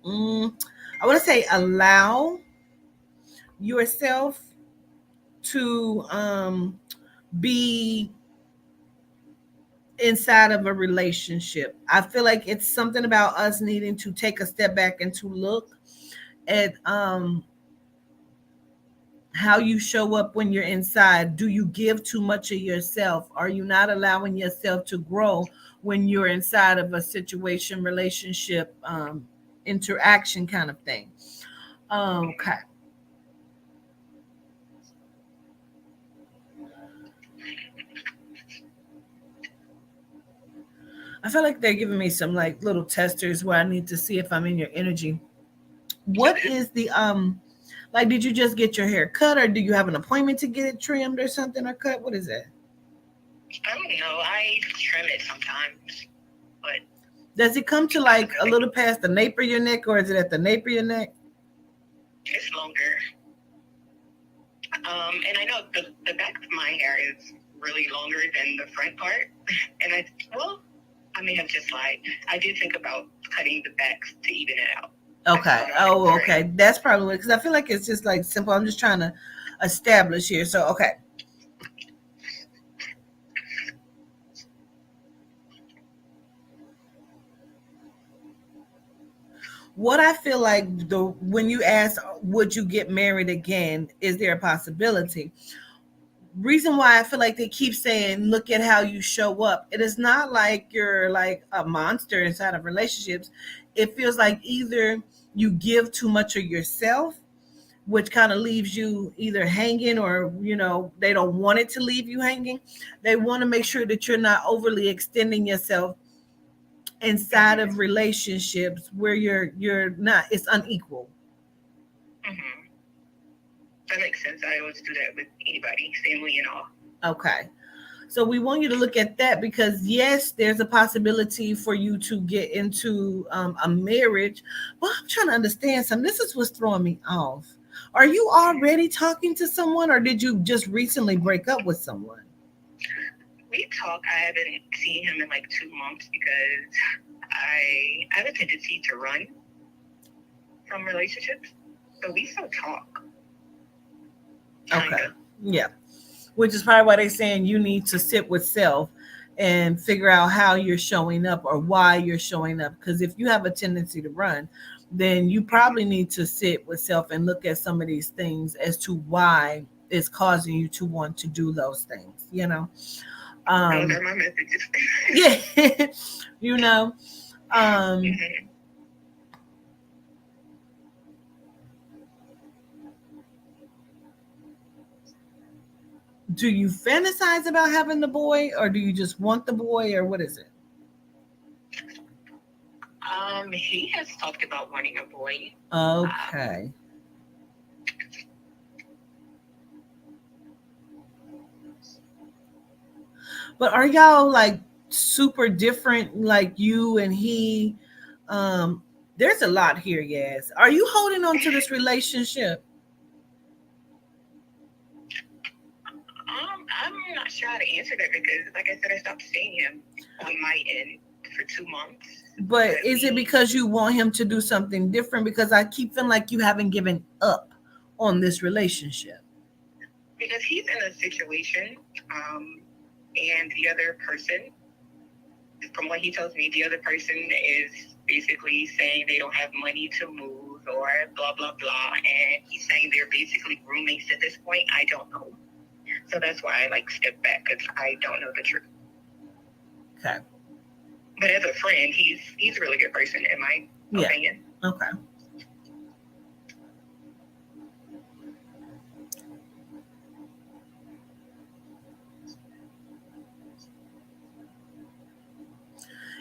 Mm, I want to say allow yourself to be inside of a relationship. I feel like it's something about us needing to take a step back and to look at how you show up when you're inside. Do you give too much of yourself? Are you not allowing yourself to grow when you're inside of a situation, relationship, interaction kind of thing? Okay. I feel like they're giving me some like little testers where I need to see if I'm in your energy. What is the like did you just get your hair cut or do you have an appointment to get it trimmed or something or cut? What is it? I don't know. I trim it sometimes, but Does it come to like a little past the nape of your neck or is it at the nape of your neck? it's longer. And I know the back of my hair is really longer than the front part. And I may have just lied. I did think about cutting the backs to even it out. Okay. Oh, okay. That's probably because I feel like it's just like simple. I'm just trying to establish here. So, okay. What I feel like when you ask, would you get married again? Is there a possibility? Reason why I feel like they keep saying, look at how you show up. It is not like you're like a monster inside of relationships. It feels like either you give too much of yourself, which kind of leaves you either hanging or, they don't want it to leave you hanging. They want to make sure that you're not overly extending yourself inside of relationships where you're not, it's unequal. Mm-hmm. That makes sense. I always do that with anybody, family and all. Okay. So we want you to look at that because yes, there's a possibility for you to get into a marriage, but I'm trying to understand something. This is what's throwing me off. Are you already talking to someone or did you just recently break up with someone? We talk. I haven't seen him in like 2 months because I have a tendency to run from relationships. So we still talk. Kinda. Okay. Yeah. Which is probably why they're saying you need to sit with self and figure out how you're showing up or why you're showing up. Because if you have a tendency to run, then you probably need to sit with self and look at some of these things as to why it's causing you to want to do those things, Those are my messages. Yeah. Do you fantasize about having the boy or do you just want the boy or what is it? He has talked about wanting a boy. Okay. But are y'all like super different, like you and he? There's a lot here, yes. Are you holding on to this relationship? I'm not sure how to answer that because, like I said, I stopped seeing him on my end for 2 months. But is it because you want him to do something different? Because I keep feeling like you haven't given up on this relationship. Because he's in a situation, and the other person, from what he tells me, the other person is basically saying they don't have money to move or blah, blah, blah. And he's saying they're basically roommates at this point. I don't know. So that's why I step back because I don't know the truth. Okay. But as a friend, he's a really good person in my opinion. Okay.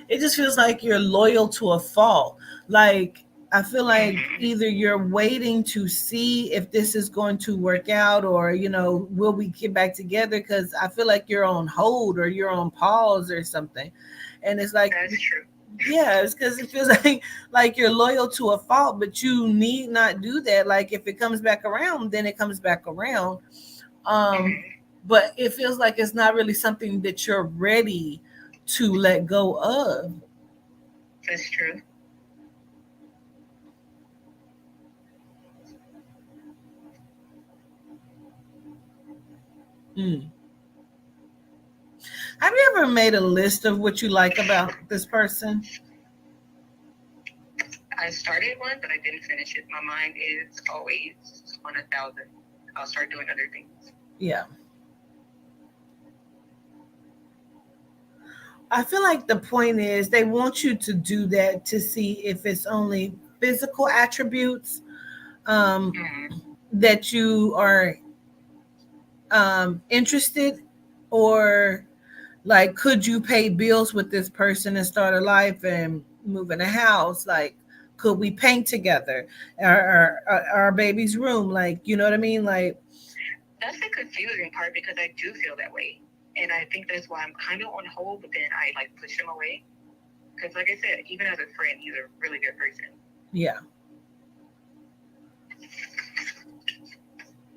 It just feels like you're loyal to a fault. Like I feel like either you're waiting to see if this is going to work out or, will we get back together? Because I feel like you're on hold or you're on pause or something. And it's like, that's true. Yeah, it's because it feels like you're loyal to a fault, but you need not do that. Like if it comes back around, then it comes back around. Um, Mhm. but it feels like it's not really something that you're ready to let go of. That's true. Mm. Have you ever made a list of what you like about this person? I started one, but I didn't finish it. My mind is always on 1,000. I'll start doing other things. Yeah. I feel like the point is they want you to do that to see if it's only physical attributes um, Mhm. that you are interested, or like could you pay bills with this person and start a life and move in a house, like could we paint together our baby's room, like you know what I mean, like That's the confusing part because I do feel that way. And I think that's why I'm kind of on hold, but then I like push him away. Because, like I said, even as a friend, he's a really good person. yeah.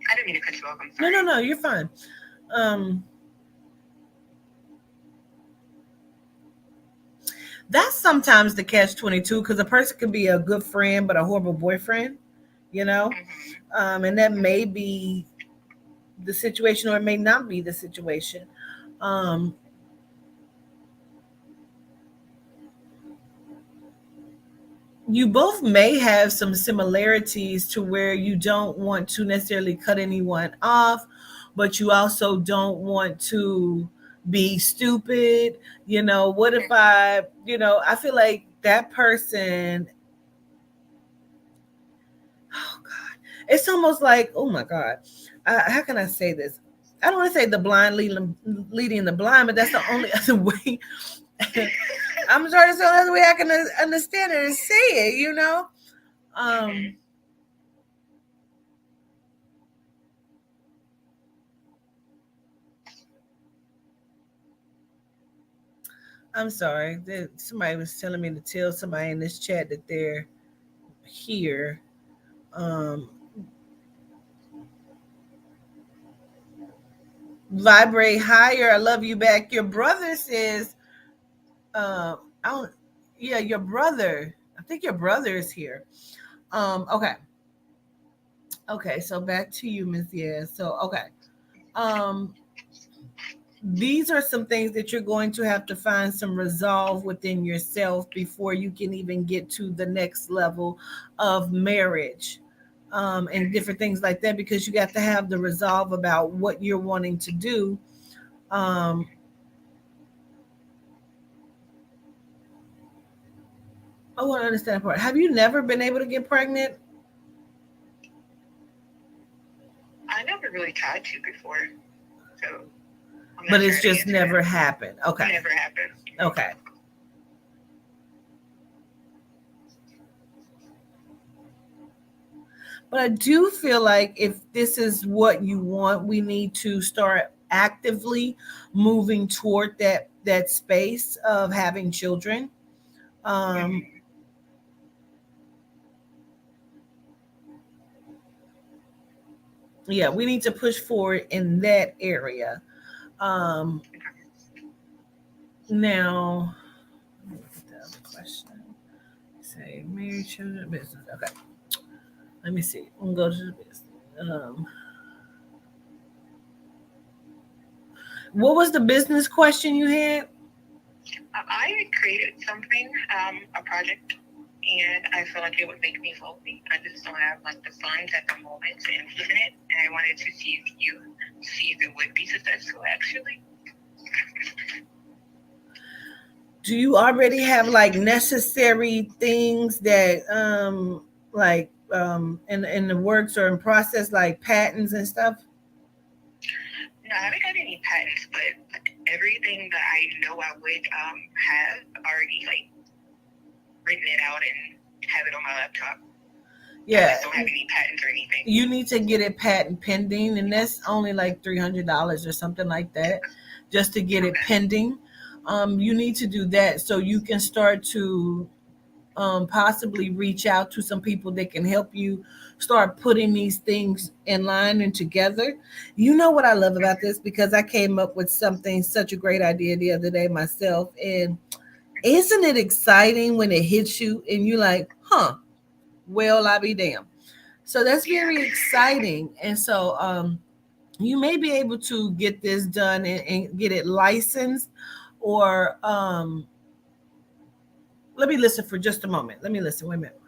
I didn't mean to cut you off. I'm No, sorry. no, no, you're fine. um that's sometimes the catch 22, because a person can be a good friend but a horrible boyfriend, you know. Mm-hmm. And that may be the situation or it may not be the situation. um you both may have some similarities to where you don't want to necessarily cut anyone off, but you also don't want to be stupid. You know, what if I feel like that person, oh God, it's almost like, oh my God, how can I say this? I don't want to say the blind leading the blind, but that's the only other way. I'm sorry, that's the only other way I can understand it and say it, you know? Mm-hmm. Um, I'm sorry. Somebody was telling me to tell somebody in this chat that they're here. Um, Vibrate higher. I love you back. Your brother says, I don't, yeah, your brother. I think your brother is here. Okay. Okay. So back to you, Miss Yeah. So, okay. Um, these are some things that you're going to have to find some resolve within yourself before you can even get to the next level of marriage, and different things like that, because you got to have the resolve about what you're wanting to do. um, I want to understand that part. Have you never been able to get pregnant? I never really tried to before, so I'm But not it's sure how to just answer never that. happened. Okay. Never happened. Okay. But I do feel like if this is what you want, we need to start actively moving toward that space of having children. Um, Mm-hmm. yeah, we need to push forward in that area. Um, now, let me look at the other question. Say married, children, business. Okay, let me see. We'll go to the business. What was the business question you had? I created something, a project, and I feel like it would make me wealthy. I just don't have like the funds at the moment to implement it, and I wanted to see if you see if it would be successful actually. Do you already have like necessary things that in the works or in process, like patents and stuff? No, I haven't got any patents, but everything that I know I would have already like written it out and have it on my laptop. I Yeah, just don't have any patents or anything. you need to get it patent pending, and that's only like $300 or something like that, just to get it Okay. pending. You need to do that so you can start to possibly reach out to some people that can help you start putting these things in line and together. You know what I love about this, because I came up with something, such a great idea the other day myself. And isn't it exciting when it hits you and you're like, huh, well, I'll be damned. So that's very exciting. And so you may be able to get this done and get it licensed, or let me listen for just a moment. Let me listen. Wait a minute.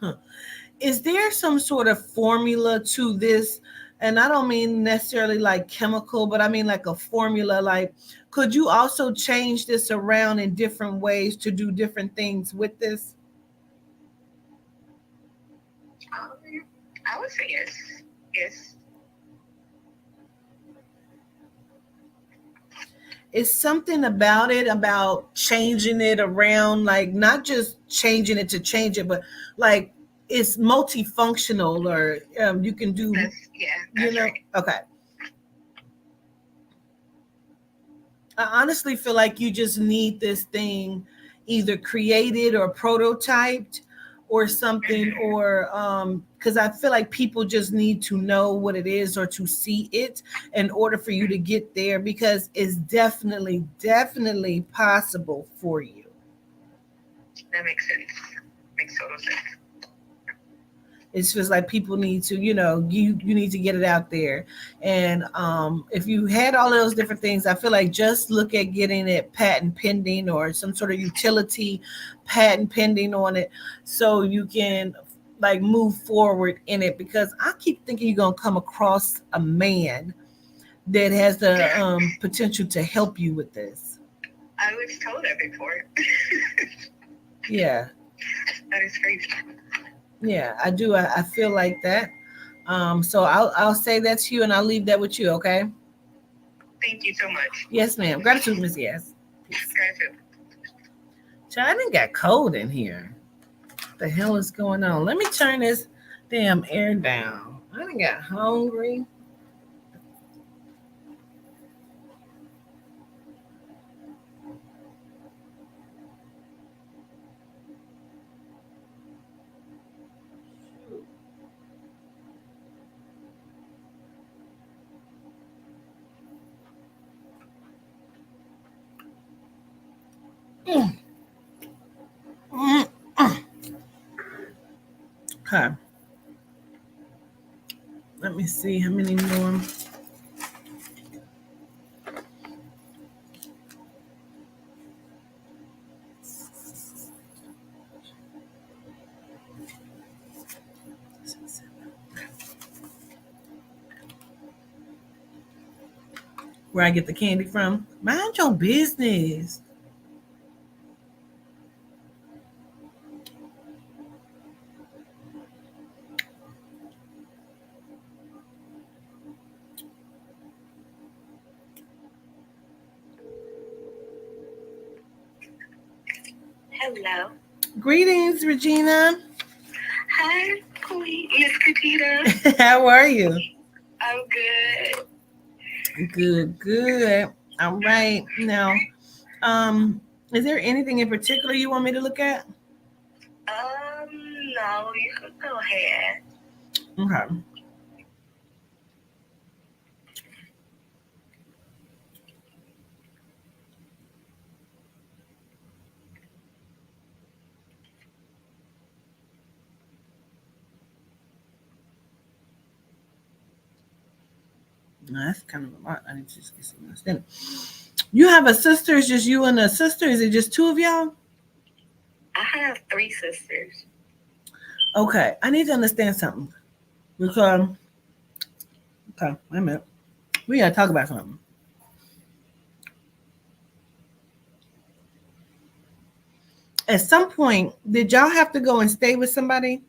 Huh. Is there some sort of formula to this? And I don't mean necessarily like chemical, but I mean like a formula. Like, could you also change this around in different ways to do different things with this? I would say yes. Yes. It's something about it, about changing it around, like not just changing it to change it, but like it's multifunctional, or you can do, That's right. Okay. I honestly feel like you just need this thing either created or prototyped or something, or because I feel like people just need to know what it is or to see it in order for you to get there, because it's definitely possible for you. That makes sense. Makes total sense. It's just like people need to, you need to get it out there. And if you had all those different things, I feel like just look at getting it patent pending or some sort of utility patent pending on it, so you can like move forward in it. Because I keep thinking you're gonna come across a man that has the potential to help you with this. I was told that before. Yeah. That is crazy. Yeah, I do. I feel like that. So I'll say that to you, and I'll leave that with you. Okay. Thank you so much. Yes, ma'am. Gratitude, Miss Yes. Gratitude. Child, I didn't got cold in here. What the hell is going on? Let me turn this damn air down. I done got hungry. Mm. Mm. Okay. Let me see how many more. Where I get the candy from? Mind your business. Hello. Greetings, Regina. Hi, Queen Miss Katita. How are you? I'm good. Good. All right. Now, is there anything in particular you want me to look at? No, you can go ahead. Okay. No, that's kind of a lot. I need to just get some understanding. You have a sister? Is just you and a sister? Is it just two of y'all? I have 3 sisters. Okay. I need to understand something. Because, okay, wait a minute. We got to talk about something. At some point, did y'all have to go and stay with somebody?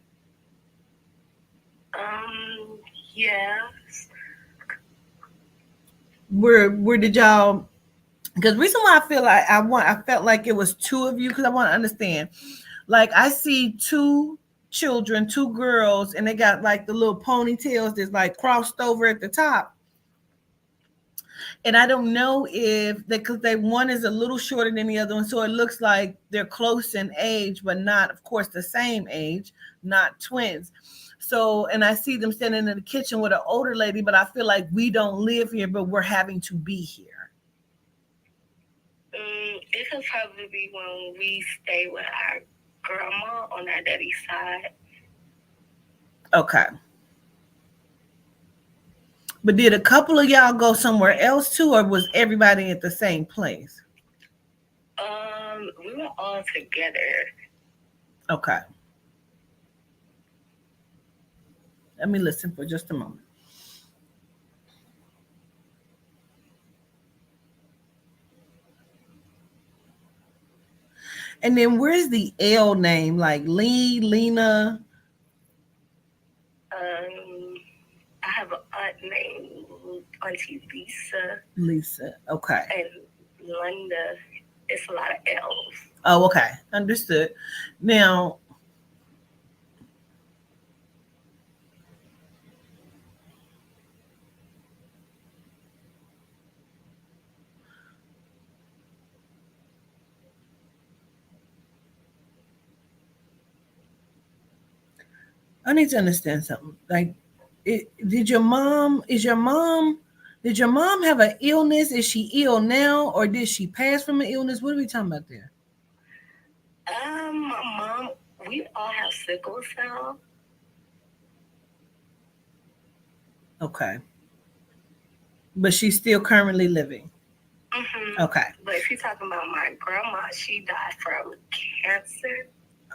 Yes. where did y'all? Because reason why I feel like I felt like it was two of you because I want to understand. Like I see two children, two girls, and they got like the little ponytails that's like crossed over at the top. And I don't know if they because they one is a little shorter than the other one, so it looks like they're close in age, but not, of course, the same age, not twins. So, and I see them standing in the kitchen with an older lady, but I feel like we don't live here, but we're having to be here. It could probably be when we stay with our grandma on our daddy's side. Okay. But did a couple of y'all go somewhere else too, or was everybody at the same place? We were all together. Okay. Let me listen for just a moment. And then where's the L name? Like Lee, Lena? I have an aunt named Auntie Lisa. Lisa. Okay. And Linda. It's a lot of L's. Oh, okay. Understood. Now, I need to understand something. Like, did your mom? Did your mom have an illness? Is she ill now, or did she pass from an illness? What are we talking about there? My mom. We all have sickle cell. Okay, but she's still currently living. Mm-hmm. Okay. But if you're talking about my grandma, she died from cancer.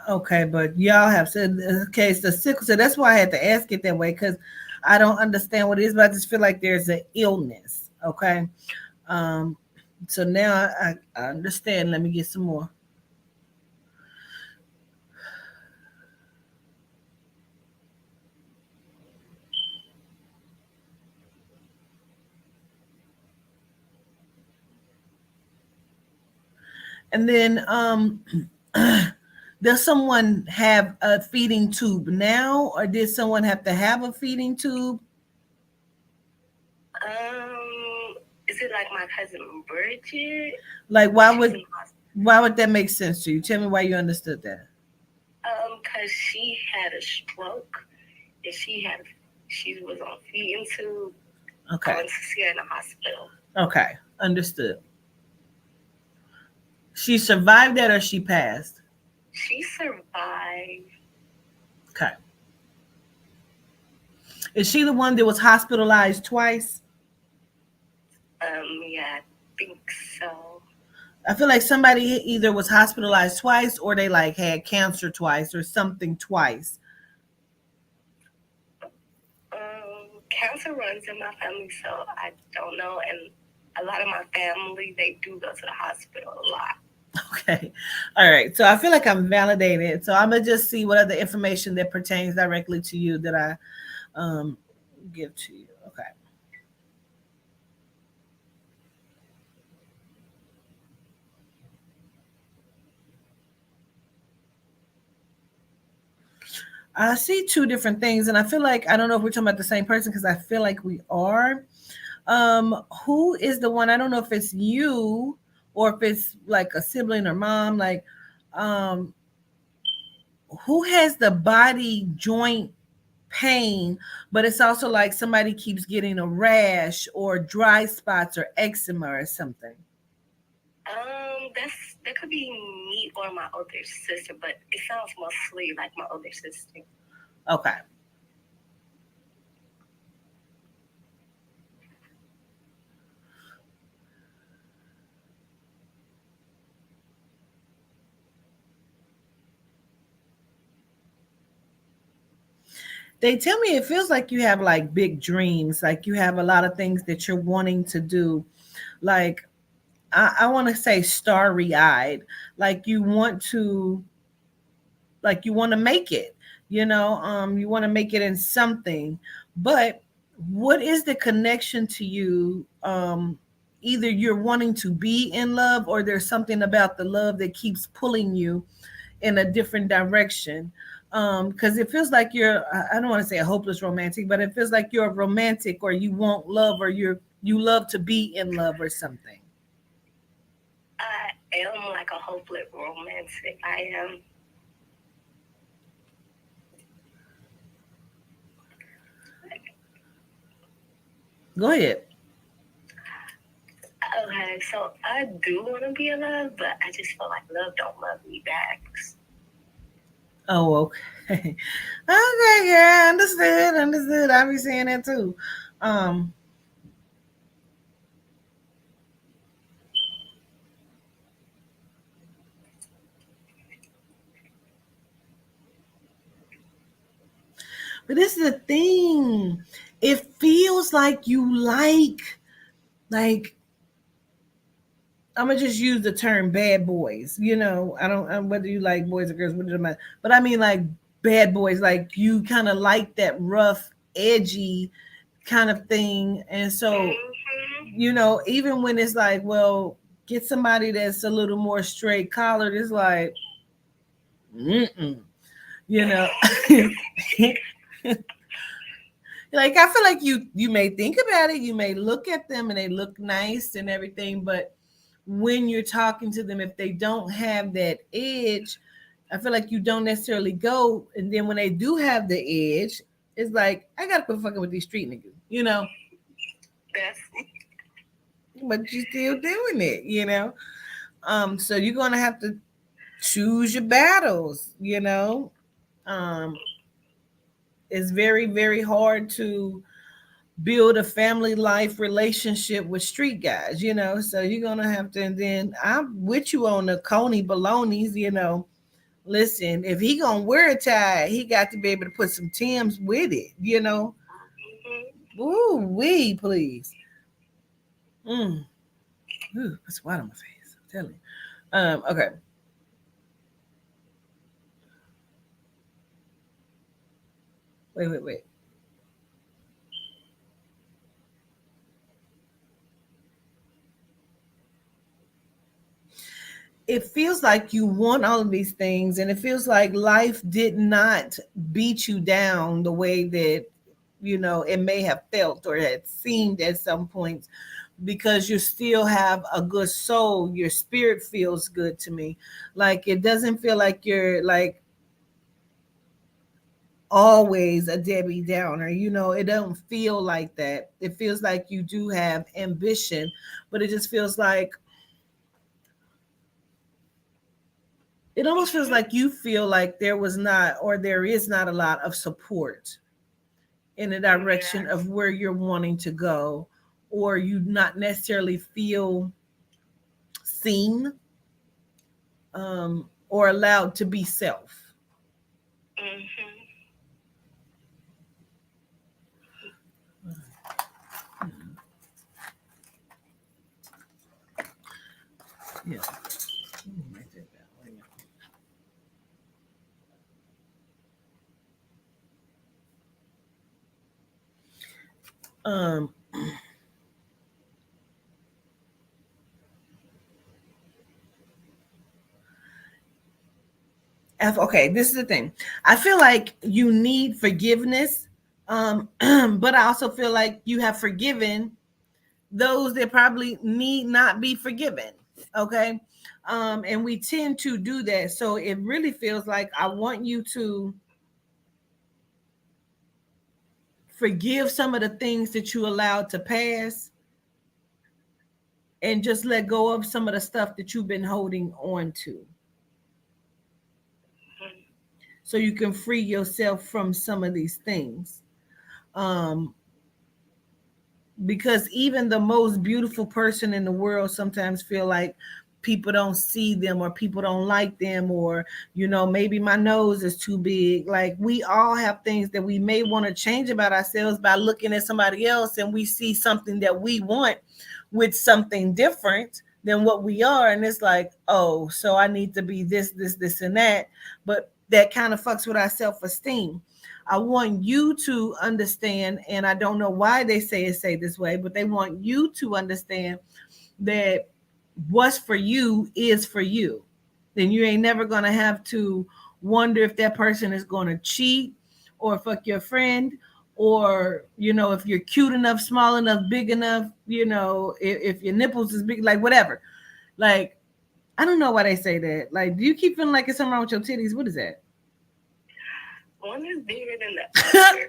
Okay, but y'all have said okay, it's the sickle cell. That's why I had to ask it that way because I don't understand what it is, but I just feel like there's an illness. Okay, um, so now I understand. Let me get some more. And then does someone have a feeding tube now, or did someone have to have a feeding tube? Is it like my cousin Bridget? Like why would that make sense to you? Tell me why you understood that. Cause she had a stroke and she was on feeding tube. Okay. Going to see her in the hospital. Okay, understood. She survived that or she passed? She survived. Okay. Is she the one that was hospitalized twice? Yeah, I think so. I feel like somebody either was hospitalized twice or they like had cancer twice or something twice. Cancer runs in my family, so I don't know. And a lot of my family, they do go to the hospital a lot. Okay. All right. So I feel like I'm validated. So I'm going to just see what other information that pertains directly to you that I give to you. Okay. I see two different things, and I feel like I don't know if we're talking about the same person because I feel like we are. Who is the one? I don't know if it's you or if it's like a sibling or mom. Like, um, who has the body joint pain, but it's also like somebody keeps getting a rash or dry spots or eczema or something? That could be me or my older sister, but it sounds mostly like my older sister. Okay. They tell me it feels like you have like big dreams, like you have a lot of things that you're wanting to do. Like I want to say starry eyed, like you want to make it, you want to make it in something, but what is the connection to you? Either you're wanting to be in love, or there's something about the love that keeps pulling you in a different direction. Because it feels like I don't want to say a hopeless romantic, but it feels like you're a romantic, or you want love, or you love to be in love or something. I am like a hopeless romantic. I am. Go ahead. Okay, so I do want to be in love, but I just feel like love don't love me back. Oh, okay. Okay, yeah, understood, understood. I be saying that too. Um, but this is the thing. It feels like you like I'm gonna just use the term bad boys. I don't whether you like boys or girls, what does it matter? But I mean like bad boys, like you kind of like that rough, edgy kind of thing. And so, even when it's like, well, get somebody that's a little more straight collared, it's like, mm-mm, you know. Like I feel like you may think about it, you may look at them and they look nice and everything, but when you're talking to them, if they don't have that edge, I feel like you don't necessarily go. And then when they do have the edge, it's like I gotta quit fucking with these street niggas. That's But you still doing it. So you're gonna have to choose your battles. Um, it's very, very hard to build a family life relationship with street guys. So you're gonna have to, and then I'm with you on the Coney balonies. Listen, if he gonna wear a tie, he got to be able to put some Timbs with it. Ooh, wee, please. Mm. Ooh, put some water on my face. I'm telling you. Okay. Wait. It feels like you want all of these things, and it feels like life did not beat you down the way that it may have felt or had seemed at some points, because you still have a good soul. Your spirit feels good to me. Like it doesn't feel like you're like always a Debbie Downer. It don't feel like that. It feels like you do have ambition, but it just feels like it almost feels like you feel like there was not, or there is not, a lot of support in the direction of where you're wanting to go, or you not necessarily feel seen, or allowed to be self. Yeah. Um, okay, this is the thing. I feel like you need forgiveness, but I also feel like you have forgiven those that probably need not be forgiven. Okay. And we tend to do that. So it really feels like I want you to forgive some of the things that you allowed to pass, and just let go of some of the stuff that you've been holding on to, so you can free yourself from some of these things. Um, because even the most beautiful person in the world sometimes feel like people don't see them, or people don't like them, or maybe my nose is too big. Like we all have things that we may want to change about ourselves by looking at somebody else, and we see something that we want with something different than what we are, and it's like, oh, so I need to be this and that. But that kind of fucks with our self-esteem. I want you to understand, and I don't know why they say this way, but they want you to understand that what's for you is for you. Then you ain't never gonna have to wonder if that person is gonna cheat or fuck your friend, or if you're cute enough, small enough, big enough, if your nipples is big, like whatever. Like, I don't know why they say that. Like, do you keep feeling like it's something wrong with your titties? What is that? One is bigger than the other.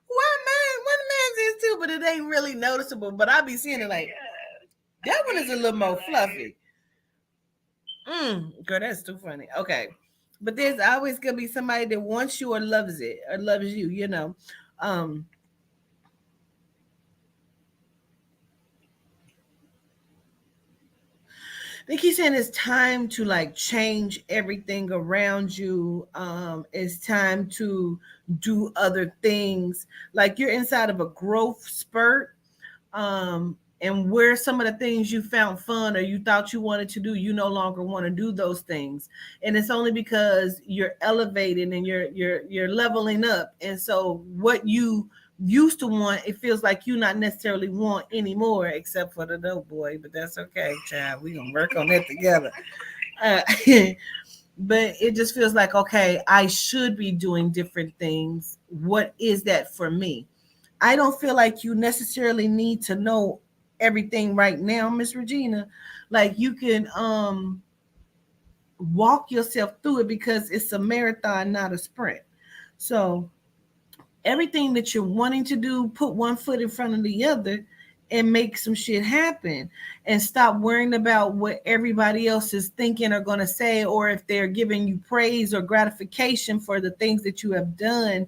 One man's is too, but it ain't really noticeable. But I be seeing it like that one is a little more fluffy. Girl, that's too funny. Okay, but there's always gonna be somebody that wants you or loves it or loves you. They keep saying it's time to like change everything around you. It's time to do other things. Like you're inside of a growth spurt. And where some of the things you found fun or you thought you wanted to do, you no longer want to do those things. And it's only because you're elevating and you're leveling up. And so what you used to want, it feels like you not necessarily want anymore, except for the dope boy. But that's okay, child. We gonna work on that together. Uh, but it just feels like, okay, I should be doing different things. What is that for me? I don't feel like you necessarily need to know everything right now, Miss Regina. Like you can walk yourself through it because it's a marathon, not a sprint. So everything that you're wanting to do, put one foot in front of the other and make some shit happen, and stop worrying about what everybody else is thinking or going to say, or if they're giving you praise or gratification for the things that you have done.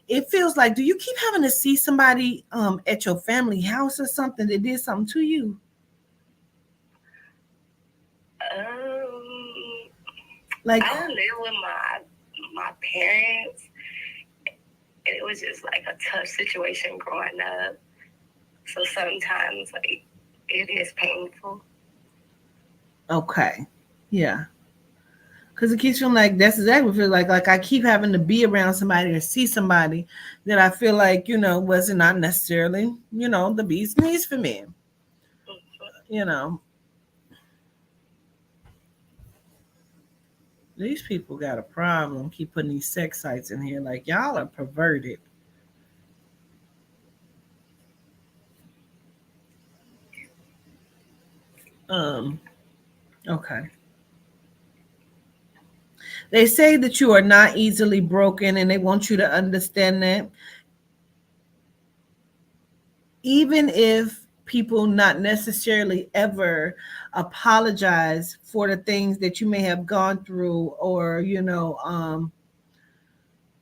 It feels like, do you keep having to see somebody at your family house or something that did something to you? Like I live with my parents. It was just like a tough situation growing up. So sometimes like it is painful. Okay. Yeah. Because it keeps feeling like that's exactly what it feels like. Like I keep having to be around somebody or see somebody that I feel like, was not necessarily, the bee's knees for me. These people got a problem. Keep putting these sex sites in here. Like y'all are perverted. Okay. They say that you are not easily broken, and they want you to understand that. Even if people not necessarily ever apologize for the things that you may have gone through or,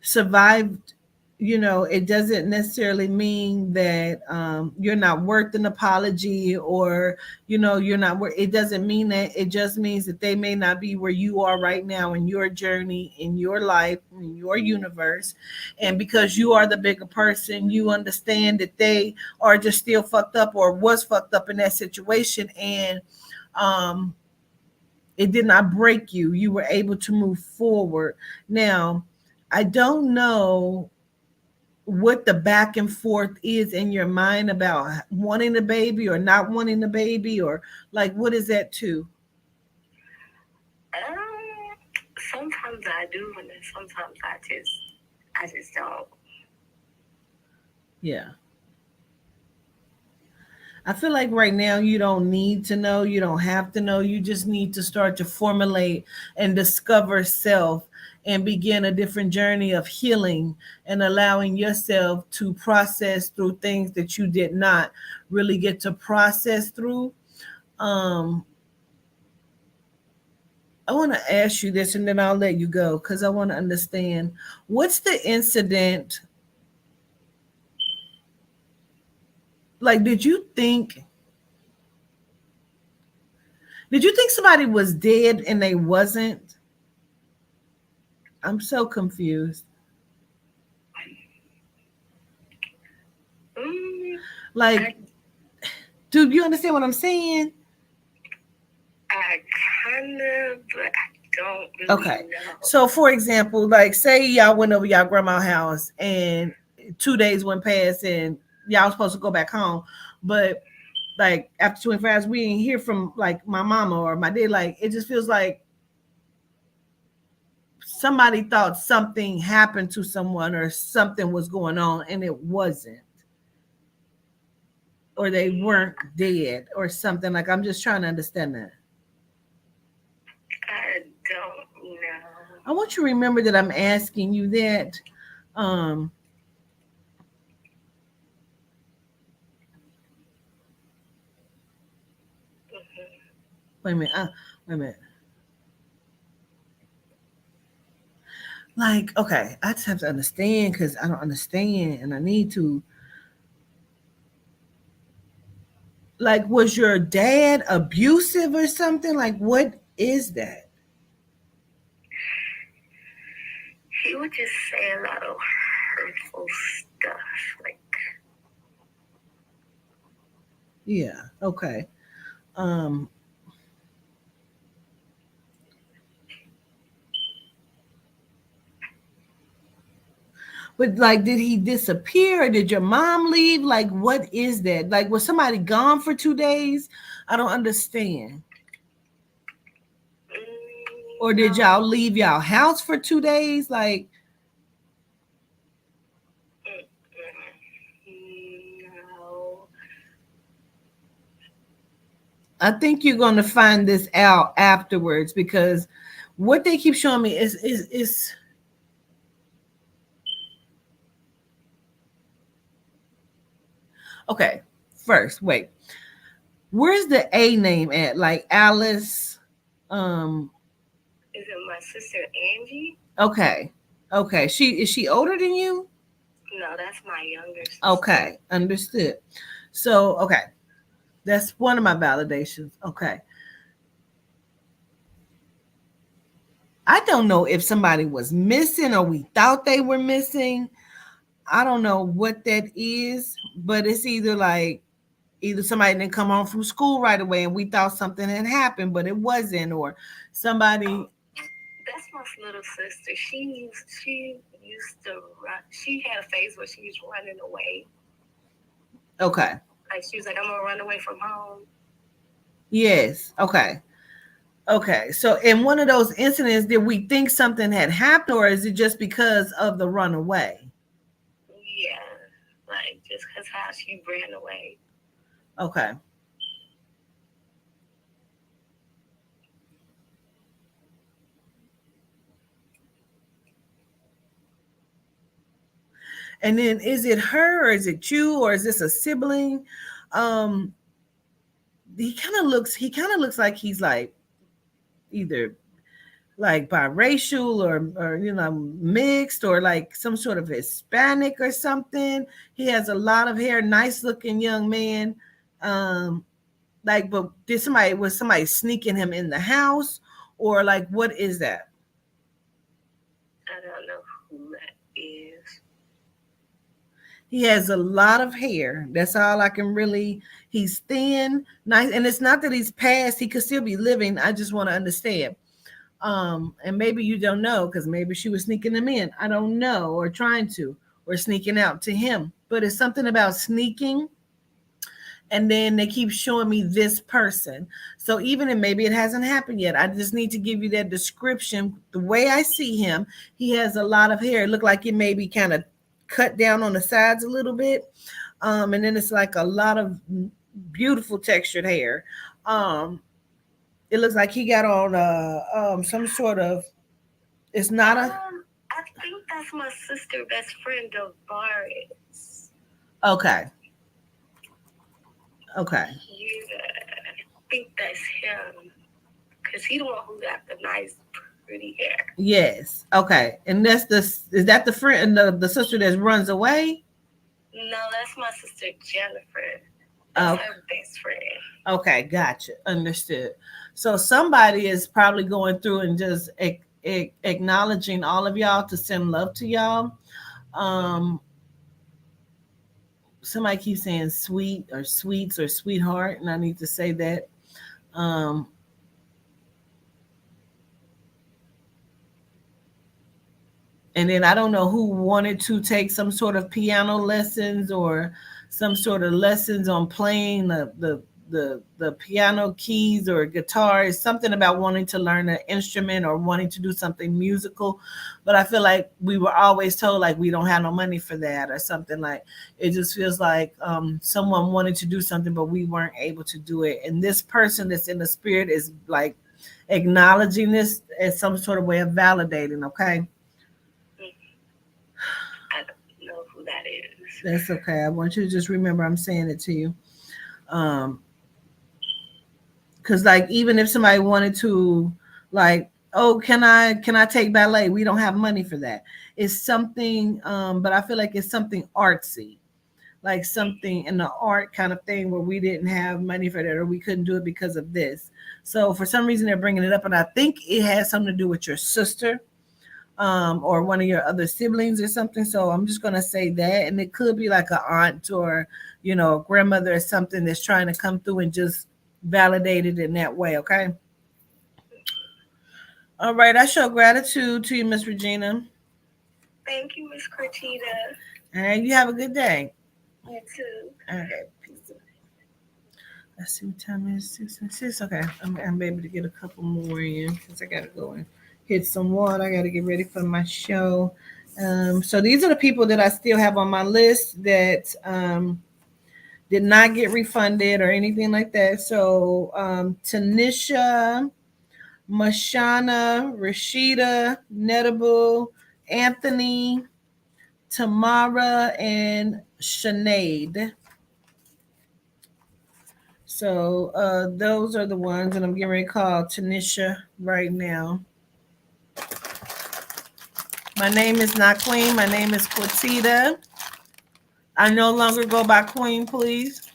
survived, it doesn't necessarily mean that you're not worth an apology, or you're not worth. It doesn't mean that. It just means that they may not be where you are right now in your journey, in your life, in your universe. And because you are the bigger person, you understand that they are just still fucked up or was fucked up in that situation, and it did not break you. You were able to move forward. Now, I don't know what the back and forth is in your mind about wanting the baby or not wanting the baby, or like, what is that too? Sometimes I do, and then sometimes I just don't. Yeah. I feel like right now you don't need to know. You don't have to know. You just need to start to formulate and discover self and begin a different journey of healing and allowing yourself to process through things that you did not really get to process through. I want to ask you this and then I'll let you go because I want to understand, what's the incident? Like, did you think somebody was dead and they wasn't? I'm so confused. Like, do you understand what I'm saying? I kind of, but I don't really Okay. know. So, for example, like, say y'all went over y'all grandma's house and 2 days went past and y'all was supposed to go back home, but like after 24 hours, we didn't hear from like my mama or my dad. Like, it just feels like somebody thought something happened to someone or something was going on and it wasn't, or they weren't dead or something. Like, I'm just trying to understand that. I don't know. I want you to remember that I'm asking you that. Um, wait a minute. Wait a minute. Like, okay, I just have to understand because I don't understand and I need to. Like, was your dad abusive or something? Like, what is that? He would just say a lot of hurtful stuff. Like, Yeah, okay. Um, but like, did he disappear or did your mom leave? Like, what is that? Like, was somebody gone for 2 days? I don't understand. Or did no, y'all leave y'all house for 2 days? Like, no. I think you're gonna find this out afterwards because what they keep showing me is okay. First, wait. Where's the A name at? Like Alice. Um. Is it my sister Angie? Okay. Okay. She older than you? No, that's my younger sister. Okay. Understood. So okay, that's one of my validations. Okay. I don't know if somebody was missing or we thought they were missing. I don't know what that is, but it's either somebody didn't come home from school right away and we thought something had happened, but it wasn't, or somebody. That's my little sister. She used to run. She had a phase where she was running away. Okay. Like she was like, "I'm gonna run away from home." Yes. Okay. Okay. So in one of those incidents, did we think something had happened, or is it just because of the runaway? Yeah, like just cause how she ran away. Okay. And then is it her or is it you or is this a sibling? Um, he kind of looks like he's like either like biracial or mixed or like some sort of Hispanic or something. He has a lot of hair, nice looking young man. Um, like, but was somebody sneaking him in the house or like what is that? I don't know who that is. He has a lot of hair. That's all I can really. He's thin, nice, and it's not that he's passed. He could still be living. I just want to understand. And maybe you don't know because maybe she was sneaking him in. I don't know, or trying to, or sneaking out to him. But it's something about sneaking. And then they keep showing me this person. So even if maybe it hasn't happened yet, I just need to give you that description. The way I see him, he has a lot of hair. It looked like it may be kind of cut down on the sides a little bit. And then it's like a lot of beautiful textured hair. Um, it looks like he got on some sort of. It's not a. I think that's my sister best friend Dovaris. Okay. Okay. Yeah, I think that's him. Cause he the one who got the nice, pretty hair. Yes. Okay. And that's is that the friend, the sister that runs away? No, that's my sister Jennifer. That's her best friend. Okay, gotcha. Understood. So somebody is probably going through and just acknowledging all of y'all to send love to y'all. Um, somebody keeps saying sweet or sweets or sweetheart, and I need to say that. Um, and then I don't know who wanted to take some sort of piano lessons or some sort of lessons on playing the piano keys or guitar. It's something about wanting to learn an instrument or wanting to do something musical, but I feel like we were always told like we don't have no money for that or something. Like it just feels like someone wanted to do something but we weren't able to do it, and this person that's in the spirit is like acknowledging this as some sort of way of validating. Okay. I don't know who that is. That's okay. I want you to just remember I'm saying it to you. Um, because like even if somebody wanted to like, oh, can I take ballet? We don't have money for that. It's something, but I feel like it's something artsy, like something in the art kind of thing where we didn't have money for that or we couldn't do it because of this. So for some reason they're bringing it up, and I think it has something to do with your sister, or one of your other siblings or something. So I'm just gonna say that, and it could be like an aunt or a grandmother or something that's trying to come through and just validate it in that way. Okay. All right. I show gratitude to you, Miss Regina. Thank you, Miss Cortita. All right. You have a good day. You too. All right. Peace. Let's see what time it is. 6:06. Okay. I'm able to get a couple more in because I gotta go and hit some water. I gotta get ready for my show. So these are the people that I still have on my list that did not get refunded or anything like that. So Tanisha, Mashana, Rashida, Netabu, Anthony, Tamara, and Sinead. So those are the ones, and I'm getting ready to call Tanisha right now. My name is not Queen. My name is Cortita. I no longer go by Queen, please.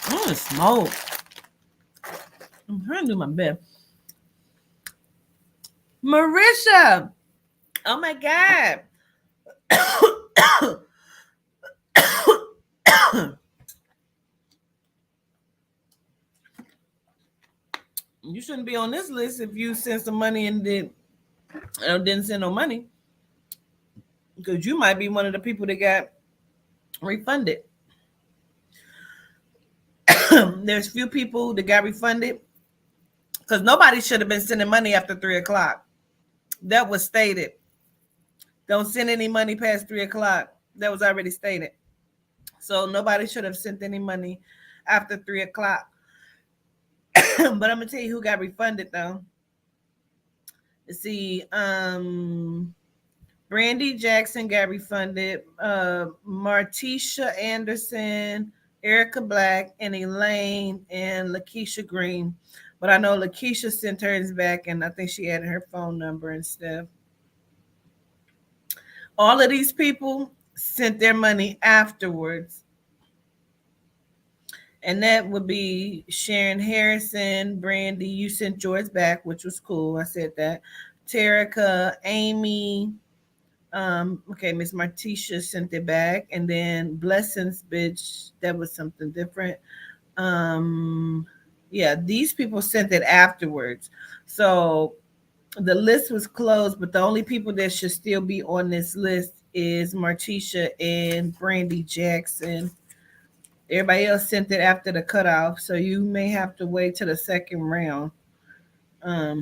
I want to smoke. I'm trying to do my best. Marisha. Oh my God. You shouldn't be on this list if you sent some money and didn't send no money, because you might be one of the people that got refunded. There's few people that got refunded because nobody should have been sending money after 3 o'clock. That was stated. Don't send any money past 3 o'clock. That was already stated. So nobody should have sent any money after 3 o'clock. But I'm gonna tell you who got refunded though. Let's see. Brandy Jackson got refunded. Martisha Anderson, Erica Black, and Elaine and Lakeisha Green. But I know Lakeisha sent hers back, and I think she added her phone number and stuff. All of these people sent their money afterwards. And that would be Sharon Harrison, Brandy. You sent yours back, which was cool. I said that. Terica, Amy. Okay, Miss Martisha sent it back. And then Blessings, bitch. That was something different. Yeah, these people sent it afterwards. So the list was closed, but the only people that should still be on this list is Martisha and Brandy Jackson. Everybody else sent it after the cutoff, so you may have to wait to the second round. Let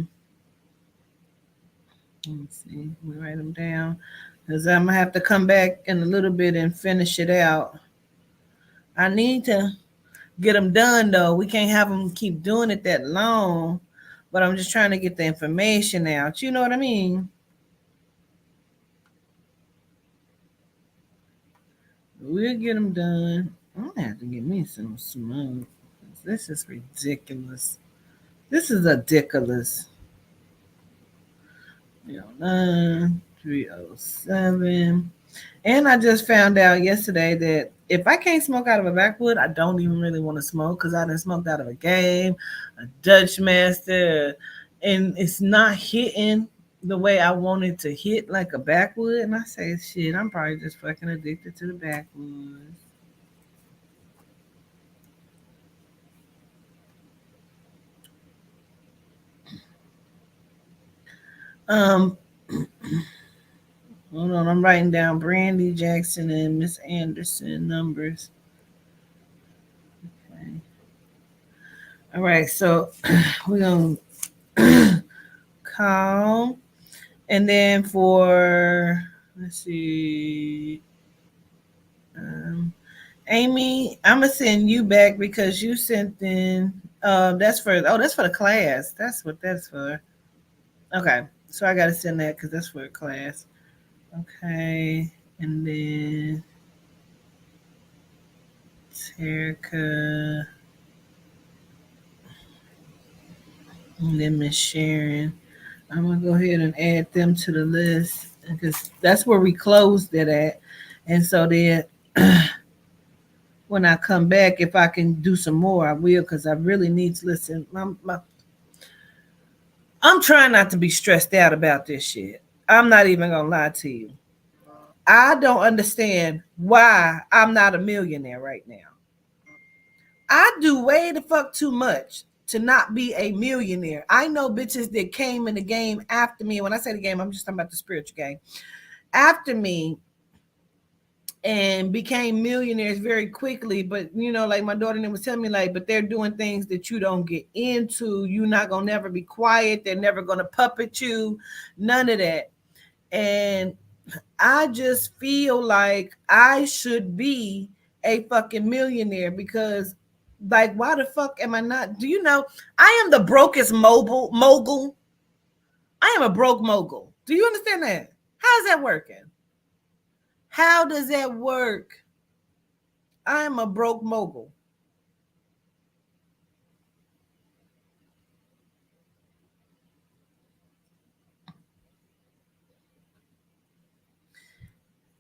me see. We write them down because I'm gonna have to come back in a little bit and finish it out. I need to get them done though. We can't have them keep doing it that long. But I'm just trying to get the information out. You know what I mean? We'll get them done. I'm gonna have to get me some smoke. This is ridiculous. This is ridiculous. 309, 307. And I just found out yesterday that if I can't smoke out of a backwood, I don't even really want to smoke because I done smoked out of a game, a Dutch Master, and it's not hitting the way I wanted to hit like a backwood. And I say, shit, I'm probably just fucking addicted to the backwoods. Um, Hold on, I'm writing down Brandy Jackson and Miss Anderson numbers. Okay. All right, so we're gonna call, and then for let's see, um, Amy, I'm gonna send you back because you sent in. That's for the class. That's what that's for. Okay, so I gotta send that because that's for a class. Okay, and then Terica, and then Miss Sharon. I'm gonna go ahead and add them to the list because that's where we closed it at. And so then when I come back, if I can do some more, I will because I really need to listen. I'm trying not to be stressed out about this shit. I'm not even gonna lie to you. I don't understand why I'm not a millionaire right now. I do way the fuck too much to not be a millionaire. I know bitches that came in the game after me. When I say the game, I'm just talking about the spiritual game. After me and became millionaires very quickly. But like my daughter was telling me, like, but they're doing things that you don't get into. You're not gonna never be quiet. They're never gonna puppet you. None of that. And I just feel like I should be a fucking millionaire because, like, why the fuck am I not? Do you know I am the brokest mogul? I am a broke mogul. Do you understand that? How's that working? How does that work? I am a broke mogul.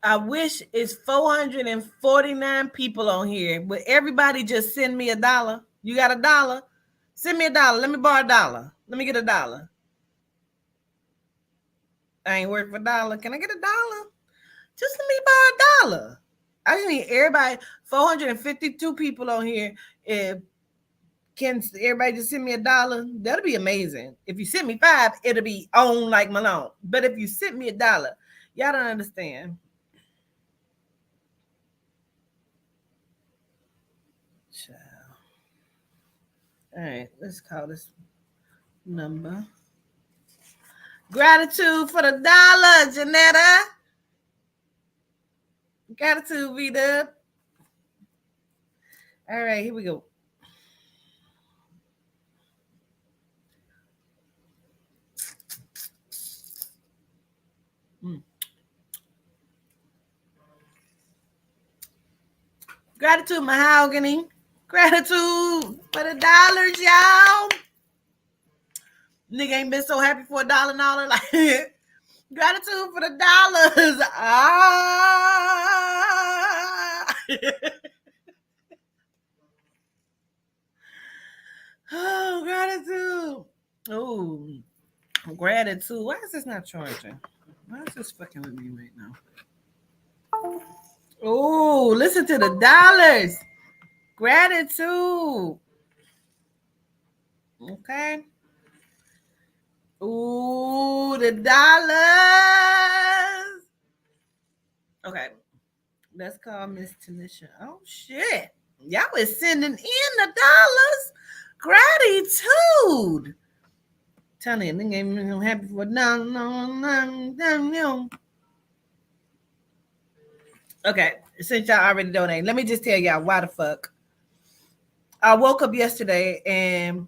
I wish it's 449 people on here, but everybody just send me $1. You got $1? Send me $1. Let me borrow $1. Let me get $1. I ain't working for $1. Can I get $1? Just let me borrow $1. I just need everybody, 452 people on here. If can everybody just send me $1? That'll be amazing. If you send me 5, it'll be on like Malone. But if you send me $1, y'all don't understand. All right, let's call this number. Gratitude for the $1, Janetta. Gratitude, V-Dub. All right, here we go. Gratitude, Mahogany. Gratitude for the $, y'all. Nigga ain't been so happy for $1 and all like gratitude for the $. Ah. Oh, gratitude. Oh, gratitude. Why is this not charging? Why is this fucking with me right now? Oh, listen to the $. Gratitude. Okay. Ooh, the $. Okay. Let's call Miss Tanisha. Oh shit. Y'all is sending in the $. Gratitude. Tell you, nigga ain't happy for no. Okay, since y'all already donated, let me just tell y'all why the fuck. I woke up yesterday and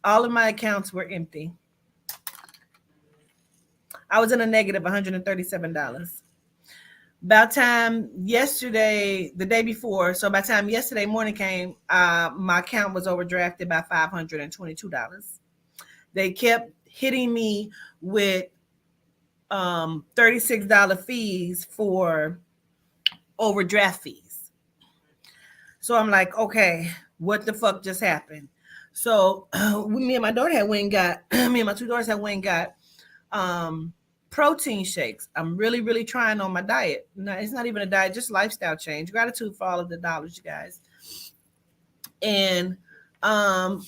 all of my accounts were empty. I was in a negative $137. About time yesterday, the day before, so by the time yesterday morning came, my account was overdrafted by $522. They kept hitting me with $36 fees for overdraft fees. So I'm like, okay, what the fuck just happened? So me and my daughter had went and got me and my two daughters had went and got um protein shakes. I'm really, really trying on my diet. No, it's not even a diet, just lifestyle change. Gratitude for all of the dollars, you guys. And um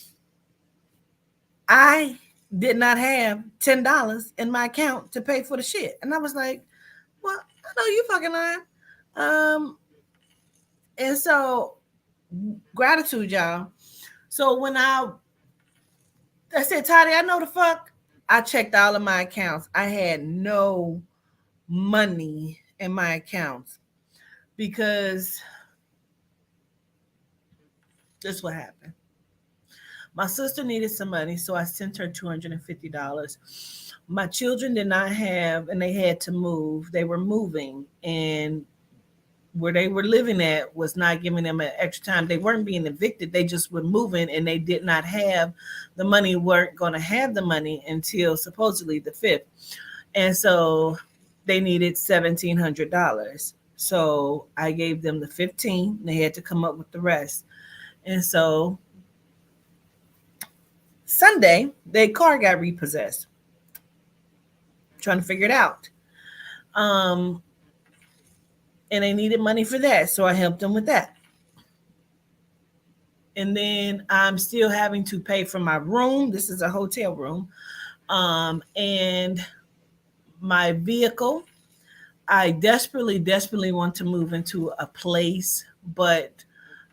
I did not have $10 in my account to pay for the shit. And I was like, well, I know you fucking lying. And so gratitude, y'all. So when I said, Toddy, I know the fuck. I checked all of my accounts. I had no money in my accounts because this is what happened. My sister needed some money, so I sent her $250. My children did not have, and they had to move. They were moving, and where they were living at was not giving them an extra time. They weren't being evicted. They just were moving and they did not have the money, weren't going to have the money until supposedly the 5th. And so they needed $1,700. So I gave them the 15. They had to come up with the rest. And so Sunday, their car got repossessed. Trying to figure it out. And they needed money for that. So I helped them with that. And then I'm still having to pay for my room. This is a hotel room. And my vehicle. I desperately, desperately want to move into a place, but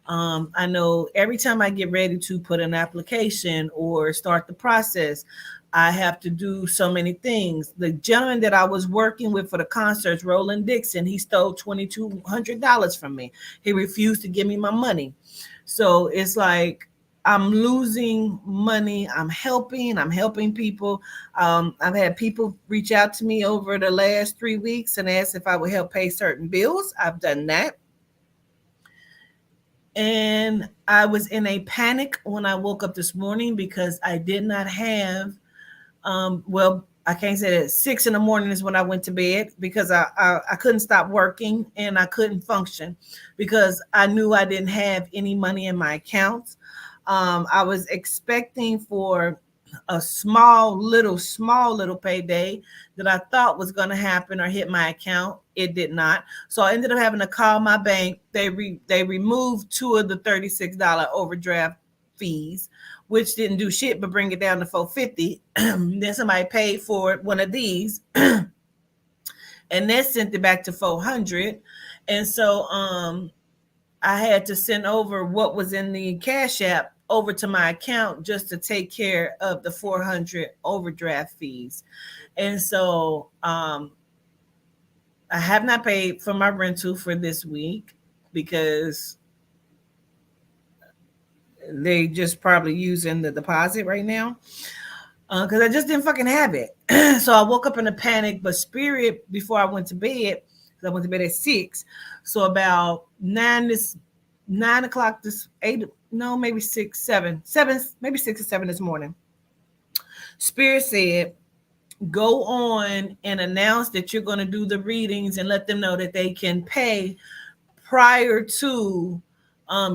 I know every time I get ready to put an application or start the process, I have to do so many things. The gentleman that I was working with for the concerts, Roland Dixon, he stole $2,200 from me. He refused to give me my money. So it's like I'm losing money. I'm helping people. I've had people reach out to me over the last 3 weeks and ask if I would help pay certain bills. I've done that. And I was in a panic when I woke up this morning because I did not have, I can't say that 6 a.m. is when I went to bed because I couldn't stop working and I couldn't function because I knew I didn't have any money in my accounts. I was expecting for a small little payday that I thought was going to happen or hit my account. It did not. So I ended up having to call my bank. They removed 2 of the $36 overdraft fees, which didn't do shit but bring it down to $450. Then somebody paid for one of these, and that sent it back to $400. And so I had to send over what was in the Cash App over to my account just to take care of the $400 overdraft fees. And so I have not paid for my rental for this week because they just probably using the deposit right now because I just didn't fucking have it. So I woke up in a panic, but spirit, before I went to bed, because I went to bed at 6, so about 9 o'clock, this 8, no, maybe 6, 7, maybe 6 or 7 this morning, spirit said, go on and announce that you're going to do the readings and let them know that they can pay prior to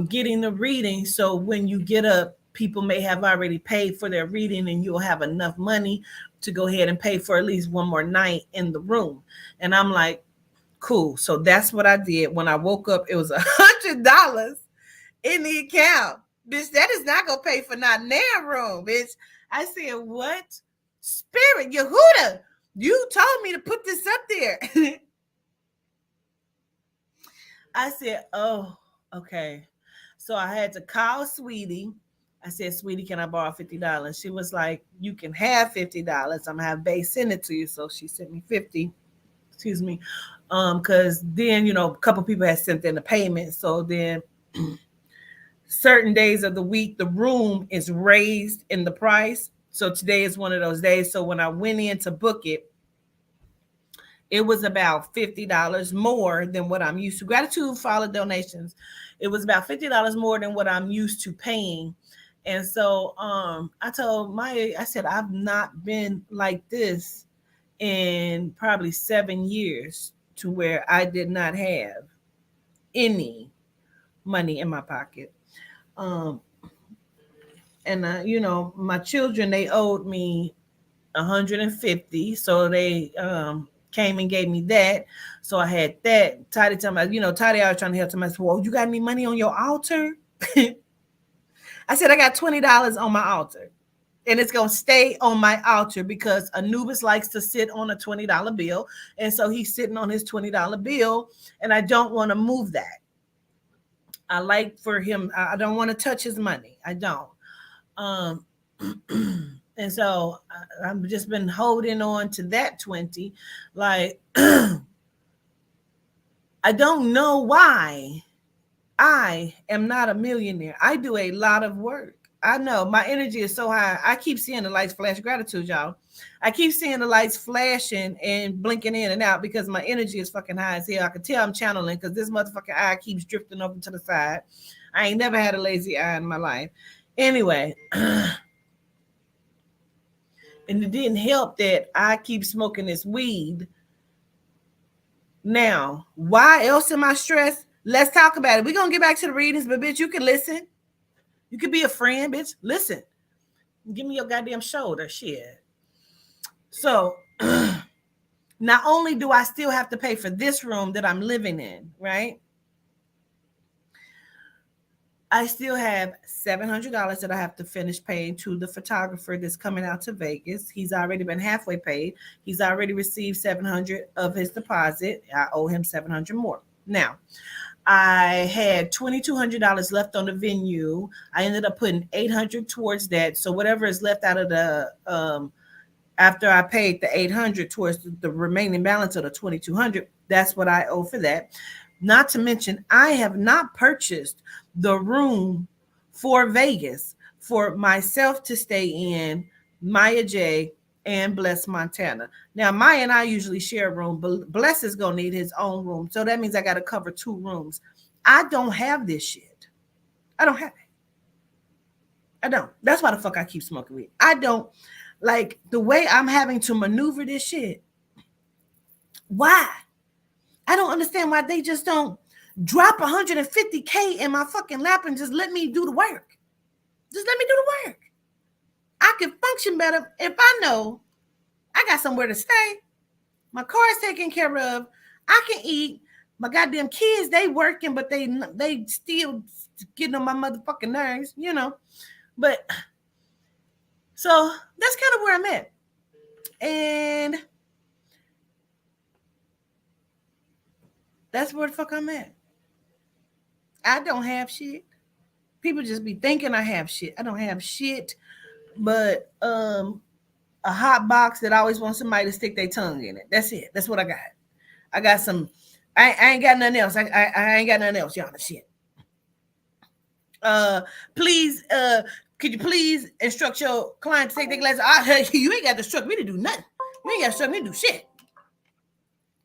getting the reading. So when you get up, people may have already paid for their reading and you'll have enough money to go ahead and pay for at least one more night in the room. And I'm like, cool. So that's what I did. When I woke up, it was $100 in the account. Bitch, that is not going to pay for not damn room, bitch. I said, what? Spirit, Yehuda, you told me to put this up there. I said, oh, okay. So I had to call Sweetie. I said, Sweetie, can I borrow $50? She was like, you can have $50. I'm going to have Bay send it to you. So she sent me 50. Excuse me. Because then, a couple people had sent in the payment. So then certain days of the week, the room is raised in the price. So today is one of those days. So when I went in to book it, it was about $50 more than what I'm used to. Gratitude for all the donations. It was about $50 more than what I'm used to paying. And so I told Maya, I said, I've not been like this in probably 7 years to where I did not have any money in my pocket. Um, and my children, they owed me 150, so they came and gave me that. So I had that. Toddy tell me, Toddy always trying to help somebody. Well, you got any money on your altar? I said I got $20 on my altar. And it's gonna stay on my altar because Anubis likes to sit on a $20 bill. And so he's sitting on his $20 bill, and I don't want to move that. I like for him, I don't want to touch his money. I don't. Um and so I've just been holding on to that 20. Like I don't know why I am not a millionaire. I do a lot of work. I know my energy is so high. I keep seeing the lights flash. Gratitude, y'all. I keep seeing the lights flashing and blinking in and out because my energy is fucking high as hell. I can tell I'm channeling because this motherfucking eye keeps drifting over to the side. I ain't never had a lazy eye in my life. Anyway, and it didn't help that I keep smoking this weed. Now, why else am I stressed? Let's talk about it. We're going to get back to the readings, but bitch, you can listen. You could be a friend, bitch. Listen. Give me your goddamn shoulder. Shit. So, not only do I still have to pay for this room that I'm living in, right? I still have $700 that I have to finish paying to the photographer that's coming out to Vegas. He's already been halfway paid. He's already received $700 of his deposit. I owe him $700 more. Now, I had $2,200 left on the venue. I ended up putting $800 towards that. So whatever is left out of the after I paid the $800 towards the remaining balance of the $2,200, that's what I owe for that. Not to mention, I have not purchased the room for Vegas for myself to stay in, Maya J, and Bless Montana. Now, Maya and I usually share a room, but Bless is going to need his own room. So that means I got to cover 2 rooms. I don't have this shit. I don't have it. I don't. That's why the fuck I keep smoking weed. I don't. Like, the way I'm having to maneuver this shit. Why? I don't understand why they just don't drop $150K in my fucking lap and just let me do the work. Just let me do the work. I can function better if I know I got somewhere to stay. My car is taken care of. I can eat. My goddamn kids, they working, but they still getting on my motherfucking nerves, But so that's kind of where I'm at. And that's where the fuck I'm at. I don't have shit. People just be thinking I have shit. I don't have shit, but a hot box that always wants somebody to stick their tongue in it. That's it. That's what I got. I got some. I ain't got nothing else. I ain't got nothing else, y'all. Shit. Please, could you please instruct your client to take their glasses? You ain't got to instruct me to do nothing. You ain't got to instruct me to do shit.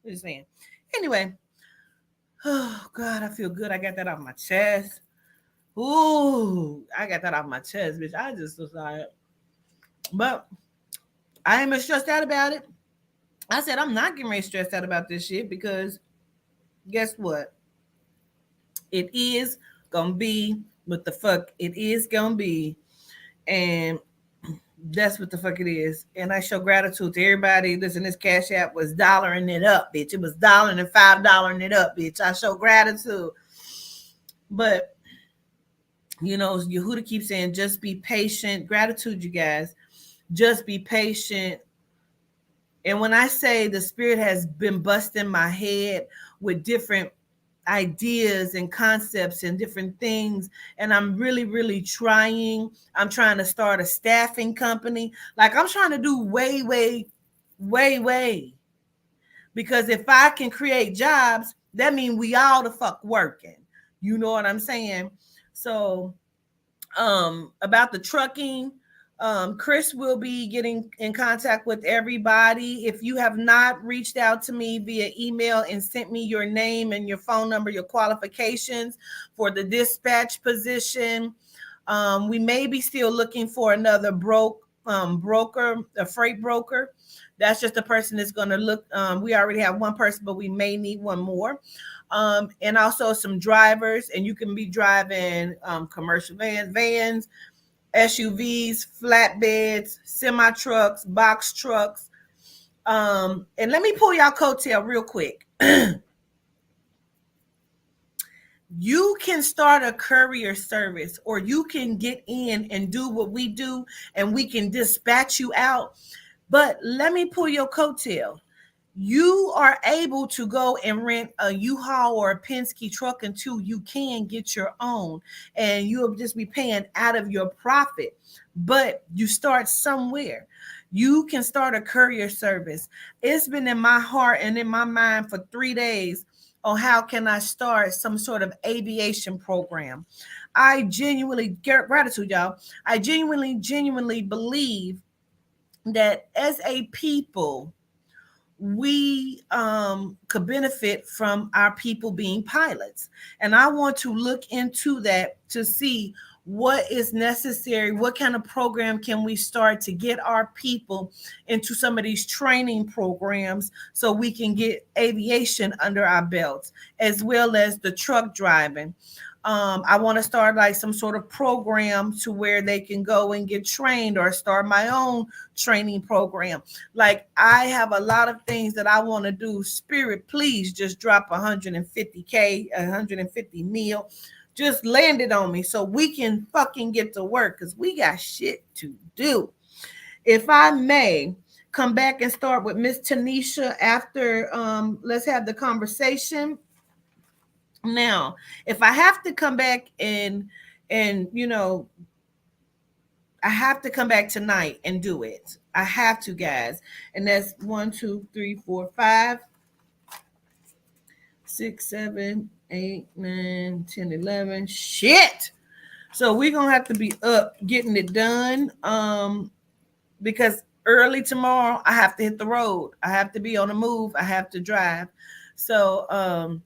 I'm just saying. Anyway. Oh, God, I feel good. I got that off my chest. Ooh, I got that off my chest, bitch. I just was like, but I ain't been stressed out about it. I said, I'm not getting ready stressed out about this shit because guess what? It is going to be what the fuck it is going to be. And that's what the fuck it is. And I show gratitude to everybody. Listen, this Cash App was dollaring it up, bitch. It was $1 and $5 it up, bitch. I show gratitude. But, Yehuda keeps saying, just be patient. Gratitude, you guys. Just be patient. And when I say the spirit has been busting my head with different ideas and concepts and different things, and I'm really, really trying. I'm trying to start a staffing company. Like, I'm trying to do way. Because if I can create jobs, that means we all the fuck working. You know what I'm saying? So, about the trucking, Chris will be getting in contact with everybody. If you have not reached out to me via email and sent me your name and your phone number, your qualifications for the dispatch position, we may be still looking for another broker, a freight broker. That's just a person that's going to look. We already have one person, but we may need one more. and also some drivers, and you can be driving commercial vans, SUVs, flatbeds, semi trucks, box trucks. And let me pull y'all coattail real quick. You can start a courier service, or you can get in and do what we do, and we can dispatch you out. But let me pull your coattail. You are able to go and rent a U-Haul or a Penske truck until you can get your own, and you'll just be paying out of your profit. But you start somewhere. You can start a courier service. It's been in my heart and in my mind for 3 days on how can I start some sort of aviation program. I genuinely, gratitude, y'all. I genuinely believe that as a people, we could benefit from our people being pilots. And I want to look into that to see what is necessary, what kind of program can we start to get our people into some of these training programs so we can get aviation under our belts, as well as the truck driving. I want to start like some sort of program to where they can go and get trained, or start my own training program. Like, I have a lot of things that I want to do. Spirit, please just drop 150K, 150 mil. Just land it on me so we can fucking get to work, because we got shit to do. If I may come back and start with Miss Tanisha after, let's have the conversation. Now, if I have to come back and I have to come back tonight and do it. I have to, guys. And that's 1, 2, 3, 4, 5, 6, 7, 8, 9, 10, 11. Shit. So we're gonna have to be up getting it done. Because early tomorrow I have to hit the road. I have to be on the move. I have to drive. So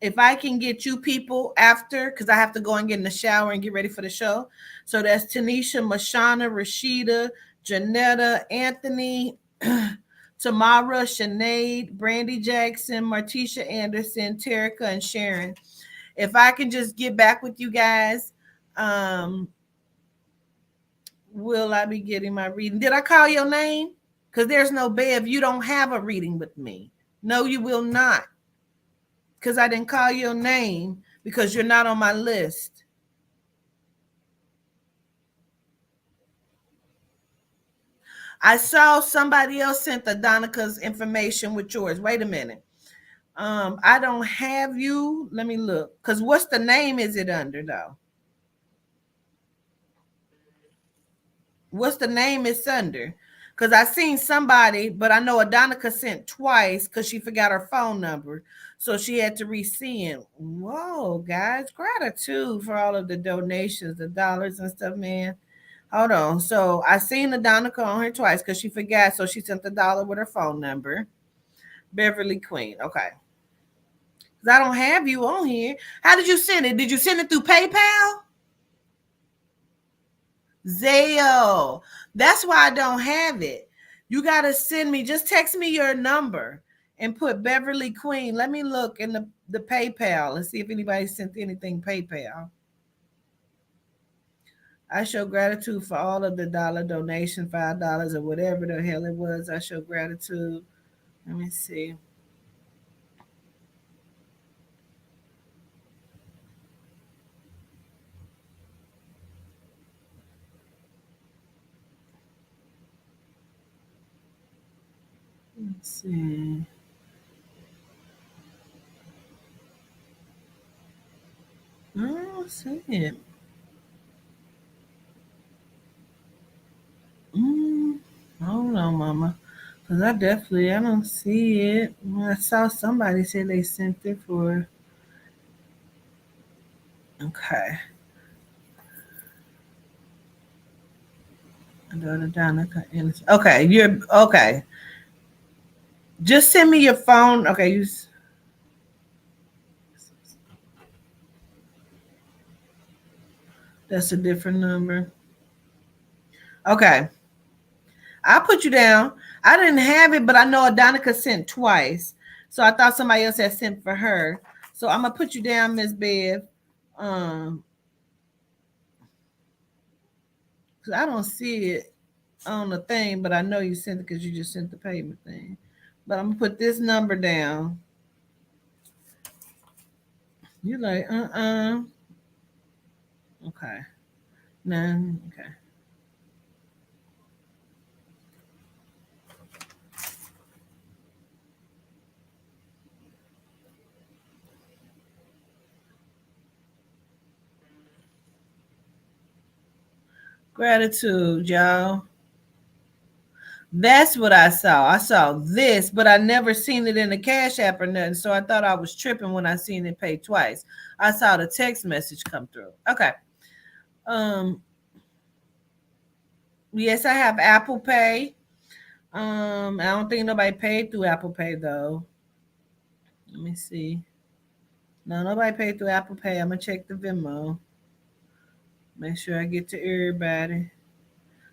if I can get you people after, because I have to go and get in the shower and get ready for the show. So that's Tanisha, Mashana, Rashida, Janetta, Anthony, Tamara, Sinead, Brandy Jackson, Martisha Anderson, Terica, and Sharon. If I can just get back with you guys, will I be getting my reading? Did I call your name? Because there's no Bev. You don't have a reading with me. No, you will not. Because I didn't call your name because you're not on my list. I saw somebody else sent the Donica's information with yours. Wait a minute. I don't have you. Let me look. Because what's the name is it under, though? What's the name it's under? Because I seen somebody, but I know Adonica sent twice because she forgot her phone number. So she had to resend. Whoa, guys. Gratitude for all of the donations, the dollars and stuff, man. Hold on. So I seen Adonica on her twice because she forgot. So she sent the dollar with her phone number. Beverly Queen. Okay. Because I don't have you on here. How did you send it? Did you send it through PayPal? Zale. That's why I don't have it. You got to send me, just text me your number and put Beverly Queen. Let me look in the PayPal and see if anybody sent anything PayPal. I show gratitude for all of the dollar donation, $5 or whatever the hell it was. I show gratitude. Let me see. Let's see. I don't see it. Hold on, Mama. Because I don't see it. I saw somebody say they sent it for. Okay. Okay, you're okay. Just send me your phone. Okay, that's a different number. Okay. I'll put you down. I didn't have it, but I know Adonica sent twice. So I thought somebody else had sent for her. So I'm gonna put you down, Miss Bev. 'Cause I don't see it on the thing, but I know you sent it because you just sent the payment thing. But I'm gonna put this number down. You're like, okay. None. Okay. Gratitude, y'all. That's what I saw. I saw this, but I never seen it in the Cash App or nothing. So I thought I was tripping when I seen it pay twice. I saw the text message come through. Okay. Um, yes, I have Apple Pay. I don't think nobody paid through Apple Pay though. Let me see. No, nobody paid through Apple Pay. I'm gonna check the Venmo. Make sure I get to everybody.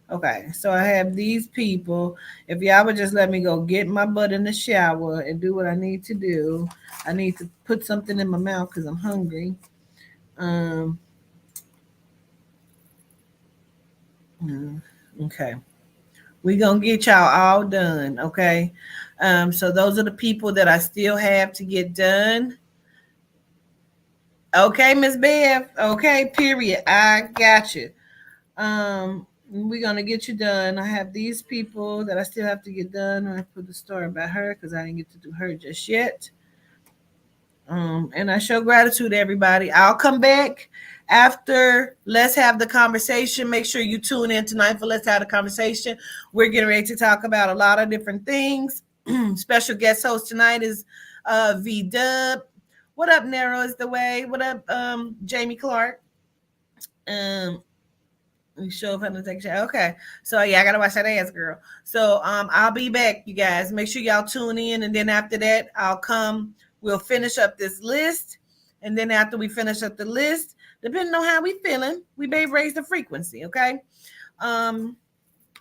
Okay, so I have these people. If y'all would just let me go get my butt in the shower and do what I need to do. I need to put something in my mouth because I'm hungry. Um, okay. We're gonna get y'all all done, okay? So those are the people that I still have to get done. Okay, Miss Bev. Okay, period. I got you. We're gonna get you done. I have these people that I still have to get done. I put the story about her because I didn't get to do her just yet. And I show gratitude to everybody. I'll come back after Let's Have the Conversation. Make sure you tune in tonight for Let's Have the Conversation. We're getting ready to talk about a lot of different things. Special guest host tonight is V Dub. What up, Narrow is the way? What up, Jamie Clark? Um, Show if I'm gonna take a shot. Okay. So yeah, I gotta watch that ass, girl. So I'll be back, you guys. Make sure y'all tune in, and then after that, I'll come. We'll finish up this list, and then after we finish up the list, depending on how we feeling, we may raise the frequency. Okay. All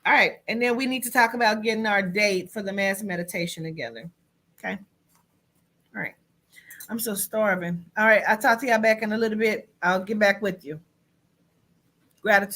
right, and then we need to talk about getting our date for the mass meditation together. Okay. All right. I'm so starving. All right. I'll talk to y'all back in a little bit. I'll get back with you. Gratitude.